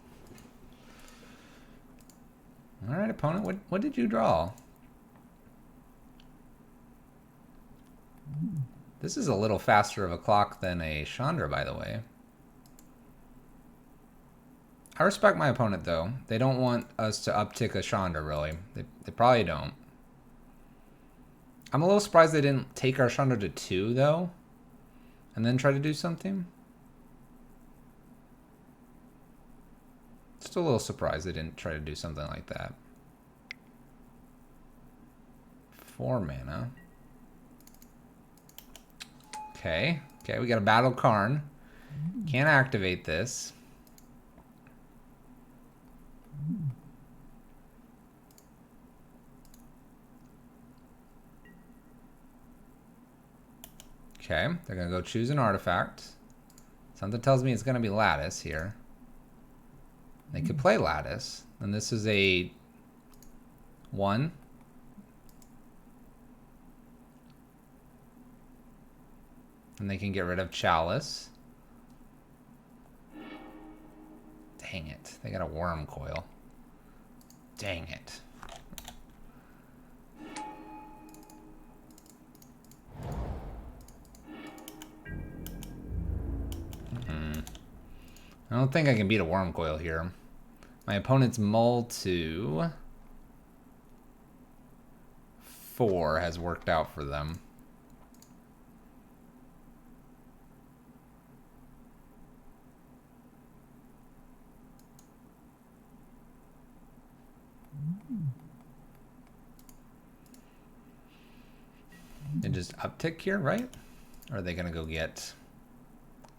Alright, opponent, what did you draw? This is a little faster of a clock than a Chandra, by the way. I respect my opponent, though. They don't want us to uptick a Chandra, really. They probably don't. I'm a little surprised they didn't take our Chandra to 2, though. And then try to do something. Just a little surprised they didn't try to do something like that. 4 mana. Okay, we got a Battle Karn. Can't activate this. Okay, they're gonna go choose an artifact. Something tells me it's gonna be Lattice here. They could play Lattice, and this is a 1. And they can get rid of Chalice. Dang it, they got a Worm Coil. Dang it. I don't think I can beat a Worm Coil here. My opponent's mull to 4 has worked out for them. just uptick here, right? Or are they gonna go get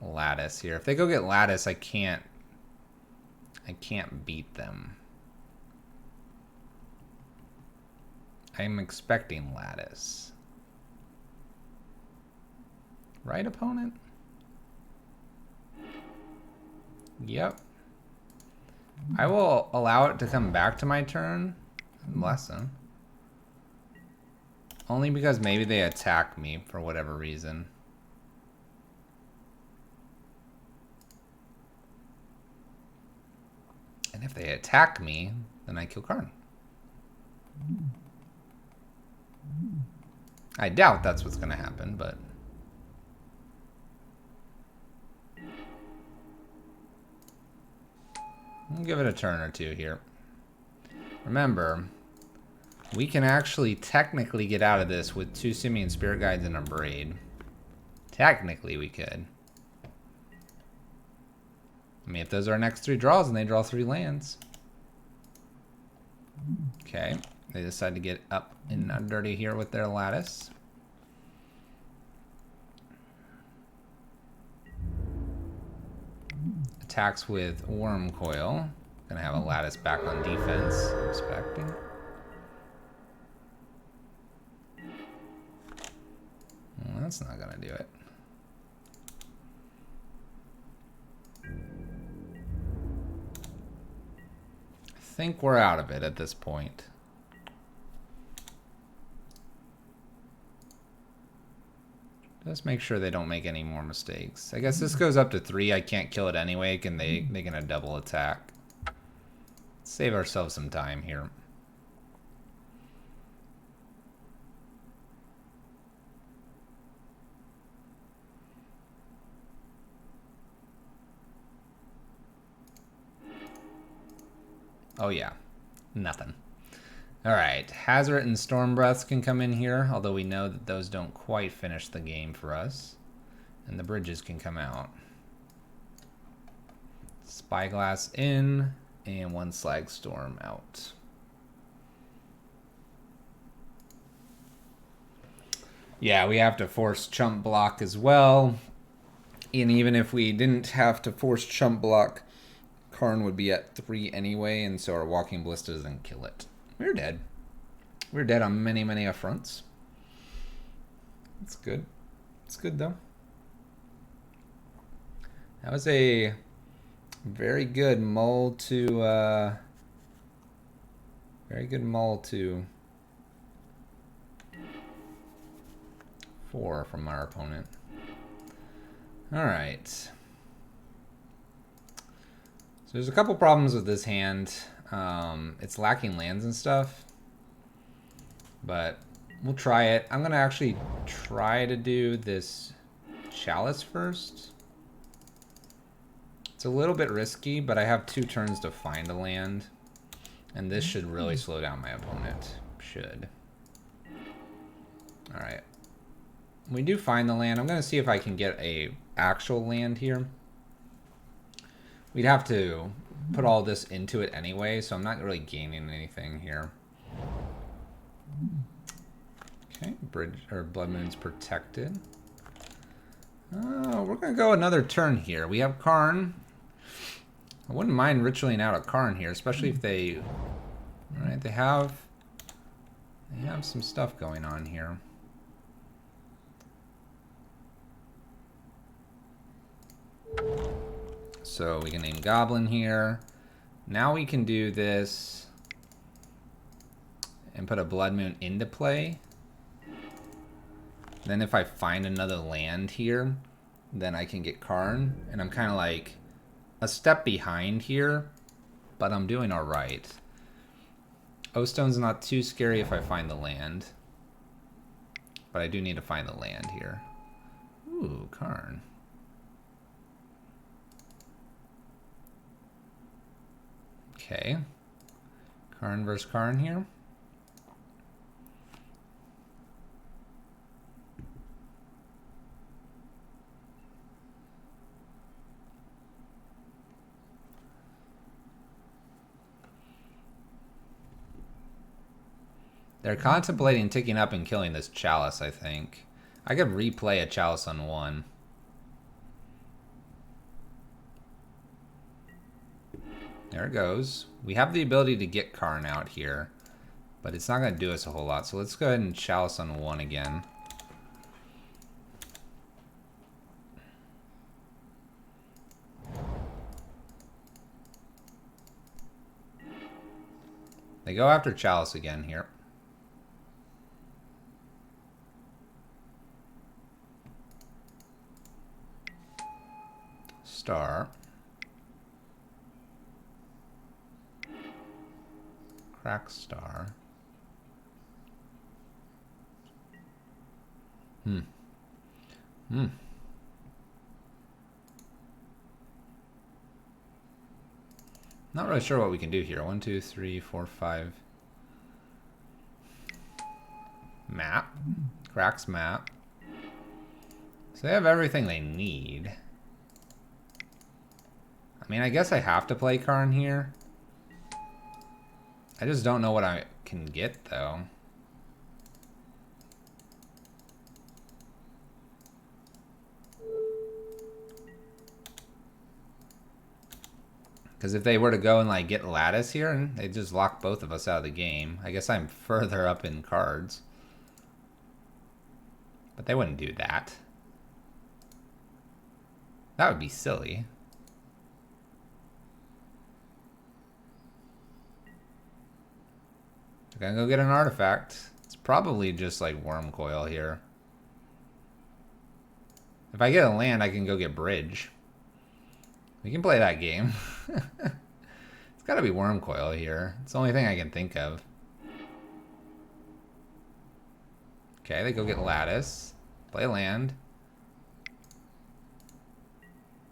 Lattice here? If they go get Lattice, I can't beat them. I'm expecting Lattice. Right, opponent? Yep. I will allow it to come back to my turn. Bless them. Only because maybe they attack me for whatever reason. And if they attack me, then I kill Karn. I doubt that's what's going to happen, but... I'll give it a turn or two here. Remember, we can actually technically get out of this with 2 Simian Spirit Guides and a Braid. Technically, we could. I mean, if those are our next 3 draws and they draw 3 lands. Okay, they decide to get up and dirty here with their Lattice. Attacks with Worm Coil. Gonna have a Lattice back on defense. Expecting. Well, that's not gonna do it. I think we're out of it at this point. Just make sure they don't make any more mistakes. I guess this goes up to 3. I can't kill it anyway. They're gonna double attack. Save ourselves some time here. Oh yeah, nothing. Alright, Hazard and Storm Breaths can come in here, although we know that those don't quite finish the game for us. And the bridges can come out. Spyglass in, and 1 Slag Storm out. Yeah, we have to force Chump Block as well. And even if we didn't have to force Chump Block, Karn would be at 3 anyway, and so our Walking Ballista doesn't kill it. We're dead. We're dead on many, many fronts. It's good. It's good, though. That was a very good mull to... very good mull to... 4 from our opponent. Alright. So there's a couple problems with this hand. It's lacking lands and stuff, but we'll try it. I'm gonna actually try to do this Chalice first. It's a little bit risky, but I have 2 turns to find a land, and this should really slow down my opponent. Should. All right. We do find the land. I'm gonna see if I can get a actual land here. We'd have to put all this into it anyway, so I'm not really gaining anything here. Okay, Bridge or Blood Moon's protected. Oh, we're gonna go another turn here. We have Karn. I wouldn't mind ritualing out a Karn here, especially if they, all right, they have some stuff going on here. So we can name Goblin here. Now we can do this and put a Blood Moon into play. Then if I find another land here, then I can get Karn. And I'm kind of like a step behind here, but I'm doing all right. O-Stone's not too scary if I find the land, but I do need to find the land here. Ooh, Karn. Okay, Karn versus Karn here. They're contemplating ticking up and killing this Chalice, I think. I could replay a Chalice on 1. There it goes. We have the ability to get Karn out here, but it's not going to do us a whole lot. So let's go ahead and Chalice on 1 again. They go after Chalice again here. Star. Crack star. Not really sure what we can do here. 1, 2, 3, 4, 5. Map. Cracks map. So they have everything they need. I mean, I guess I have to play Karn here. I just don't know what I can get, though. Because if they were to go and, like, get Lattice here, they'd just lock both of us out of the game. I guess I'm further up in cards. But they wouldn't do that. That would be silly. They're gonna go get an artifact. It's probably just like Worm Coil here. If I get a land, I can go get Bridge. We can play that game. It's gotta be Worm Coil here. It's the only thing I can think of. Okay, they go get Lattice. Play land.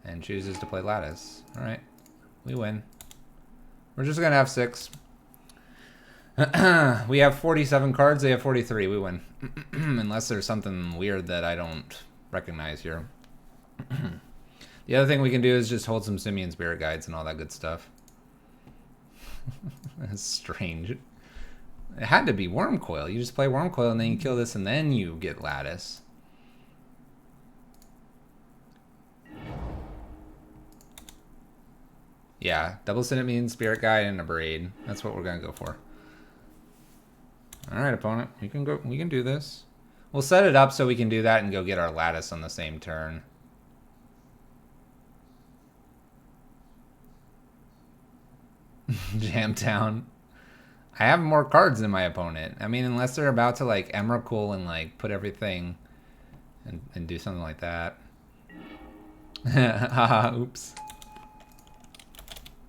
And chooses to play Lattice. Alright. We win. We're just gonna have 6. We have 47 cards, they have 43. We win. Unless there's something weird that I don't recognize here. The other thing we can do is just hold some Simian Spirit Guides and all that good stuff. That's strange. It had to be Worm Coil. You just play Worm Coil and then you kill this and then you get Lattice. Yeah, double Simian Spirit Guide and a Braid. That's what we're gonna go for. All right, opponent, we can go. We can do this. We'll set it up so we can do that and go get our Lattice on the same turn. Jamtown. I have more cards than my opponent. I mean, unless they're about to like Emrakul and like put everything and do something like that. Haha, oops.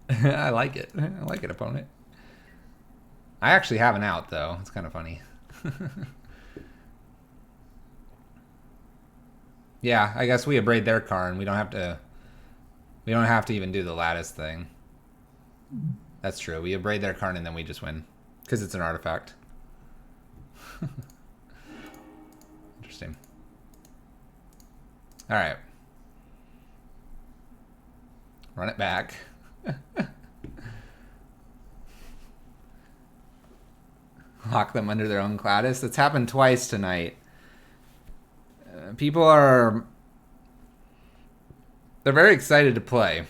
I like it. I like it, opponent. I actually have an out, though. It's kind of funny. Yeah, I guess we abrade their Karn. We don't have to... We don't have to even do the Lattice thing. That's true. We abrade their Karn and then we just win. Because it's an artifact. Interesting. Alright. Run it back. Lock them under their own Lattice. That's happened twice tonight. People are... They're very excited to play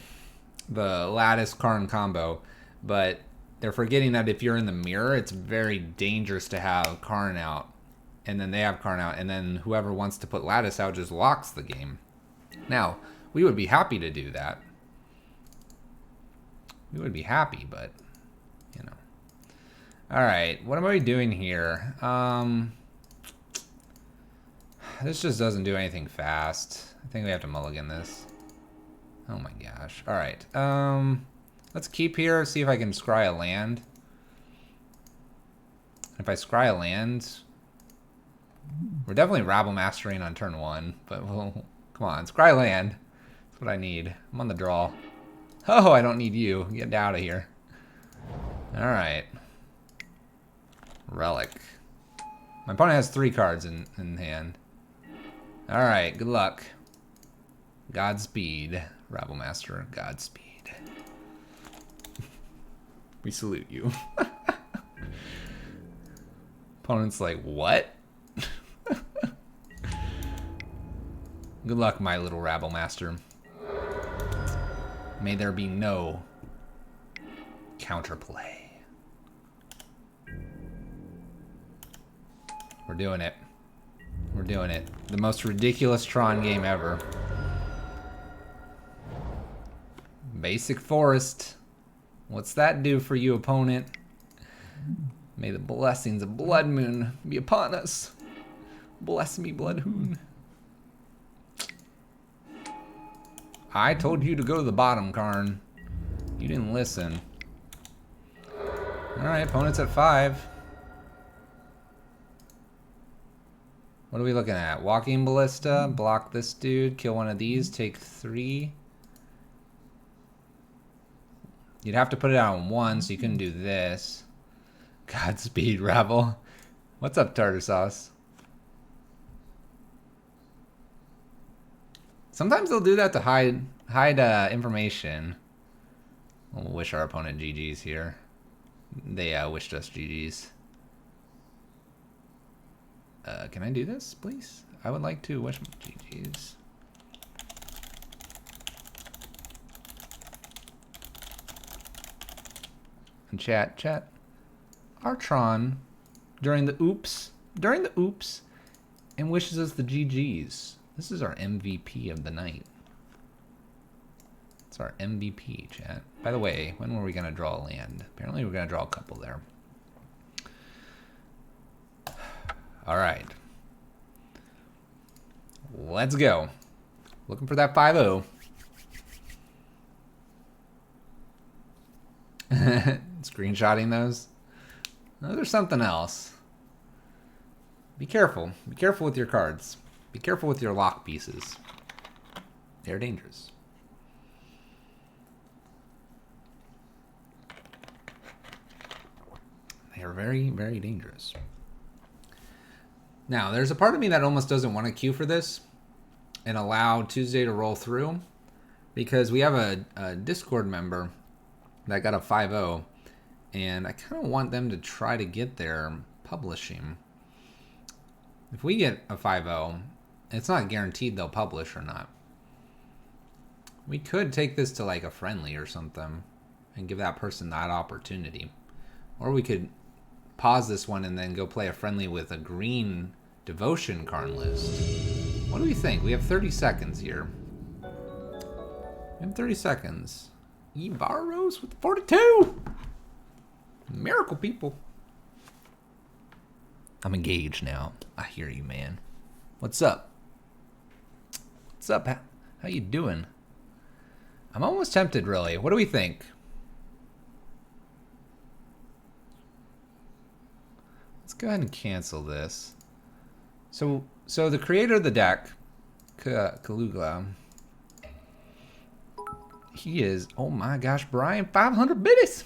the Lattice Karn combo, but they're forgetting that if you're in the mirror, it's very dangerous to have Karn out. And then they have Karn out, and then whoever wants to put Lattice out just locks the game. Now, we would be happy to do that. We would be happy, but, you know. Alright, what am I doing here? This just doesn't do anything fast. I think we have to mulligan this. Oh my gosh. Alright, let's keep here, see if I can scry a land. If I scry a land, we're definitely Rabble Mastering on turn 1, but we'll, come on, scry land. That's what I need. I'm on the draw. Oh, I don't need you. Get out of here. Alright. Relic. My opponent has 3 cards in hand. Alright, good luck. Godspeed, Rabble Master. Godspeed. We salute you. Opponent's like, what? Good luck, my little rabble master. May there be no counterplay. We're doing it. We're doing it. The most ridiculous Tron game ever. Basic Forest. What's that do for you, opponent? May the blessings of Blood Moon be upon us. Bless me, Bloodhoon. I told you to go to the bottom, Karn. You didn't listen. Alright, opponent's at 5. What are we looking at? Walking Ballista, block this dude, kill one of these, take 3. You'd have to put it out on 1, so you couldn't do this. Godspeed, Rabble. What's up, tartar sauce? Sometimes they'll do that to hide information. We'll wish our opponent GG's here. They wished us GG's. Can I do this, please? I would like to wish GG's. And chat. Our Tron, during the oops, and wishes us the GG's. This is our MVP of the night. It's our MVP, chat. By the way, when were we going to draw a land? Apparently we're going to draw a couple there. All right. Let's go. Looking for that 5-0. Screenshotting those. No, there's something else. Be careful. Be careful with your cards. Be careful with your lock pieces. They're dangerous. They are very, very dangerous. Now, there's a part of me that almost doesn't want to queue for this and allow Tuesday to roll through, because we have a Discord member that got a 5-0, and I kind of want them to try to get their publishing. If we get a 5-0, it's not guaranteed they'll publish or not. We could take this to like a friendly or something and give that person that opportunity. Or we could pause this one and then go play a friendly with a green devotion Karn list. What do we think? We have 30 seconds here. We have 30 seconds. Barrows with 42! Miracle people. I'm engaged now. I hear you, man. What's up? What's up? How you doing? I'm almost tempted, really. What do we think? Let's go ahead and cancel this. So the creator of the deck, Kalugla, he is, oh my gosh, Brian, 500 biddies.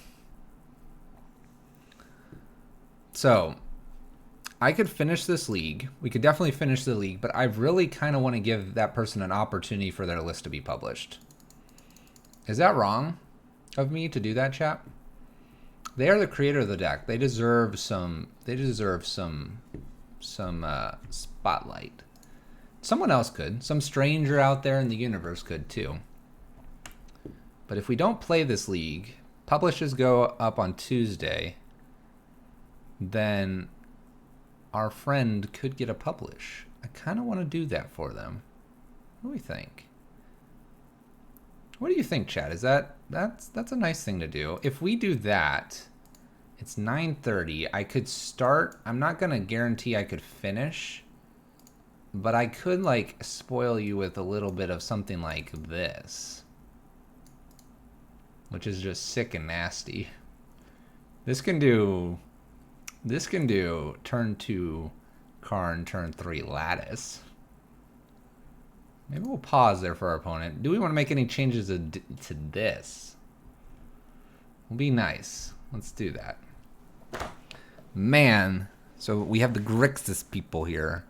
So I could finish this league. We could definitely finish the league, but I really kind of want to give that person an opportunity for their list to be published. Is that wrong of me to do that, chap? They are the creator of the deck. They deserve some. They deserve some spotlight. Someone else could. Some stranger out there in the universe could too. But if we don't play this league, publishes go up on Tuesday, then our friend could get a publish. I kind of want to do that for them. What do we think? What do you think, chat? Is that's a nice thing to do. If we do that, it's 9:30. I could start. I'm not gonna guarantee I could finish, but I could like spoil you with a little bit of something like this, which is just sick and nasty. This can do turn 2 Karn, turn 3 Lattice. Maybe we'll pause there for our opponent. Do we want to make any changes to this? Will be nice. Let's do that. Man, so we have the Grixis people here.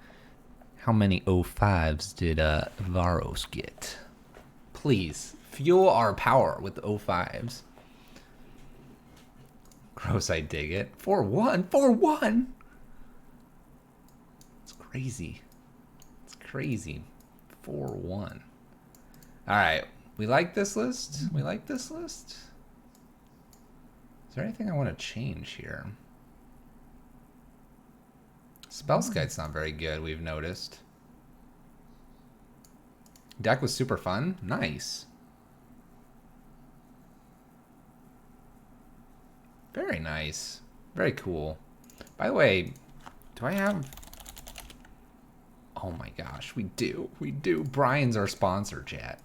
How many 05s did Varos get? Please, fuel our power with the 05s. Gross, I dig it. 4-1, 4-1. It's crazy. It's crazy. 4-1. All right. We like this list. We like this list. Is there anything I want to change here? Spellskite's not very good, we've noticed. Deck was super fun. Nice. Very nice. Very cool. By the way, do I have... Oh my gosh, we do. We do. Brian's our sponsor, chat.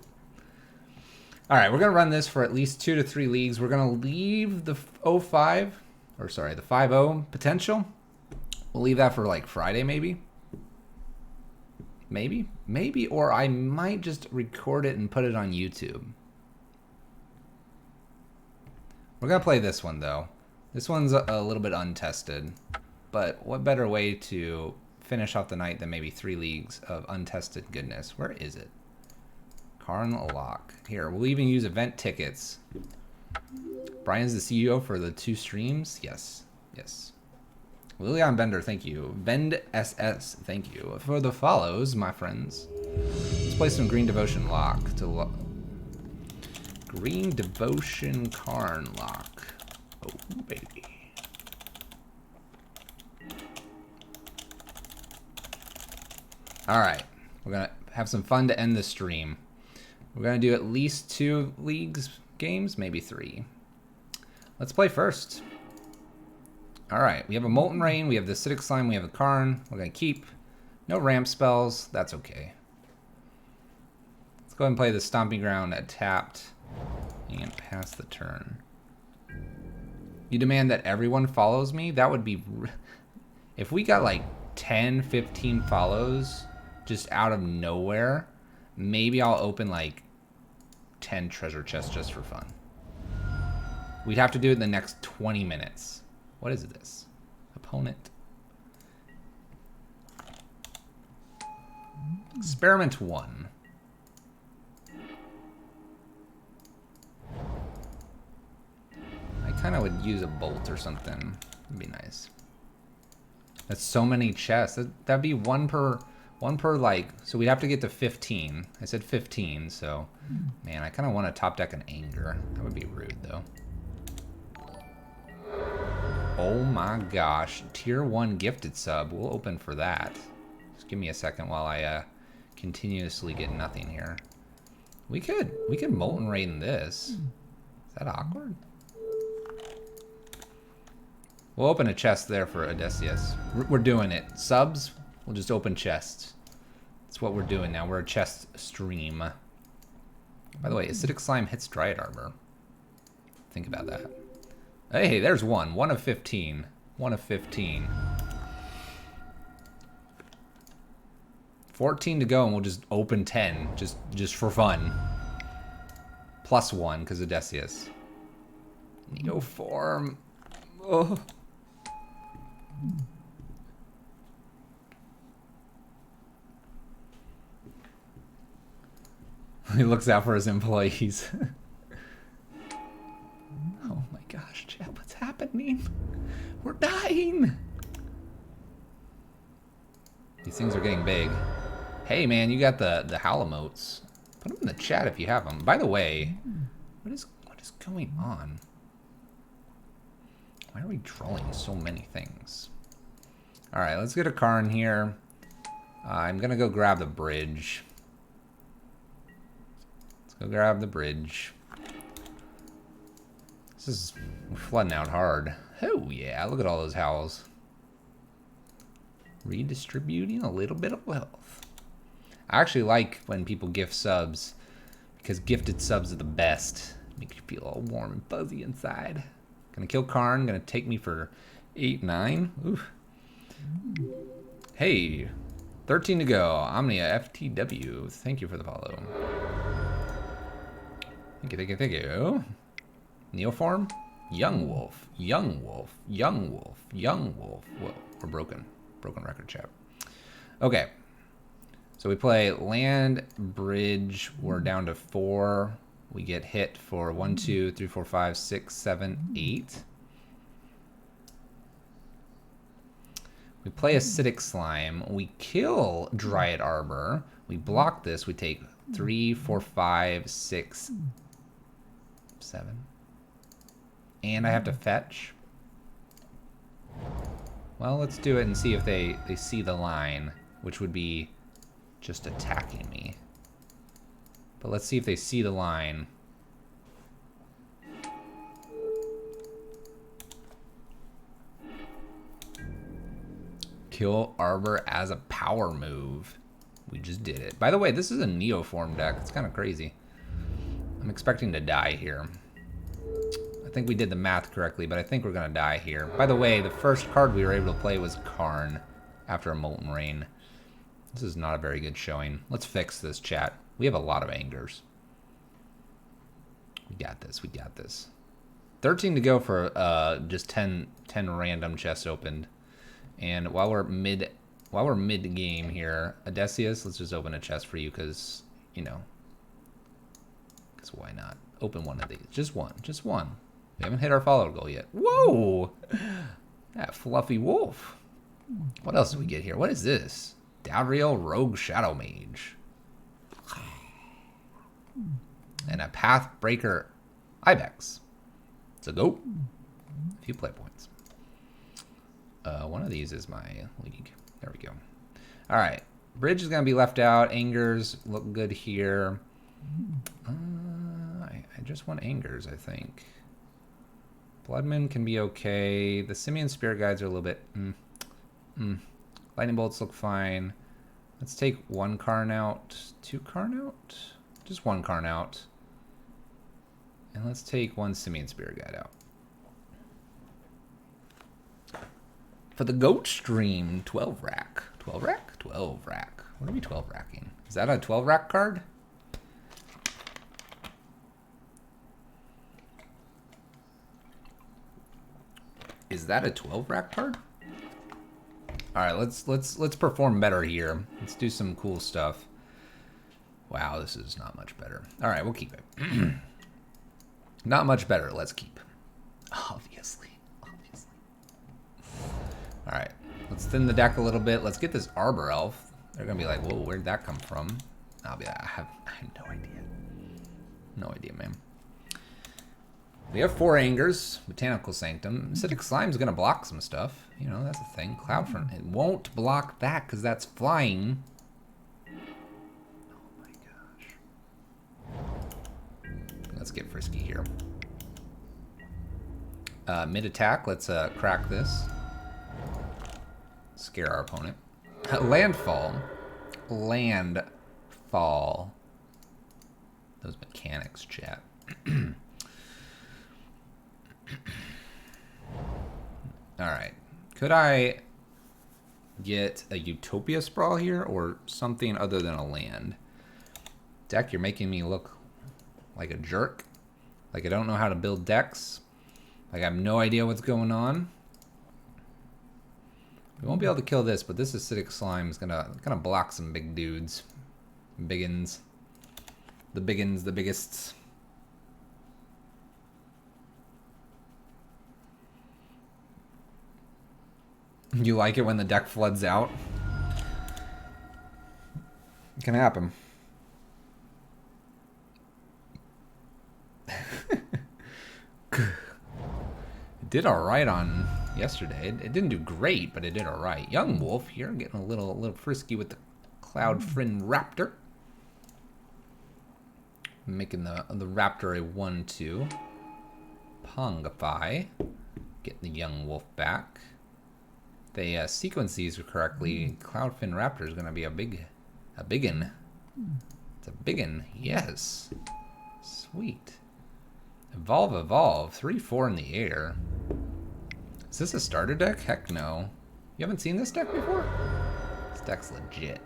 All right, we're going to run this for at least 2 to 3 leagues. We're going to leave the 05, or sorry, the 5-0 potential. We'll leave that for like Friday, maybe. Maybe, or I might just record it and put it on YouTube. We're going to play this one, though. This one's a little bit untested, but what better way to finish off the night than maybe 3 leagues of untested goodness? Where is it? Karn lock. Here, we'll even use event tickets. Brian's the CEO for the 2 streams? Yes. Yes. Lilian Bender, thank you. Bend SS, thank you for the follows, my friends. Let's play some Green Devotion lock to Green Devotion Karn lock. Oh baby. All right, we're gonna have some fun to end the stream. We're gonna do at least 2 leagues games, maybe 3. Let's play first. All right, we have a Molten Rain, we have the Acidic Slime, we have the Karn. We're gonna keep. No ramp spells, that's okay. Let's go ahead and play the Stomping Ground at tapped and pass the turn. You demand that everyone follows me? That would be... If we got like 10, 15 follows just out of nowhere, maybe I'll open like 10 treasure chests just for fun. We'd have to do it in the next 20 minutes. What is this? Opponent. Experiment 1. I kind of would use a bolt or something. It'd be nice. That's so many chests. That'd be one per like, so we'd have to get to 15. I said 15, so man, I kind of want to top deck an Anger. That would be rude though. Oh my gosh, tier 1 gifted sub. We'll open for that. Just give me a second while I continuously get nothing here. We could Molten Rain this. Is that awkward? We'll open a chest there for Odysseus. We're doing it. Subs, we'll just open chests. That's what we're doing now. We're a chest stream. By the way, Acidic Slime hits Dryad Arbor. Think about that. Hey, there's one. 1 of 15. 1 of 15. 14 to go, and we'll just open 10. Just for fun. Plus 1, because Odysseus. Neoform. Oh. He looks out for his employees. Oh my gosh, chat, what's happening? We're dying. These things are getting big. Hey man, you got the howl emotes. Put them in the chat if you have them. By the way, what is going on? Why are we drawing so many things? All right, let's get a Karn here. I'm gonna go grab the bridge. Let's go grab the bridge. We're flooding out hard. Oh yeah, look at all those howls. Redistributing a little bit of wealth. I actually like when people gift subs, because gifted subs are the best. Makes you feel all warm and fuzzy inside. Gonna kill Karn, gonna take me for 8-9. Ooh. Hey, 13 to go. Omnia FTW. Thank you for the follow. Thank you. Neoform? Young Wolf. Young Wolf. Young Wolf. Young Wolf. Whoa, we're broken. Broken record, chat. Okay. So we play land, bridge. We're down to 4. We get hit for 1, 2, 3, 4, 5, 6, 7, 8. We play Acidic Slime. We kill Dryad Arbor. We block this. We take 3, 4, 5, 6, 7. And I have to fetch. Well, let's do it and see if they see the line, which would be just attacking me. But let's see if they see the line. Kill Arbor as a power move. We just did it. By the way, this is a Neoform deck. It's kind of crazy. I'm expecting to die here. I think we did the math correctly, but I think we're going to die here. By the way, the first card we were able to play was Karn after a Molten Rain. This is not a very good showing. Let's fix this, chat. We have a lot of angers. We got this. We got this. 13 to go for just 10 random chests opened. And while we're mid game here, Odysseus, let's just open a chest for you because, you know, because why not? Open one of these. Just one. Just one. We haven't hit our follow goal yet. Whoa! That fluffy wolf. What else do we get here? What is this? Dowdriel Rogue Shadow Mage. And a Pathbreaker Ibex. It's a goat. A few play points. One of these is my league. There we go. All right. Bridge is going to be left out. Angers look good here. I just want Angers, I think. Bloodman can be okay. The Simian Spirit Guides are a little bit... Lightning Bolts look fine. Let's take one Karn out. 2 Karn out? Just 1 Karn out. And let's take 1 Simian Spirit Guide out. For the goat stream, 12 rack. 12 rack? 12 rack. What are we 12 racking? Is that a 12 rack card? Is that a 12 rack card? All right, let's perform better here. Let's do some cool stuff. Wow, this is not much better. All right, we'll keep it. Not much better. Let's keep. Obviously. All right, let's thin the deck a little bit. Let's get this Arbor Elf. They're gonna be like, whoa, where'd that come from? I'll be like, I have no idea. No idea, man. We have 4 Angers, Botanical Sanctum. Acidic Slime's gonna block some stuff. You know, that's a thing. Cloudfront, it won't block that because that's flying. Oh my gosh. Let's get frisky here. Mid attack, let's crack this. Scare our opponent. Landfall. Landfall. Those mechanics, chat. Alright. Could I get a Utopia Sprawl here or something other than a land? Deck, you're making me look like a jerk. Like I don't know how to build decks. Like I have no idea what's going on. We won't be able to kill this, but this acidic slime is gonna block some big dudes. Biggins. The biggins, the biggest. You like it when the deck floods out? It can happen. It did alright on yesterday. It didn't do great, but it did alright. Young Wolf here, getting a little frisky with the Cloudfin Raptor. Making the Raptor a 1/2. Pongify. Getting the Young Wolf back. They sequence these correctly. Cloudfin Raptor is going to be a biggin. It's a biggin, yes. Sweet. Evolve. 3/4 in the air. Is this a starter deck? Heck no. You haven't seen this deck before? This deck's legit.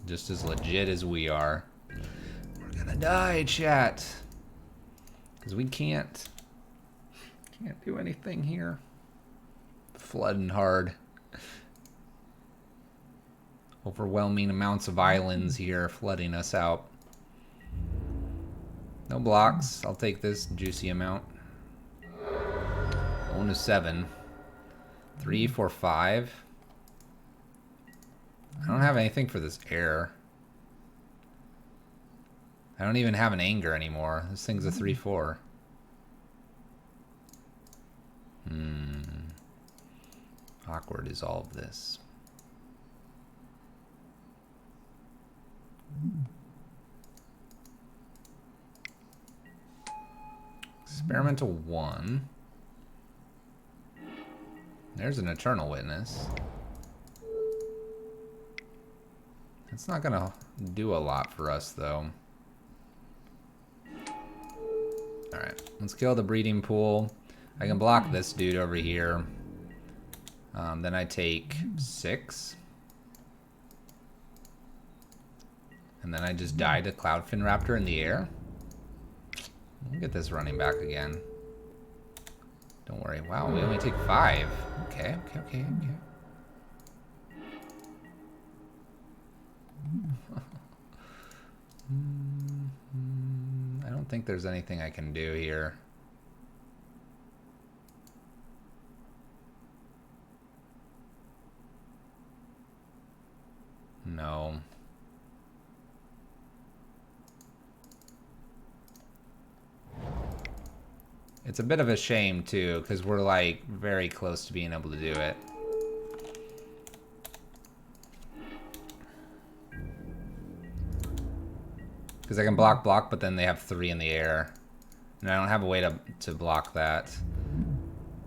Just as legit as we are. We're gonna die, chat. Because we can't do anything here. Flooding hard. Overwhelming amounts of islands here flooding us out. No blocks. I'll take this juicy amount. 1 to 7. 3, 4, 5. I don't have anything for this air. I don't even have an anger anymore. This thing's a 3/4. Awkward is all of this. Experimental 1. There's an Eternal Witness. It's not gonna do a lot for us, though. Alright, let's kill the breeding pool. I can block this dude over here. Then I take 6. And then I just die to Cloudfin Raptor in the air. We'll get this running back again. Don't worry. Wow, we only take 5. Okay. I don't think there's anything I can do here. No. It's a bit of a shame, too, because we're, like, very close to being able to do it. Because I can block, but then they have 3 in the air. And I don't have a way to block that.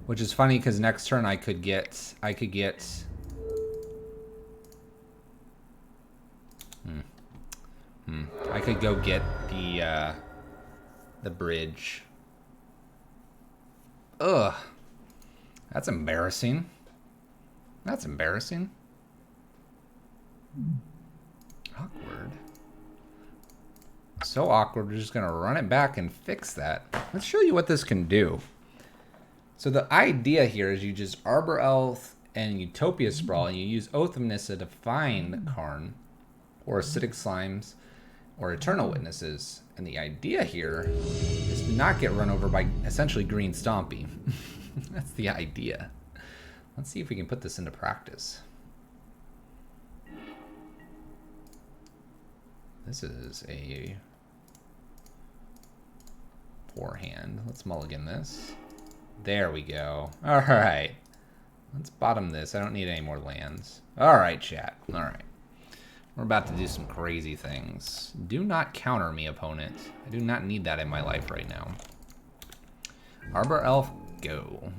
Which is funny, because next turn I could get... I could go get the bridge. Ugh. That's embarrassing. That's embarrassing. Awkward. So awkward, we're just gonna run it back and fix that. Let's show you what this can do. So the idea here is you just Arbor Elf and Utopia Sprawl, and you use Oath of Nissa to find Karn, or Acidic Slimes, or Eternal Witnesses. And the idea here is to not get run over by essentially Green Stompy. That's the idea. Let's see if we can put this into practice. This is a poor hand. Let's mulligan this. There we go. All right. Let's bottom this. I don't need any more lands. All right, chat. All right. We're about to do some crazy things. Do not counter me, opponent. I do not need that in my life right now. Arbor Elf, go.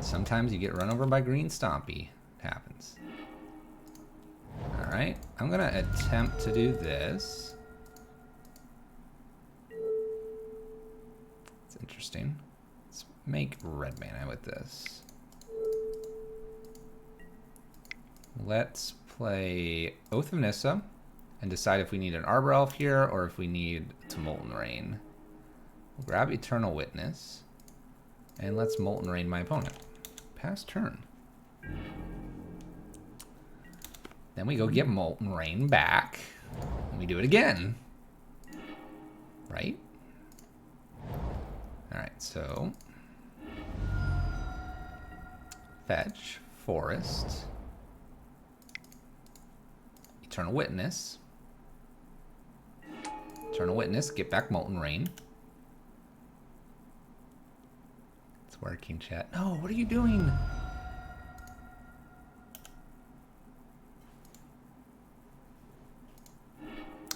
Sometimes you get run over by Green Stompy. It happens. Alright, I'm gonna attempt to do this. It's interesting. Let's make red mana with this. Let's play Oath of Nissa and decide if we need an Arbor Elf here or if we need to Molten Rain. We'll grab Eternal Witness and let's Molten Rain my opponent. Pass turn. Then we go get Molten Rain back and we do it again. Right? Alright, so fetch, forest, Eternal Witness. Eternal Witness, get back Molten Rain. It's working, chat. No, what are you doing?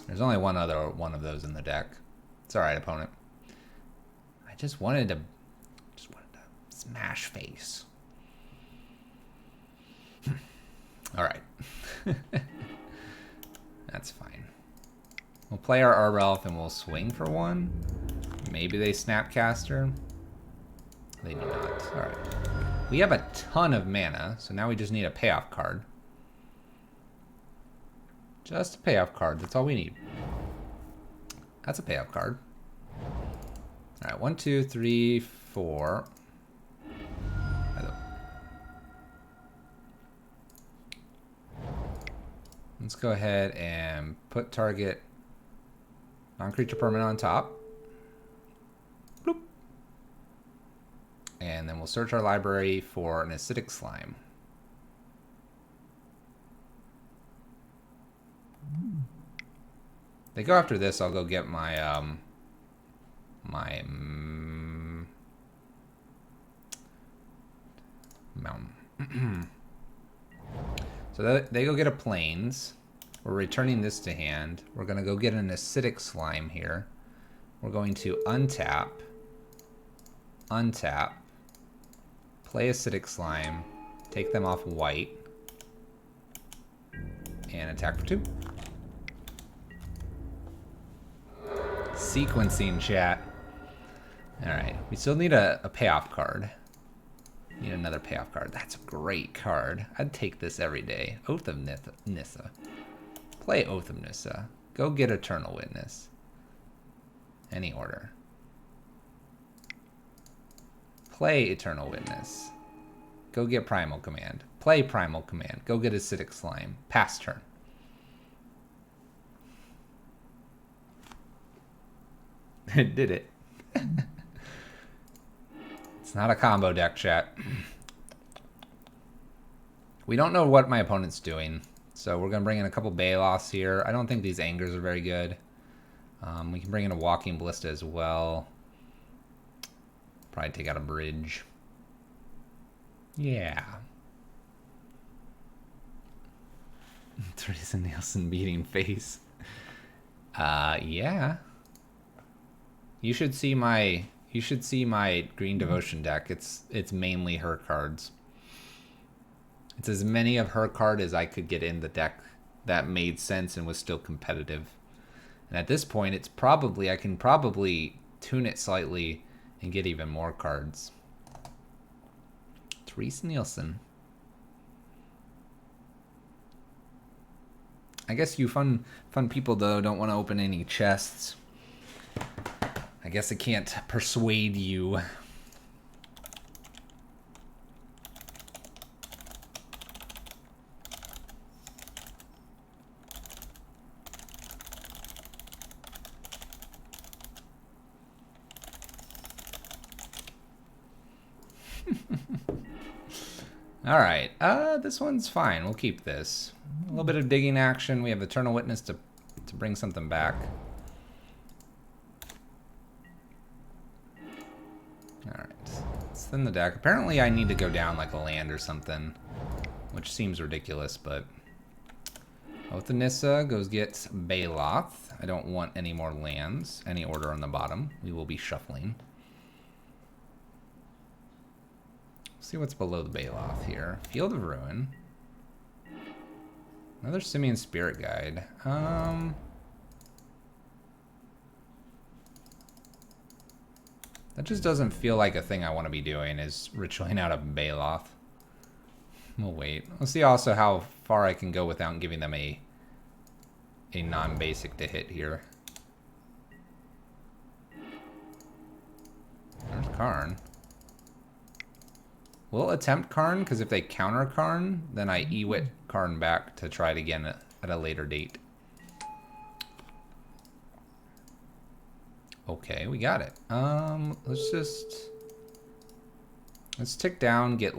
There's only one other one of those in the deck. It's alright, opponent. I just wanted to smash face. Alright. That's fine. We'll play our Arbor Elf and we'll swing for 1. Maybe they Snapcaster. They do not. Alright. We have a ton of mana, so now we just need a payoff card. Just a payoff card. That's all we need. That's a payoff card. Alright, 1, 2, 3, 4. Let's go ahead and put target non-creature permanent on top. Bloop. And then we'll search our library for an Acidic Slime. They go after this, I'll go get my mountain. So they go get a plains. We're returning this to hand. We're gonna go get an acidic slime here. We're going to untap, play acidic slime, take them off white, and attack for 2. Sequencing, chat. Alright, we still need a payoff card. Need another payoff card. That's a great card. I'd take this every day. Oath of Nissa. Play Oath of Nissa. Go get Eternal Witness. Any order. Play Eternal Witness. Go get Primal Command. Play Primal Command. Go get Acidic Slime. Pass turn. It did it. It's not a combo deck, chat. We don't know what my opponent's doing, so we're going to bring in a couple Baloths here. I don't think these Angers are very good. We can bring in a Walking Ballista as well. Probably take out a Bridge. Yeah. Teresa Nielsen beating face. Yeah. You should see my Green Devotion deck. It's mainly her cards. It's as many of her card as I could get in the deck that made sense and was still competitive. And at this point, I can probably tune it slightly and get even more cards. Teresa Nielsen. I guess you fun people though don't want to open any chests. I guess I can't persuade you. Alright, this one's fine. We'll keep this. A little bit of digging action. We have Eternal Witness to bring something back. Alright, let's thin the deck. Apparently I need to go down like a land or something, which seems ridiculous, but... Oath of Nissa goes get Baloth. I don't want any more lands. Any order on the bottom. We will be shuffling. See what's below the Baloth here. Field of Ruin. Another Simian Spirit Guide. That just doesn't feel like a thing I want to be doing, is ritualing out a Baloth. We'll wait. We'll see also how far I can go without giving them a non-basic to hit here. There's Karn. We'll attempt Karn, because if they counter Karn, then I Ewit Karn back to try it again at a later date. Okay, we got it. Let's tick down, get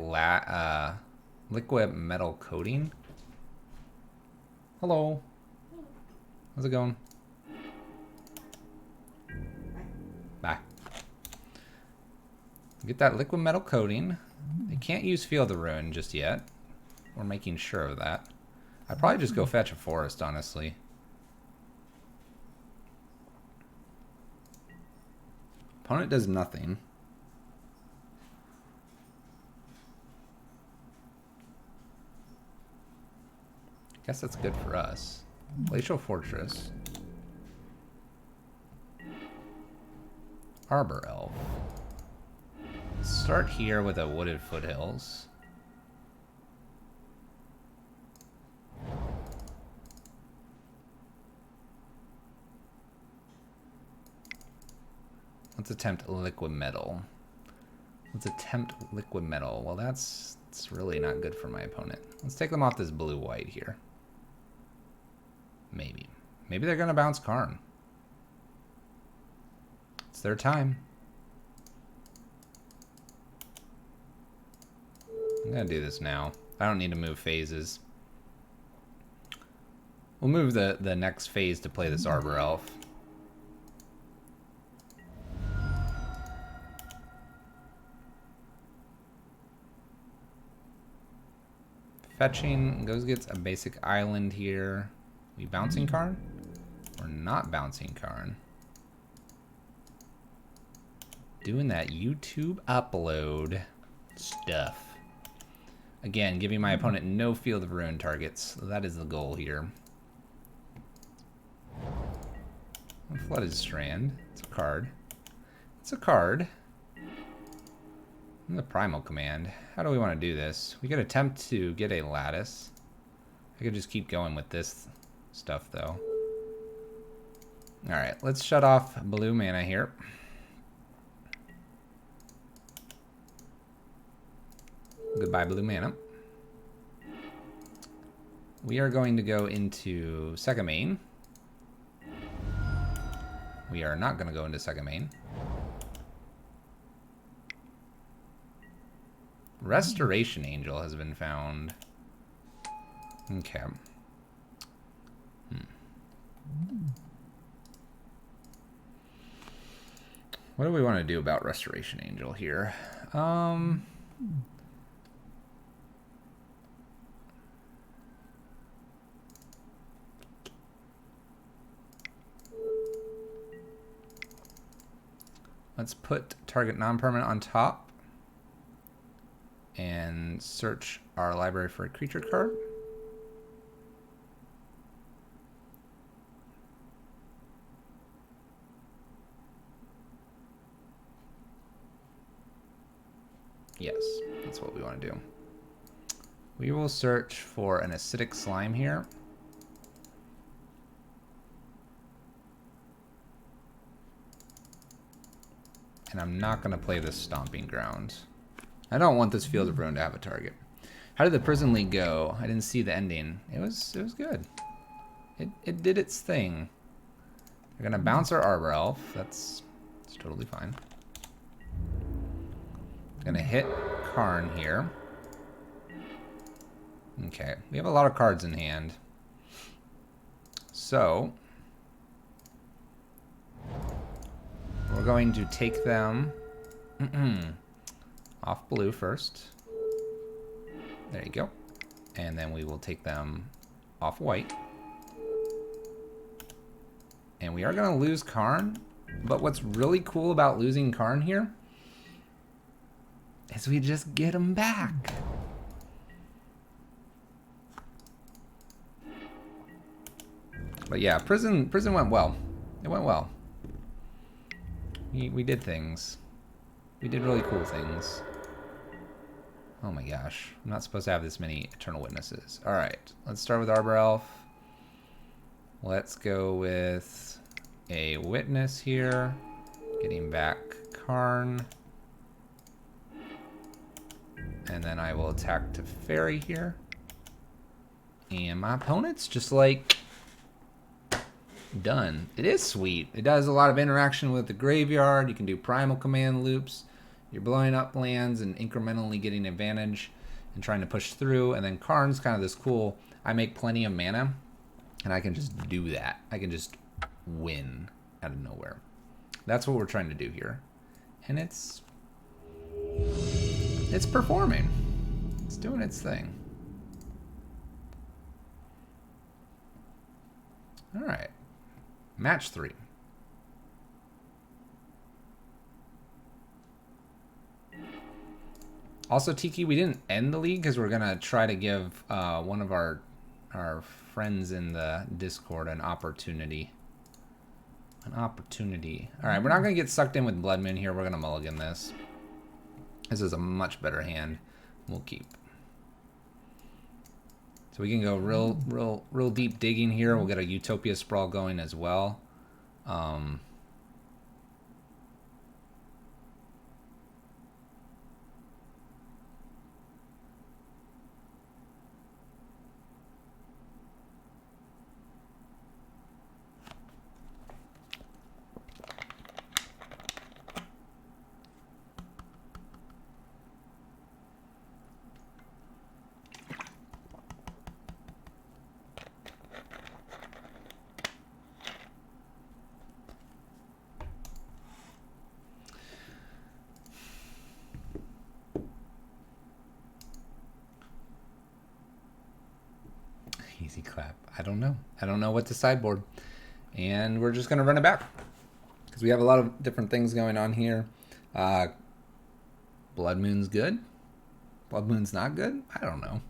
liquid metal coating. Hello. How's it going? Bye. Get that liquid metal coating. They can't use Field of Ruin just yet. We're making sure of that. I'd probably just go fetch a forest, honestly. Opponent does nothing. Guess that's good for us. Glacial Fortress. Arbor Elf. Start here with a Wooded Foothills. Let's attempt Liquid Metal. Well, that's really not good for my opponent. Let's take them off this blue-white here. Maybe they're gonna bounce Karn. It's their time. I'm gonna do this now. I don't need to move phases. We'll move the next phase to play this Arbor Elf. Fetching goes gets a basic island here. We bouncing Karn? We're not bouncing Karn. Doing that YouTube upload stuff. Again, giving my opponent no Field of Ruin targets. That is the goal here. Flooded Strand. It's a card. It's a card. And the Primal Command. How do we want to do this? We could attempt to get a Lattice. I could just keep going with this stuff, though. Alright, let's shut off blue mana here. Goodbye, blue mana. We are going to go into second main. We are not going to go into second main. Restoration Angel has been found. Okay. What do we want to do about Restoration Angel here? Let's put target non-permanent on top and search our library for a creature card. Yes, that's what we want to do. We will search for an acidic slime here. And I'm not going to play this Stomping Grounds. I don't want this Field of Ruin to have a target. How did the Prison League go? I didn't see the ending. It was good. It did its thing. We're going to bounce our Arbor Elf. That's totally fine. Going to hit Karn here. Okay, we have a lot of cards in hand. So we're going to take them off blue first. There you go. And then we will take them off white. And we are going to lose Karn. But what's really cool about losing Karn here is we just get him back. But yeah, prison went well. It went well. We did things. We did really cool things. Oh my gosh. I'm not supposed to have this many Eternal Witnesses. Alright, let's start with Arbor Elf. Let's go with a Witness here. Getting back Karn. And then I will attack to Fairy here. And my opponent's just like done. It is sweet. It does a lot of interaction with the graveyard. You can do Primal Command loops. You're blowing up lands and incrementally getting advantage and trying to push through. And then Karn's kind of this cool, I make plenty of mana and I can just do that. I can just win out of nowhere. That's what we're trying to do here. And it's performing. It's doing its thing. All right. Match 3. Also, Tiki, we didn't end the league because we're going to try to give one of our friends in the Discord an opportunity. An opportunity. All right, we're not going to get sucked in with Blood Moon here. We're going to mulligan this. This is a much better hand. We'll keep. So we can go real deep digging here. We'll get a Utopia Sprawl going as well. Clap. I don't know. I don't know what to sideboard. And we're just going to run it back. Because we have a lot of different things going on here. Blood Moon's good. Blood Moon's not good? I don't know.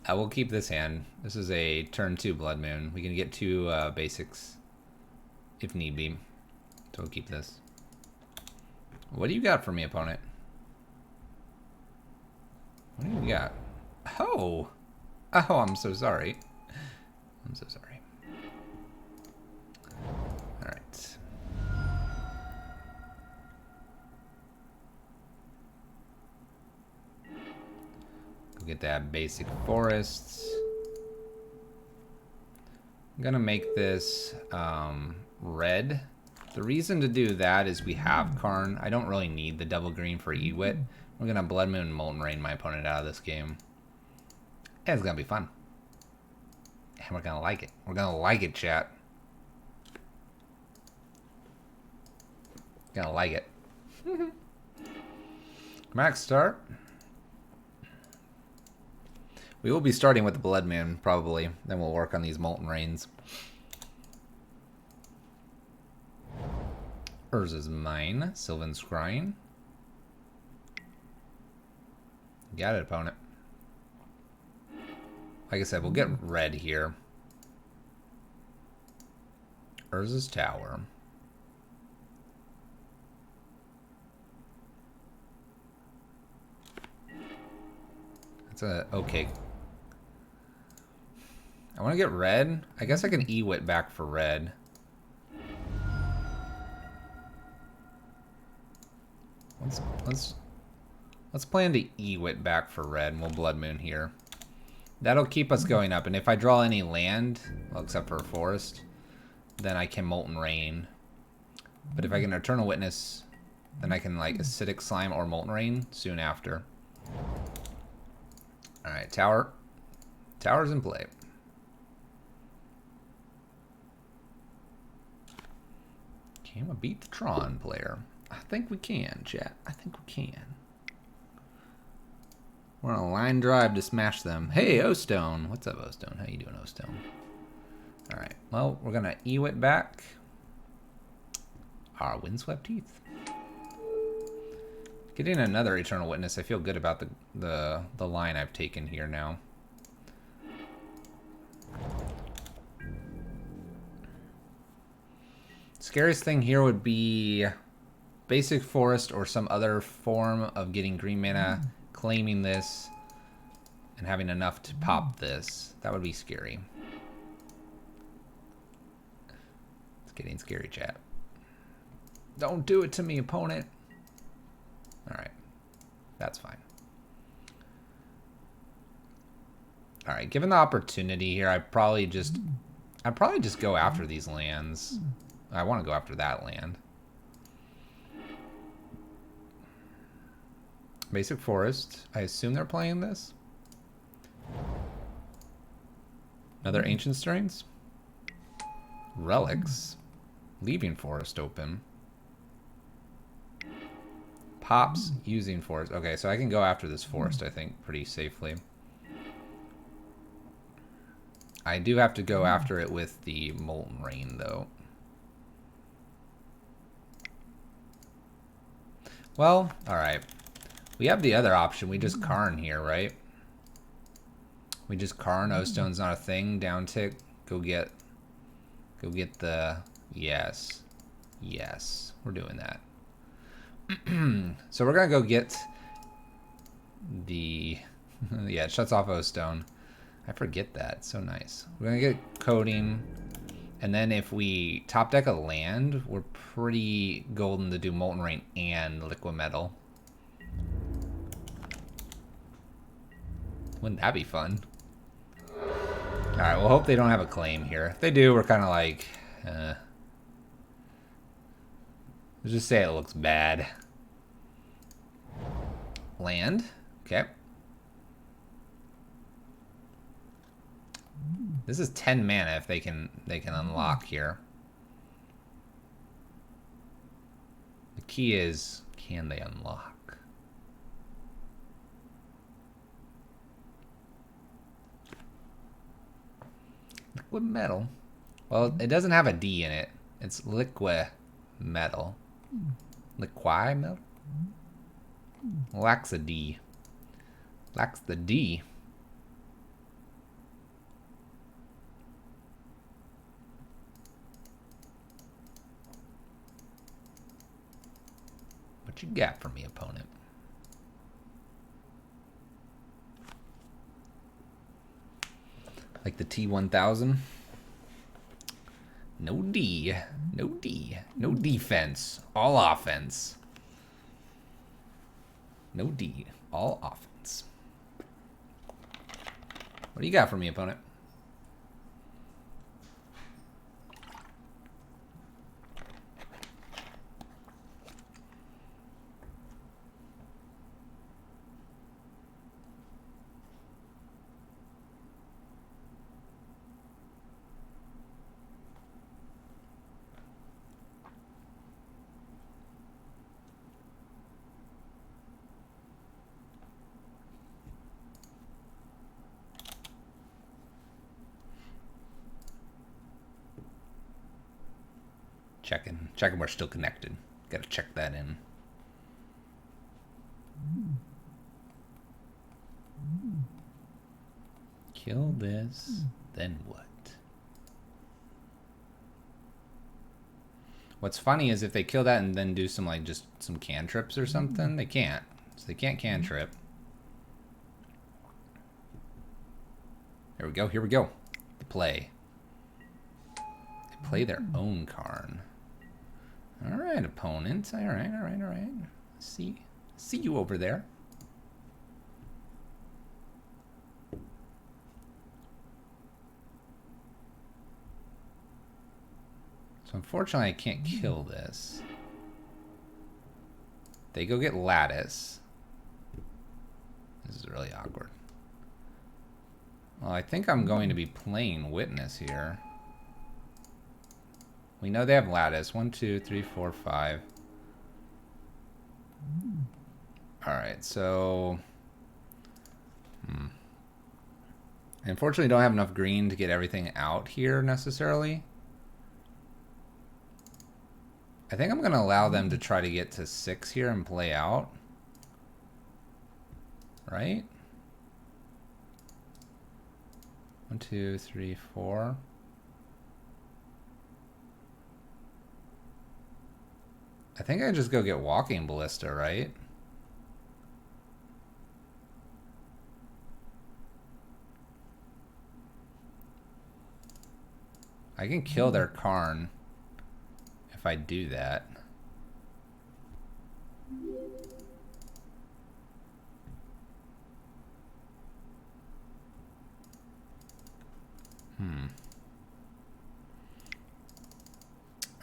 I will keep this hand. This is a turn 2 Blood Moon. We can get 2 basics if need be. So we'll keep this. What do you got for me, opponent? What do you got? Oh! Oh, I'm so sorry. I'm so sorry. Alright. Go get that basic forests. I'm gonna make this red. The reason to do that is we have Karn. I don't really need the double green for Ewit. We're gonna Blood Moon and Molten Rain my opponent out of this game. And it's gonna be fun. And we're gonna like it. We're gonna like it, chat. Gonna like it. Max start. We will be starting with the Blood Moon, probably. Then we'll work on these Molten Rains. Urza's mine. Sylvan's Scrying. Got it, opponent. Like I said, we'll get red here. Urza's Tower. That's a okay. I want to get red. I guess I can Ewit back for red. Let's plan to Ewit back for red, and we'll Blood Moon here. That'll keep us going up, and if I draw any land, well, except for a forest, then I can Molten Rain. But if I can Eternal Witness, then I can like Acidic Slime or Molten Rain soon after. Alright, tower. Tower's in play. Can we beat the Tron player? I think we can, chat. I think we can. We're on a line drive to smash them. Hey, O-Stone. What's up, O-Stone? How you doing, O-Stone? Alright, well, we're going to Ewit back our Windswept Heath. Getting another Eternal Witness, I feel good about the line I've taken here now. Scariest thing here would be basic forest or some other form of getting green mana, claiming this, and having enough to pop this. That would be scary. It's getting scary, chat. Don't do it to me, opponent. Alright. That's fine. Alright, given the opportunity here, I'd probably just go after these lands. I want to go after that land. Basic Forest. I assume they're playing this. Another Ancient Stirrings. Relics. Leaving Forest open. Pops using Forest. Okay, so I can go after this Forest, I think, pretty safely. I do have to go after it with the Molten Rain, though. Well, alright. We have the other option. We just Karn here, right? We just Karn. O-Stone's not a thing. Down tick. Go get the... Yes. Yes. We're doing that. So we're going to go get the... Yeah, it shuts off O-Stone. I forget that. It's so nice. We're going to get Coding. And then if we top deck a land, we're pretty golden to do Molten Rain and Liquid Metal. Wouldn't that be fun? Alright, we'll hope they don't have a claim here. If they do, we're kind of like... let's just say it looks bad. Land. Okay. This is 10 mana if they can unlock here. The key is, can they unlock? Liquid metal. Well, it doesn't have a D in it. It's liquid metal. Liquid metal? Lacks a D. Lacks the D. What you got for me, opponent? Like the T-1000? No D. No D. No defense. All offense. No D. All offense. What do you got for me, opponent? Checking we're still connected. Gotta check that in. Kill this, then what? What's funny is if they kill that and then do some like just some cantrips or something, they can't. So they can't cantrip. Here we go, here we go. The play. They play their own Karn. Alright, opponent. Alright. See you over there. So unfortunately I can't kill this. They go get lattice. This is really awkward. Well, I think I'm going to be playing witness here. We know they have lattice. 1, 2, 3, 4, 5. Alright, so... Unfortunately, don't have enough green to get everything out here, necessarily. I think I'm going to allow them to try to get to 6 here and play out. Right? 1, 2, 3, 4. I think I just go get walking ballista, right? I can kill their Karn if I do that.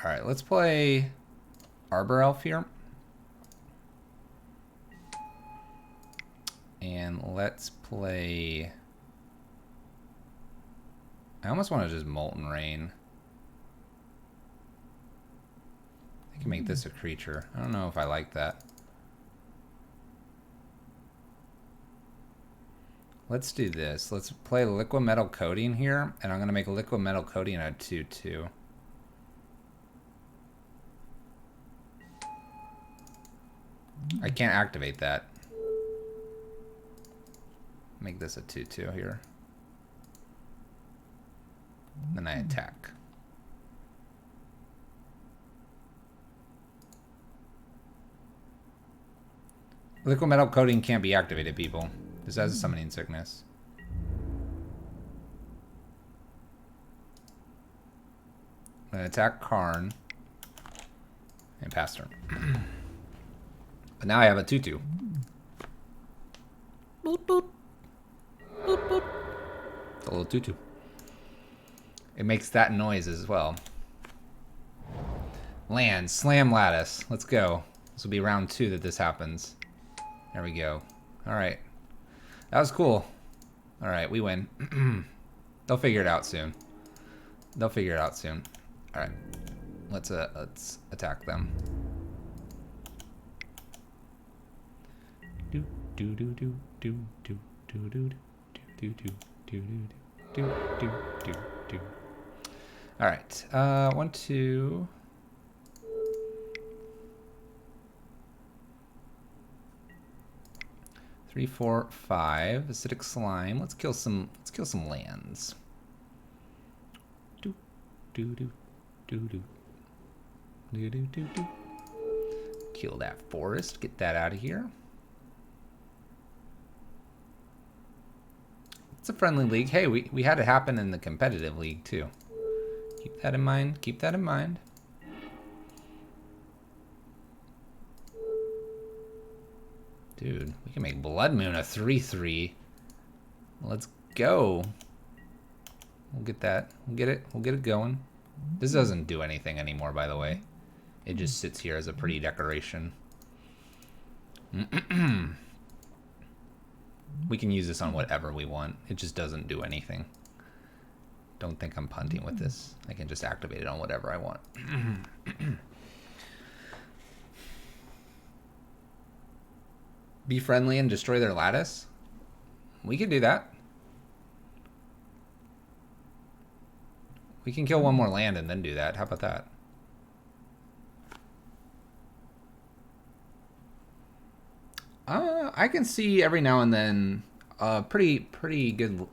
All right, let's play Arbor Elf here. And let's play... I almost want to just Molten Rain. I can make this a creature. I don't know if I like that. Let's do this. Let's play Liquid Metal Coating here, and I'm going to make Liquid Metal Coating a 2/2. I can't activate that. Make this a 2/2 here. Then I attack. Liquid Metal Coating can't be activated, people. This has a summoning sickness. I'm gonna attack Karn and pass turn. But now I have a 2/2. Boop, boop. Boop, boop. It's a little 2/2. It makes that noise as well. Land, slam lattice. Let's go. This will be round 2 that this happens. There we go. Alright. That was cool. Alright, we win. They'll figure it out soon. They'll figure it out soon. Alright. Let's attack them. Do do do do do do do do do do do do do do do do do. All right. 1, 2. Three, 4, 5. Acidic slime. Let's kill some. Let's kill some lands. Do, do, do, do, do, do, do, do, do. Kill that forest. Get that out of here. It's a friendly league. Hey, we had it happen in the competitive league too. Keep that in mind. Keep that in mind. Dude, we can make Blood Moon a 3/3. Let's go. We'll get that. We'll get it. We'll get it going. This doesn't do anything anymore, by the way. It just sits here as a pretty decoration. We can use this on whatever we want. It just doesn't do anything. Don't think I'm punting with this. I can just activate it on whatever I want. Be friendly and destroy their lattice? We can do that. We can kill one more land and then do that. How about that? I can see every now and then pretty good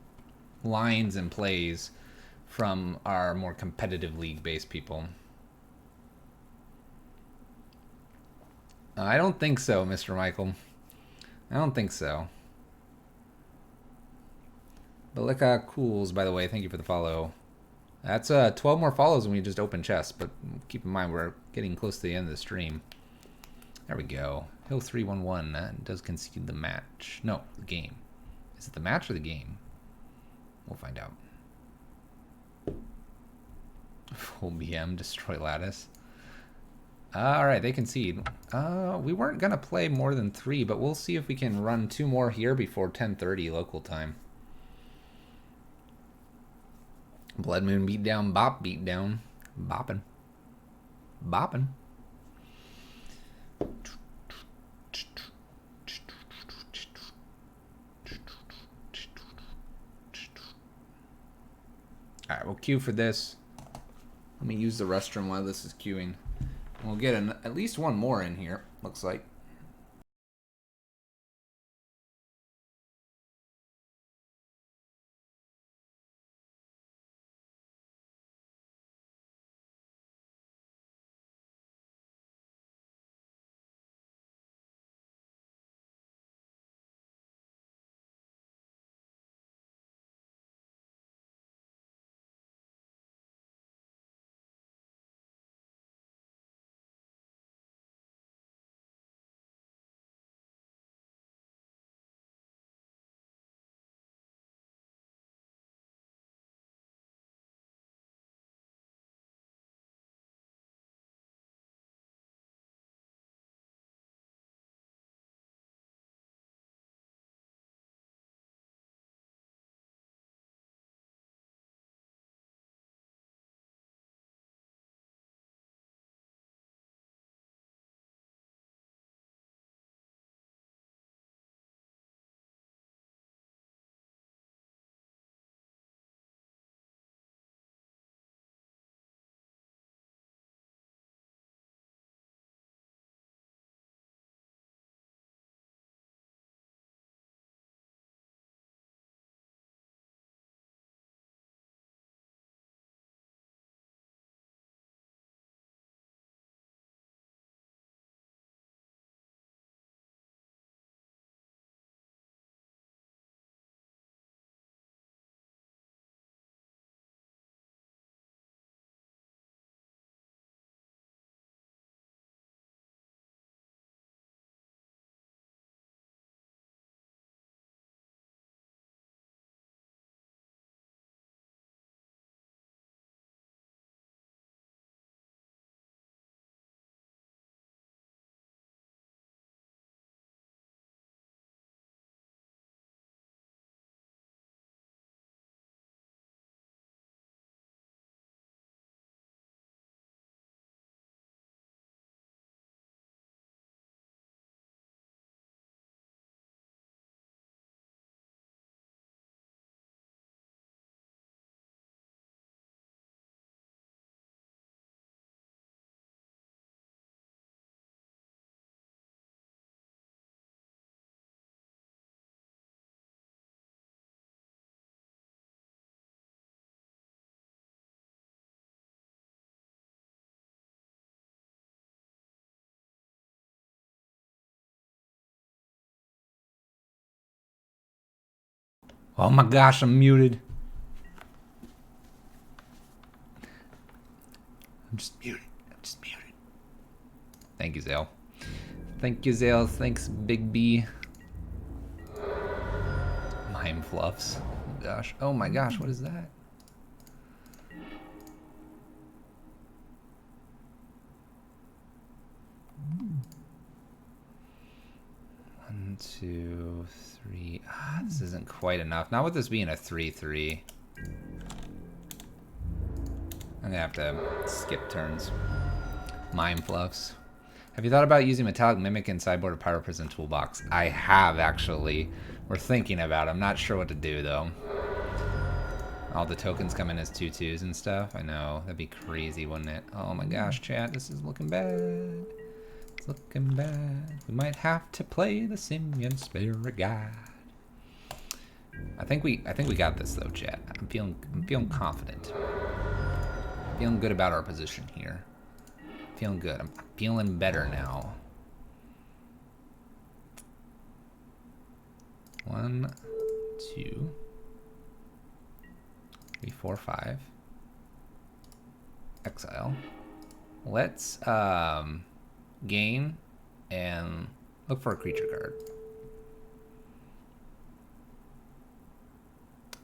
lines and plays from our more competitive league-based people. I don't think so, Mr. Michael. I don't think so. Balika Cools, by the way, thank you for the follow. That's 12 more follows when we just open chests, but keep in mind we're getting close to the end of the stream. There we go. Hill 311 does concede the match. No, the game. Is it the match or the game? We'll find out. Full BM, destroy lattice. Alright, they concede. We weren't going to play more than 3, but we'll see if we can run 2 more here before 10:30 local time. Blood Moon beat down, Bop beat down. Boppin'. Boppin'. Alright, we'll queue for this. Let me use the restroom while this is queuing. We'll get at least one more in here, looks like. Oh my gosh, I'm muted. I'm just muted. Thank you, Zale. Thank you, Zale. Thanks, Big B. Mime fluffs. Oh gosh. Oh my gosh, what is that? One, two, three. Ah, this isn't quite enough. Not with this being a 3-3. I'm gonna have to skip turns. Mime fluffs. Have you thought about using Metallic Mimic in Sideboard or Pyro Prison Toolbox? I have, actually. We're thinking about it. I'm not sure what to do, though. All the tokens come in as 2/2s and stuff. I know. That'd be crazy, wouldn't it? Oh my gosh, chat. This is looking bad. It's looking bad. We might have to play the Simian Spirit Guide. I think we got this, though, chat. I'm feeling confident. Feeling good about our position here. Feeling good. I'm feeling better now. 1, 2, 3, 4, 5. Exile. Let's gain and look for a creature card.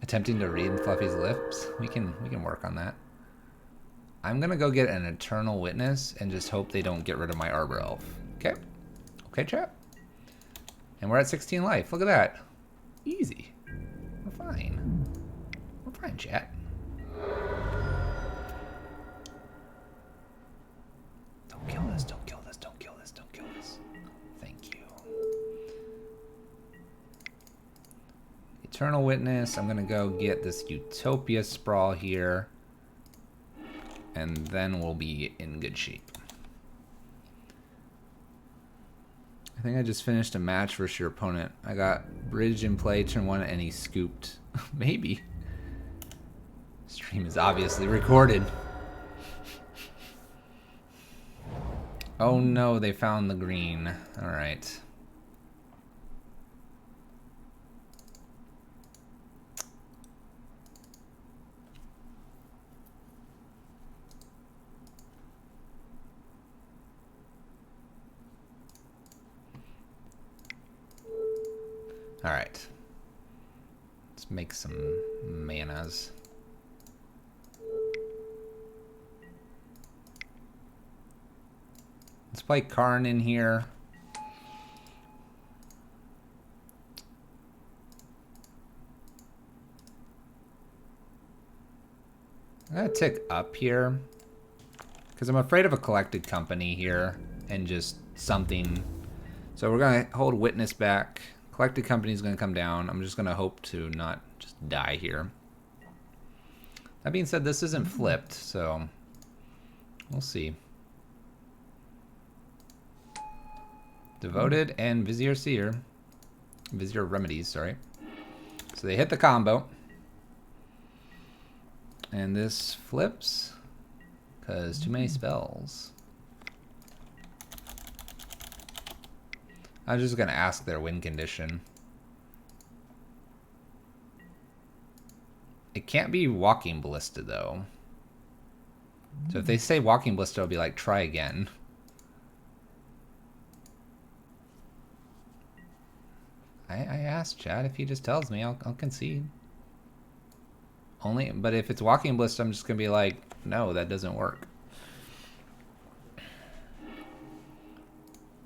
Attempting to read Fluffy's lips. We can work on that. I'm gonna go get an Eternal Witness and just hope they don't get rid of my Arbor Elf. Okay? Okay, chap? And we're at 16 life. Look at that. Easy. We're fine. We're fine, chat. Don't kill this, don't kill this, don't kill this, don't kill this. Thank you. Eternal Witness. I'm gonna go get this Utopia Sprawl here. And then we'll be in good shape. I think I just finished a match versus your opponent. I got bridge in play, turn 1, and he scooped. Maybe. Stream is obviously recorded. Oh no, they found the green. Alright. Alright. Let's make some manas. Let's play Karn in here. I'm gonna tick up here because I'm afraid of a collected company here and just something. So we're gonna hold Witness back. Collected company is gonna come down. I'm just gonna hope to not just die here. That being said, this isn't flipped, so we'll see. Devoted and Vizier Seer. Vizier Remedies, sorry. So they hit the combo. And this flips because too many spells. I'm just gonna ask their win condition. It can't be Walking Ballista though. So if they say Walking Ballista, I'll be like, try again. I asked Chad. If he just tells me, I'll concede. But if it's Walking Ballista, I'm just gonna be like, no, that doesn't work.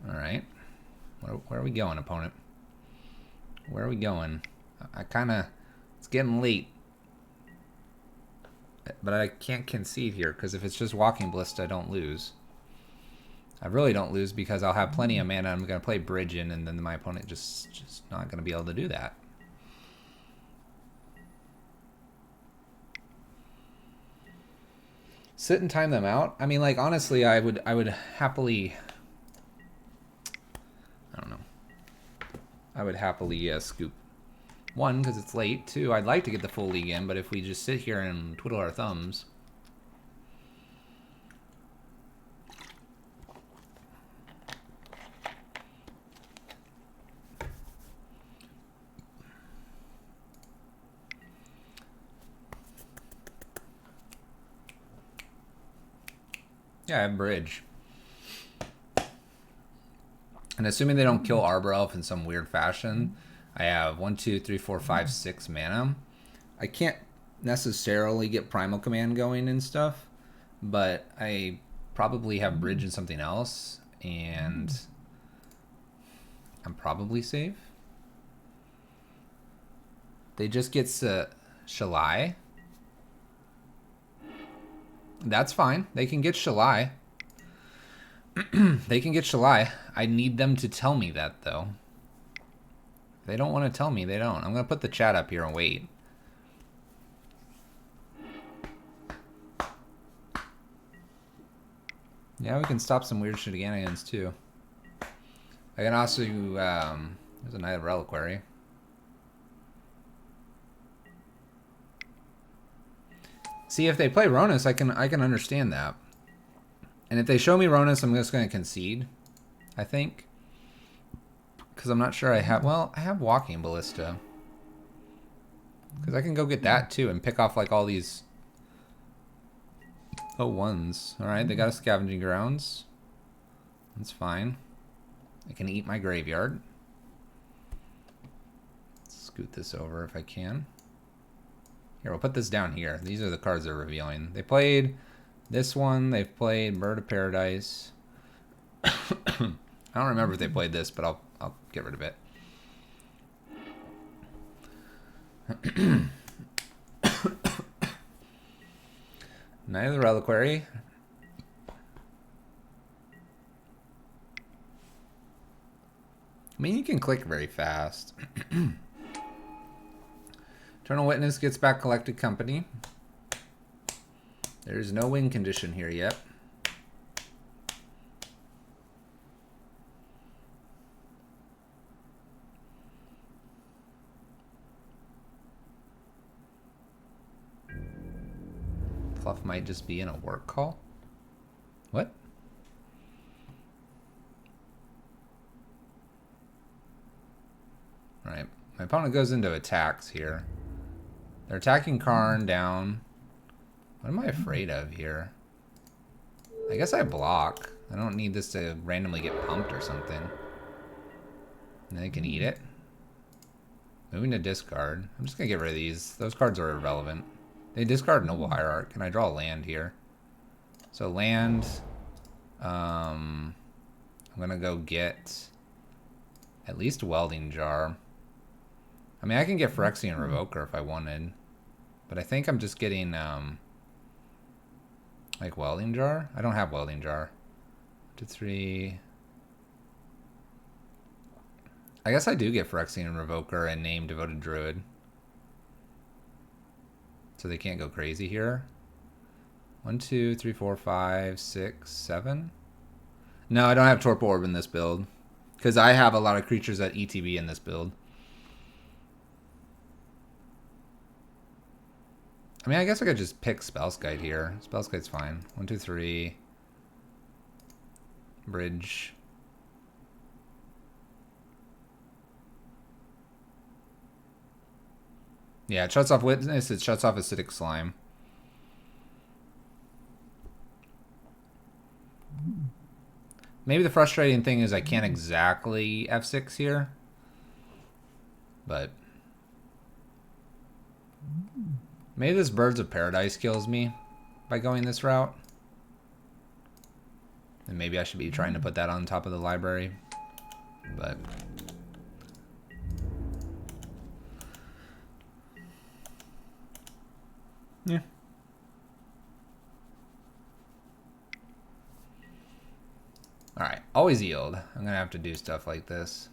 All right. Where are we going, opponent? Where are we going? It's getting late. But I can't concede here, because if it's just Walking Ballista, I don't lose. I really don't lose because I'll have plenty of mana. I'm going to play Bridge in, and then my opponent just not going to be able to do that. Sit and time them out? I mean, like, honestly, I would happily... I don't know. I would happily scoop. 1, because it's late. 2, I'd like to get the full league in, but if we just sit here and twiddle our thumbs... Yeah, I have Bridge. And assuming they don't kill Arbor Elf in some weird fashion, I have 1, 2, 3, 4, 5, 6 mana. I can't necessarily get Primal Command going and stuff, but I probably have Bridge and something else, and I'm probably safe. They just get Shalai. That's fine. They can get Shalai. They can get Shalai. I need them to tell me that, though. If they don't want to tell me, they don't. I'm going to put the chat up here and wait. Yeah, we can stop some weird shenanigans, too. I can also... there's a Knight of Reliquary. See, if they play Ronus, I can understand that. And if they show me Ronus, I'm just going to concede, I think. Because I'm not sure I have... Well, I have Walking Ballista. Because I can go get that, too, and pick off, like, all these... Oh, ones. Alright, they got a Scavenging Grounds. That's fine. I can eat my graveyard. Scoot this over if I can. Here, we'll put this down here. These are the cards they're revealing. They played this one. They've played Bird of Paradise. I don't remember if they played this, but I'll get rid of it. Knight of the Reliquary. I mean, you can click very fast. Eternal Witness gets back Collected Company. There's no win condition here yet. Fluff might just be in a work call. What? Alright, my opponent goes into attacks here. They're attacking Karn down. What am I afraid of here? I guess I block. I don't need this to randomly get pumped or something. And they can eat it. Moving to discard. I'm just going to get rid of these. Those cards are irrelevant. They discard Noble Hierarch. Can I draw a land here? So land. I'm going to go get at least Welding Jar. I mean, I can get Phyrexian Revoker if I wanted. But I think I'm just getting, like, Welding Jar? I don't have Welding Jar. 2, 3... I guess I do get Phyrexian Revoker and name Devoted Druid. So they can't go crazy here. 1, 2, 3, 4, 5, 6, 7. No, I don't have Torpor Orb in this build. Because I have a lot of creatures at ETB in this build. I mean, I guess I could just pick Spellskite here. Spellskite's fine. 1, 2, 3. Bridge. Yeah, it shuts off Witness. It shuts off Acidic Slime. Maybe the frustrating thing is I can't exactly F6 here. But maybe this Birds of Paradise kills me by going this route. And maybe I should be trying to put that on top of the library. But yeah. Alright, always yield. I'm gonna have to do stuff like this.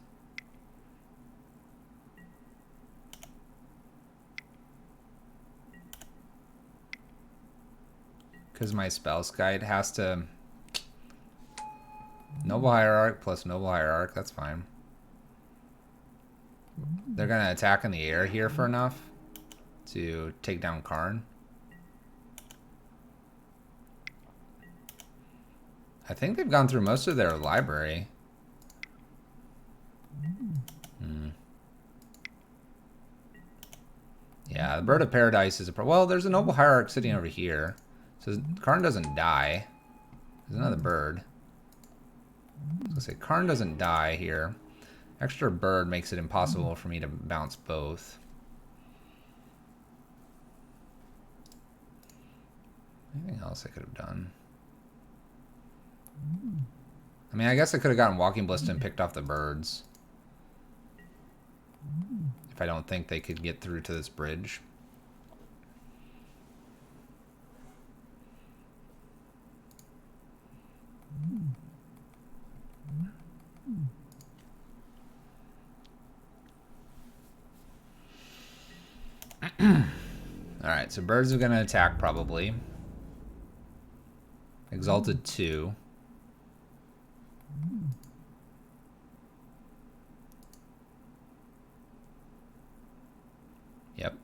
Because my Spellskite has to... Noble Hierarch plus Noble Hierarch, that's fine. They're gonna attack in the air here for enough to take down Karn. I think they've gone through most of their library. Yeah, the Bird of Paradise is a well, there's a Noble Hierarch sitting over here. So Karn doesn't die. There's another bird. I was gonna say, Karn doesn't die here. Extra bird makes it impossible for me to bounce both. Anything else I could have done? I mean, I guess I could have gotten Walking Ballista and picked off the birds. If I don't think they could get through to this bridge. Alright, so birds are going to attack probably. Exalted 2. Yep.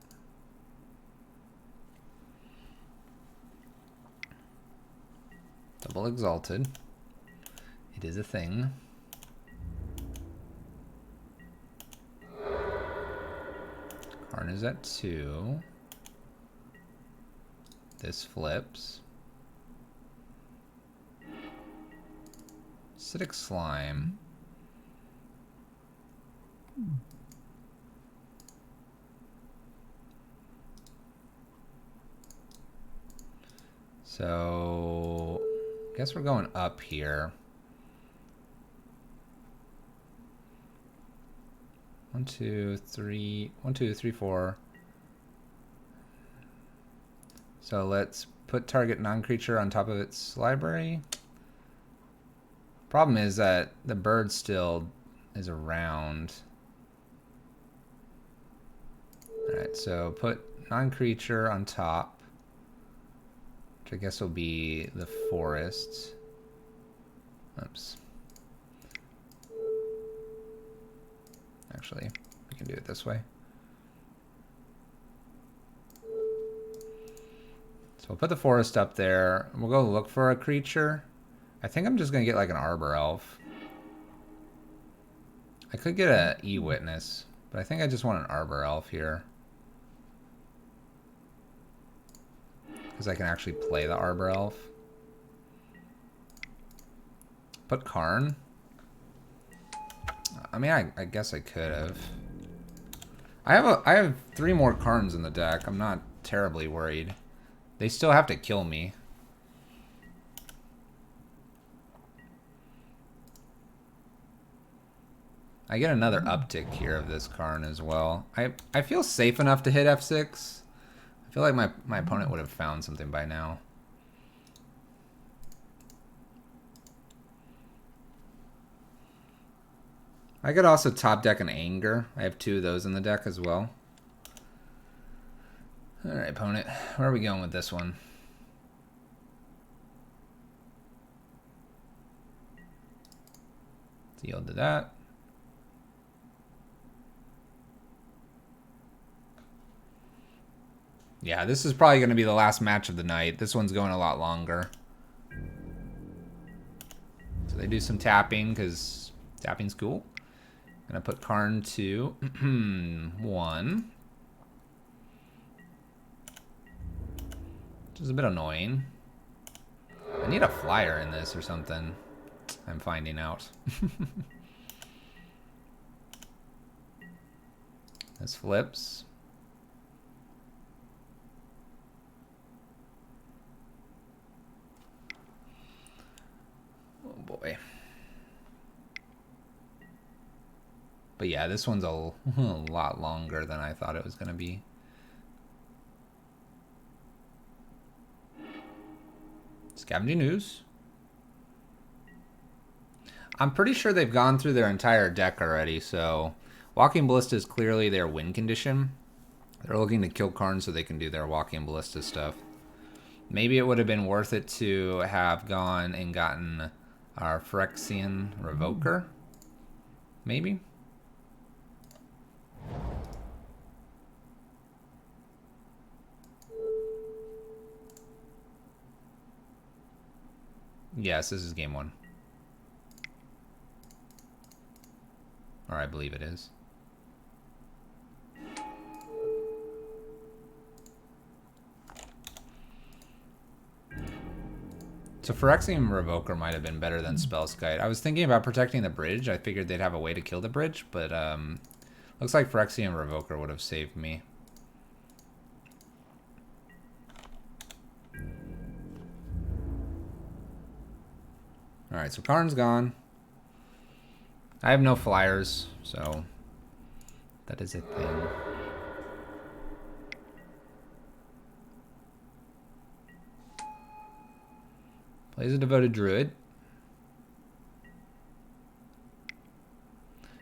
Double Exalted. It is a thing. Karn is at 2. This flips. Acidic Slime. So, I guess we're going up here. 1, 2, 3, 1, 2, 3, 4. So let's put target non-creature on top of its library. Problem is that the bird still is around. Alright, so put non-creature on top, which I guess will be the forest. Oops. Actually, we can do it this way. So we'll put the forest up there. We'll go look for a creature. I think I'm just going to get like an Arbor Elf. I could get a E-Witness, but I think I just want an Arbor Elf here. Because I can actually play the Arbor Elf. Put Karn. I mean, I guess I could have. I have 3 more Karns in the deck. I'm not terribly worried. They still have to kill me. I get another uptick here of this Karn as well. I feel safe enough to hit F6. I feel like my opponent would have found something by now. I could also top deck an Anger. I have 2 of those in the deck as well. Alright, opponent. Where are we going with this one? Let's yield to that. Yeah, this is probably going to be the last match of the night. This one's going a lot longer. So they do some tapping, because tapping's cool. Gonna put Karn to 1. Which is a bit annoying. I need a flyer in this or something. I'm finding out. This flips. Oh boy. But yeah, this one's a lot longer than I thought it was going to be. Scavenging Ooze. I'm pretty sure they've gone through their entire deck already, so Walking Ballista is clearly their win condition. They're looking to kill Karn so they can do their Walking Ballista stuff. Maybe it would have been worth it to have gone and gotten our Phyrexian Revoker. Maybe. Yes, this is game 1. Or I believe it is. So Phyrexian Revoker might have been better than Spellskite. I was thinking about protecting the bridge. I figured they'd have a way to kill the bridge, but looks like Phyrexian Revoker would have saved me. Alright, so Karn's gone. I have no flyers, so that is a thing. Plays a Devoted Druid.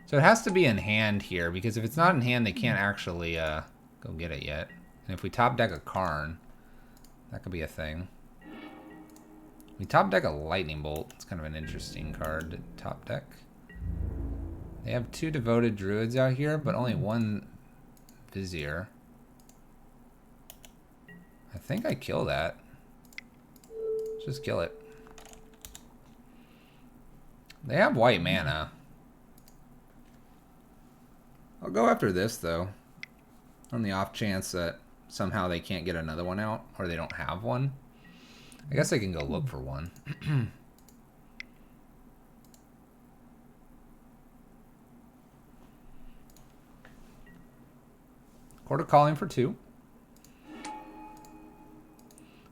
So it has to be in hand here, because if it's not in hand, they can't actually go get it yet. And if we top deck a Karn, that could be a thing. We top deck a Lightning Bolt. It's kind of an interesting card to top deck. They have 2 Devoted Druids out here, but only 1 Vizier. I think I kill that. Let's just kill it. They have white mana. I'll go after this, though. On the off chance that somehow they can't get another one out, or they don't have one. I guess I can go look for one. Court of Calling for 2.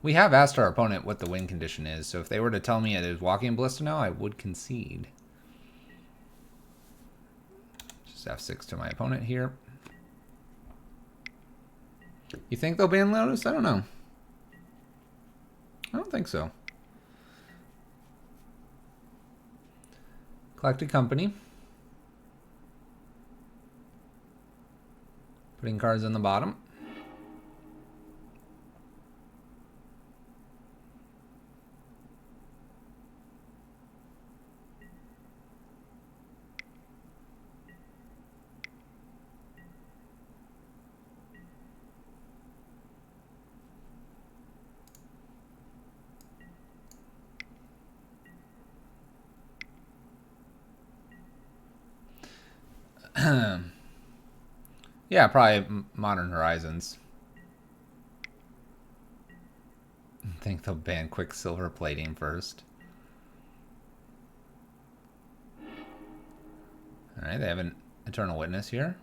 We have asked our opponent what the win condition is, so if they were to tell me it is Walking Ballista now, I would concede. Just F6 to my opponent here. You think they'll ban Lotus? I don't know. I don't think so. Collected Company. Putting cards on the bottom. Yeah, probably Modern Horizons. I think they'll ban Quicksilver Plating first. Alright, they have an Eternal Witness here.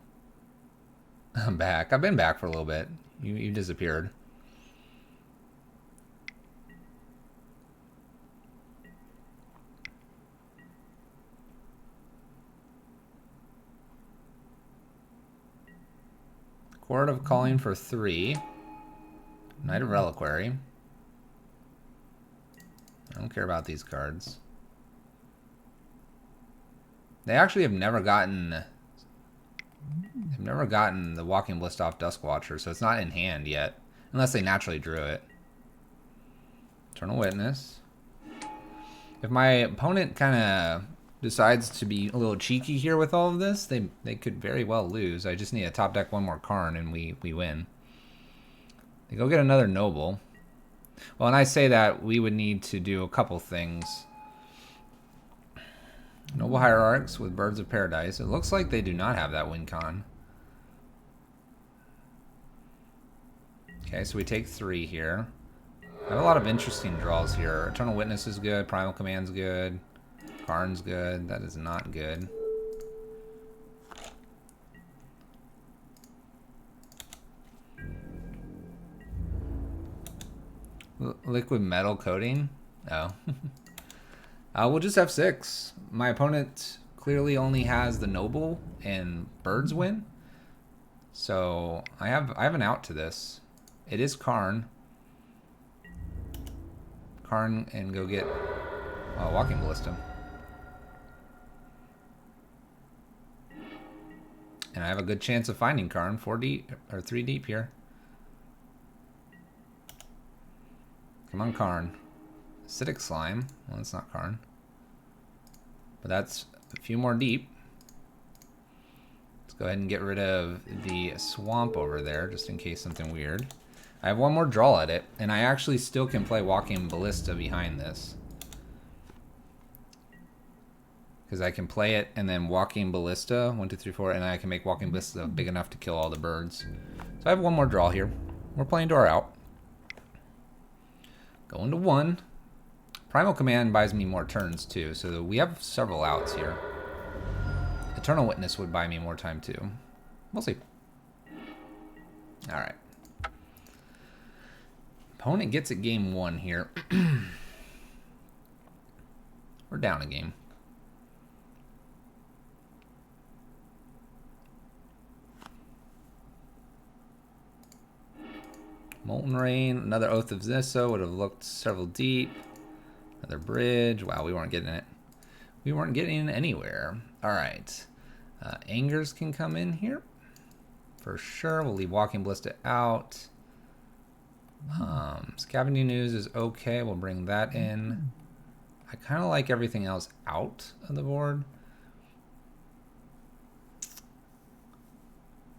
I'm back. I've been back for a little bit. You disappeared. Court of Calling for 3. Knight of Reliquary. I don't care about these cards. They actually have never gotten... They've never gotten the Walking Ballista off Duskwatcher, so it's not in hand yet. Unless they naturally drew it. Eternal Witness. If my opponent kind of decides to be a little cheeky here with all of this, they could very well lose. I just need to top deck one more Karn and we win. They go get another Noble. Well, and I say that we would need to do a couple things. Noble Hierarchs with Birds of Paradise. It looks like they do not have that win con. Okay, so we take 3 here. I have a lot of interesting draws here. Eternal Witness is good. Primal Command's good. Karn's good. That is not good. Liquid Metal Coating? Oh. We'll just have 6. My opponent clearly only has the Noble and Birds win. So I have an out to this. It is Karn. Karn and go get Walking Ballista. And I have a good chance of finding Karn 4 deep or 3 deep here. Come on, Karn. Acidic Slime. Well, that's not Karn. But that's a few more deep. Let's go ahead and get rid of the swamp over there, just in case something weird. I have one more draw at it, and I actually still can play Walking Ballista behind this. Because I can play it and then Walking Ballista, 1, 2, 3, 4, and I can make Walking Ballista big enough to kill all the birds. So I have one more draw here. We're playing to our out. Going to 1. Primal Command buys me more turns too, so we have several outs here. Eternal Witness would buy me more time too. We'll see. Alright. Opponent gets it game 1 here. We're down a game. Molten Rain, another Oath of Nissa would have looked several deep. Another bridge. Wow, we weren't getting it. We weren't getting anywhere. Alright. Angers can come in here. For sure. We'll leave Walking Ballista out. Scavenging News is okay. We'll bring that in. I kind of like everything else out of the board.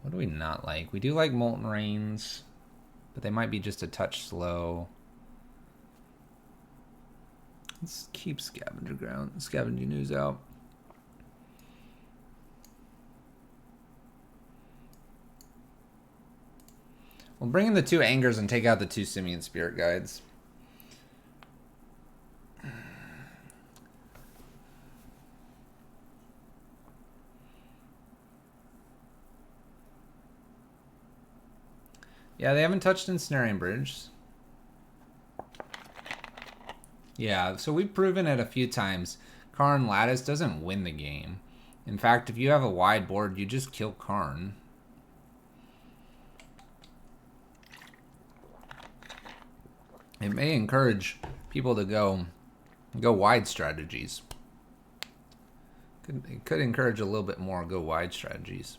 What do we not like? We do like Molten Rains, but they might be just a touch slow. Let's keep Scavenging News out. We'll bring in the 2 Angers and take out the 2 Simian Spirit Guides. Yeah, they haven't touched Ensnaring Bridge. Yeah, so we've proven it a few times. Karn Lattice doesn't win the game. In fact, if you have a wide board, you just kill Karn. It may encourage people to go wide strategies. It could encourage a little bit more go wide strategies.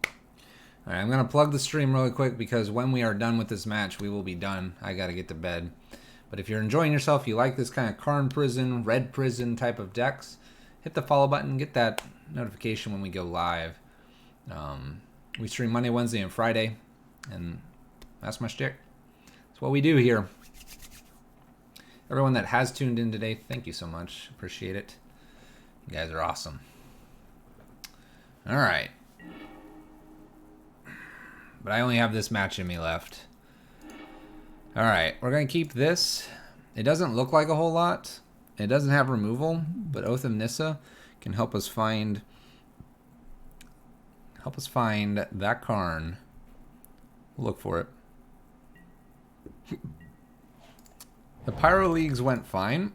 All right, I'm going to plug the stream really quick because when we are done with this match, we will be done. I got to get to bed. But if you're enjoying yourself, you like this kind of Karn Prison, Red Prison type of decks, hit the follow button, get that notification when we go live. We stream Monday, Wednesday, and Friday, and that's my shtick. That's what we do here. Everyone that has tuned in today, thank you so much. Appreciate it. You guys are awesome. All right. But I only have this match in me left. All right, we're going to keep this. It doesn't look like a whole lot. It doesn't have removal, but Oath of Nissa can help us find that Karn. We'll look for it. The Pyro Leagues went fine.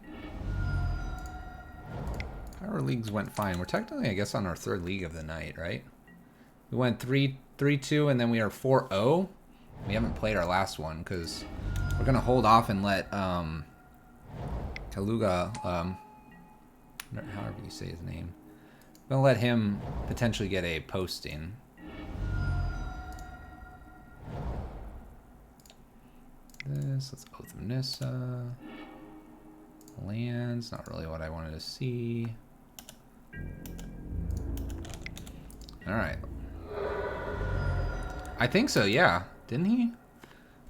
We're technically, I guess, on our 3rd league of the night, right? We went 3-2, and then we are 4-0. We haven't played our last one because we're gonna hold off and let Kaluga, however you say his name, we're gonna let him potentially get a posting. Let's Oath of Nissa. Lands, not really what I wanted to see. All right. I think so, yeah. Didn't he?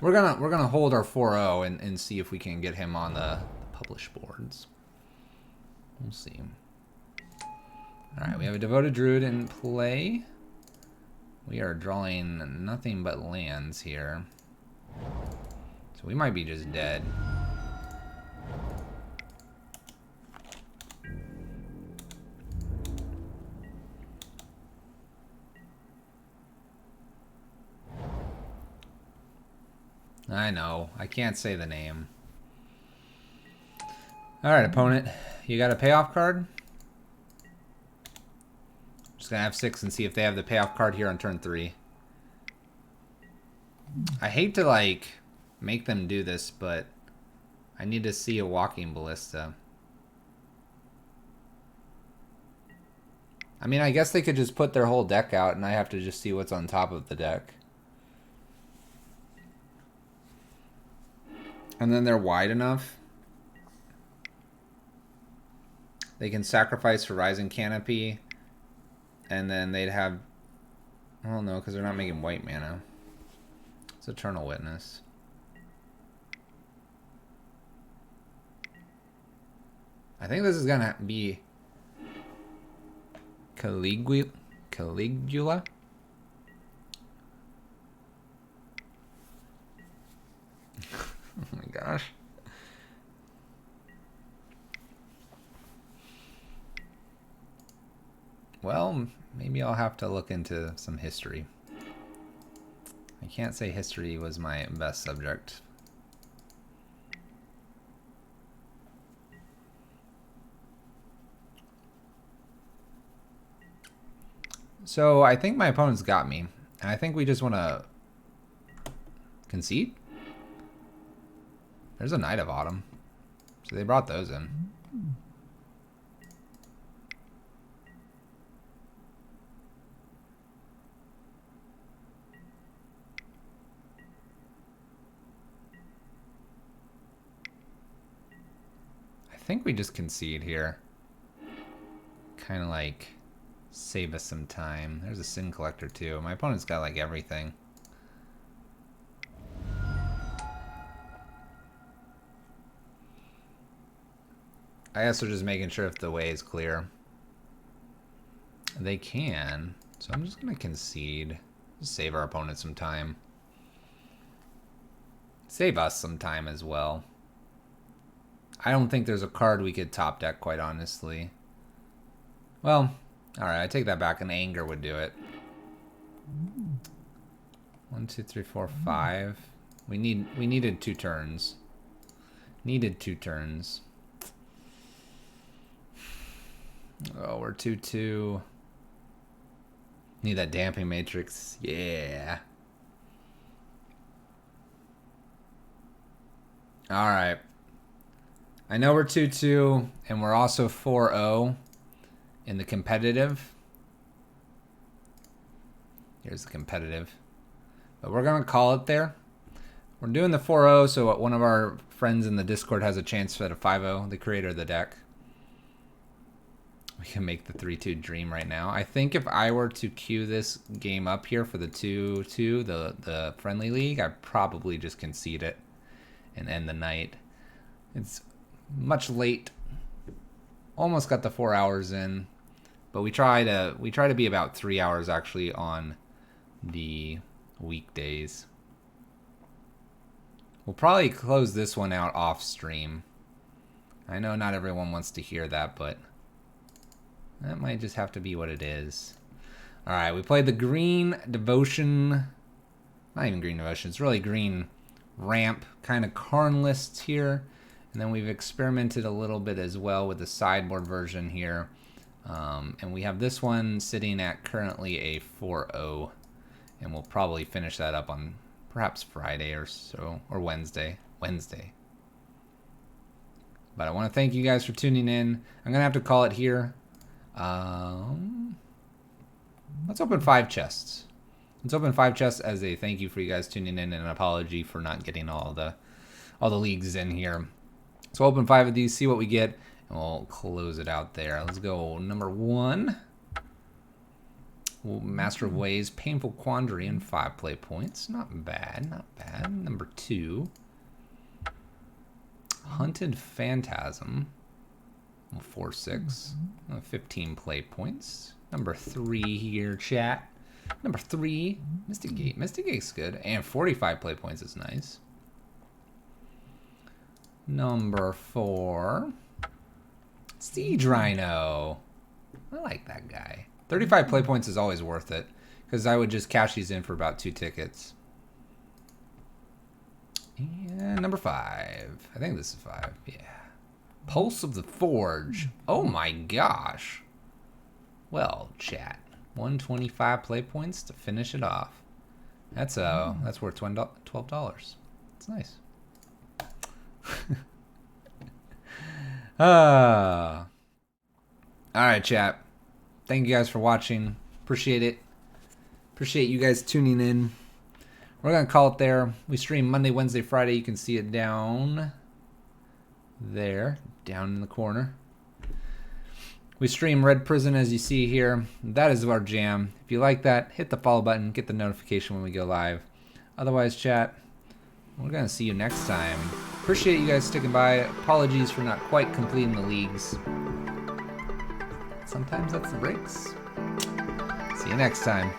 We're gonna hold our 4-0 and see if we can get him on the published boards. We'll see. All right, we have a Devoted Druid in play. We are drawing nothing but lands here. So we might be just dead. I know. I can't say the name. Alright, opponent. You got a payoff card? Just gonna have 6 and see if they have the payoff card here on turn 3. I hate to, like, make them do this, but I need to see a Walking Ballista. I mean, I guess they could just put their whole deck out and I have to just see what's on top of the deck. And then they're wide enough. They can sacrifice Horizon Canopy. And then they'd have... Well, no, because they're not making white mana. It's Eternal Witness. I think this is going to be... Caligula? Oh my gosh. Well, maybe I'll have to look into some history. I can't say history was my best subject. So I think my opponent's got me. And I think we just want to concede. There's a Knight of Autumn. So they brought those in. I think we just concede here. Kind of like save us some time. There's a Sin Collector too. My opponent's got like everything. I guess we're just making sure if the way is clear. They can. So I'm just going to concede. Just save our opponent some time. Save us some time as well. I don't think there's a card we could top deck, quite honestly. Well, alright, I take that back. An anger would do it. 1, 2, 3, 4, 5. We needed 2 turns. Needed 2 turns. Oh, we're 2-2. Need that damping matrix. Yeah. Alright. I know we're 2-2, and we're also 4-0 in the competitive. Here's the competitive. But we're going to call it there. We're doing the 4-0, so one of our friends in the Discord has a chance at a 5-0, the creator of the deck. We can make the 3-2 dream right now. I think if I were to queue this game up here for the 2-2, the friendly league, I'd probably just concede it and end the night. It's much late. Almost got the 4 hours in, but we try to be about 3 hours actually on the weekdays. We'll probably close this one out off stream. I know not everyone wants to hear that, but that might just have to be what it is. Alright, we played the Green Devotion. Not even Green Devotion, it's really Green Ramp kind of Karn lists here. And then we've experimented a little bit as well with the sideboard version here. And we have this one sitting at currently a 4-0. And we'll probably finish that up on perhaps Friday or so, or Wednesday. But I want to thank you guys for tuning in. I'm going to have to call it here. Let's open 5 chests. Let's open 5 chests as a thank you for you guys tuning in and an apology for not getting all the leagues in here. So open 5 of these, see what we get, and we'll close it out there. Let's go number 1. Master of Ways, Painful Quandary, and 5 play points. Not bad, not bad. Number 2. Hunted Phantasm. 4/6. 15 play points. Number 3 here, chat. Number 3, Mystic Gate. Mystic Gate's good. And 45 play points is nice. Number 4, Siege Rhino. I like that guy. 35 play points is always worth it, because I would just cash these in for about 2 tickets. And number 5. I think this is 5. Yeah. Pulse of the Forge. Oh my gosh. Well, chat. 125 play points to finish it off. That's worth $12. It's nice. All right, chat. Thank you guys for watching. Appreciate it. Appreciate you guys tuning in. We're gonna call it there. We stream Monday, Wednesday, Friday. You can see it down there, down in the corner. We stream Red Prison, as you see here. That is our jam. If you like that, hit the follow button, get the notification when we go live. Otherwise, chat, we're gonna see you next time. Appreciate you guys sticking by. Apologies for not quite completing the leagues. Sometimes that's the breaks. See you next time.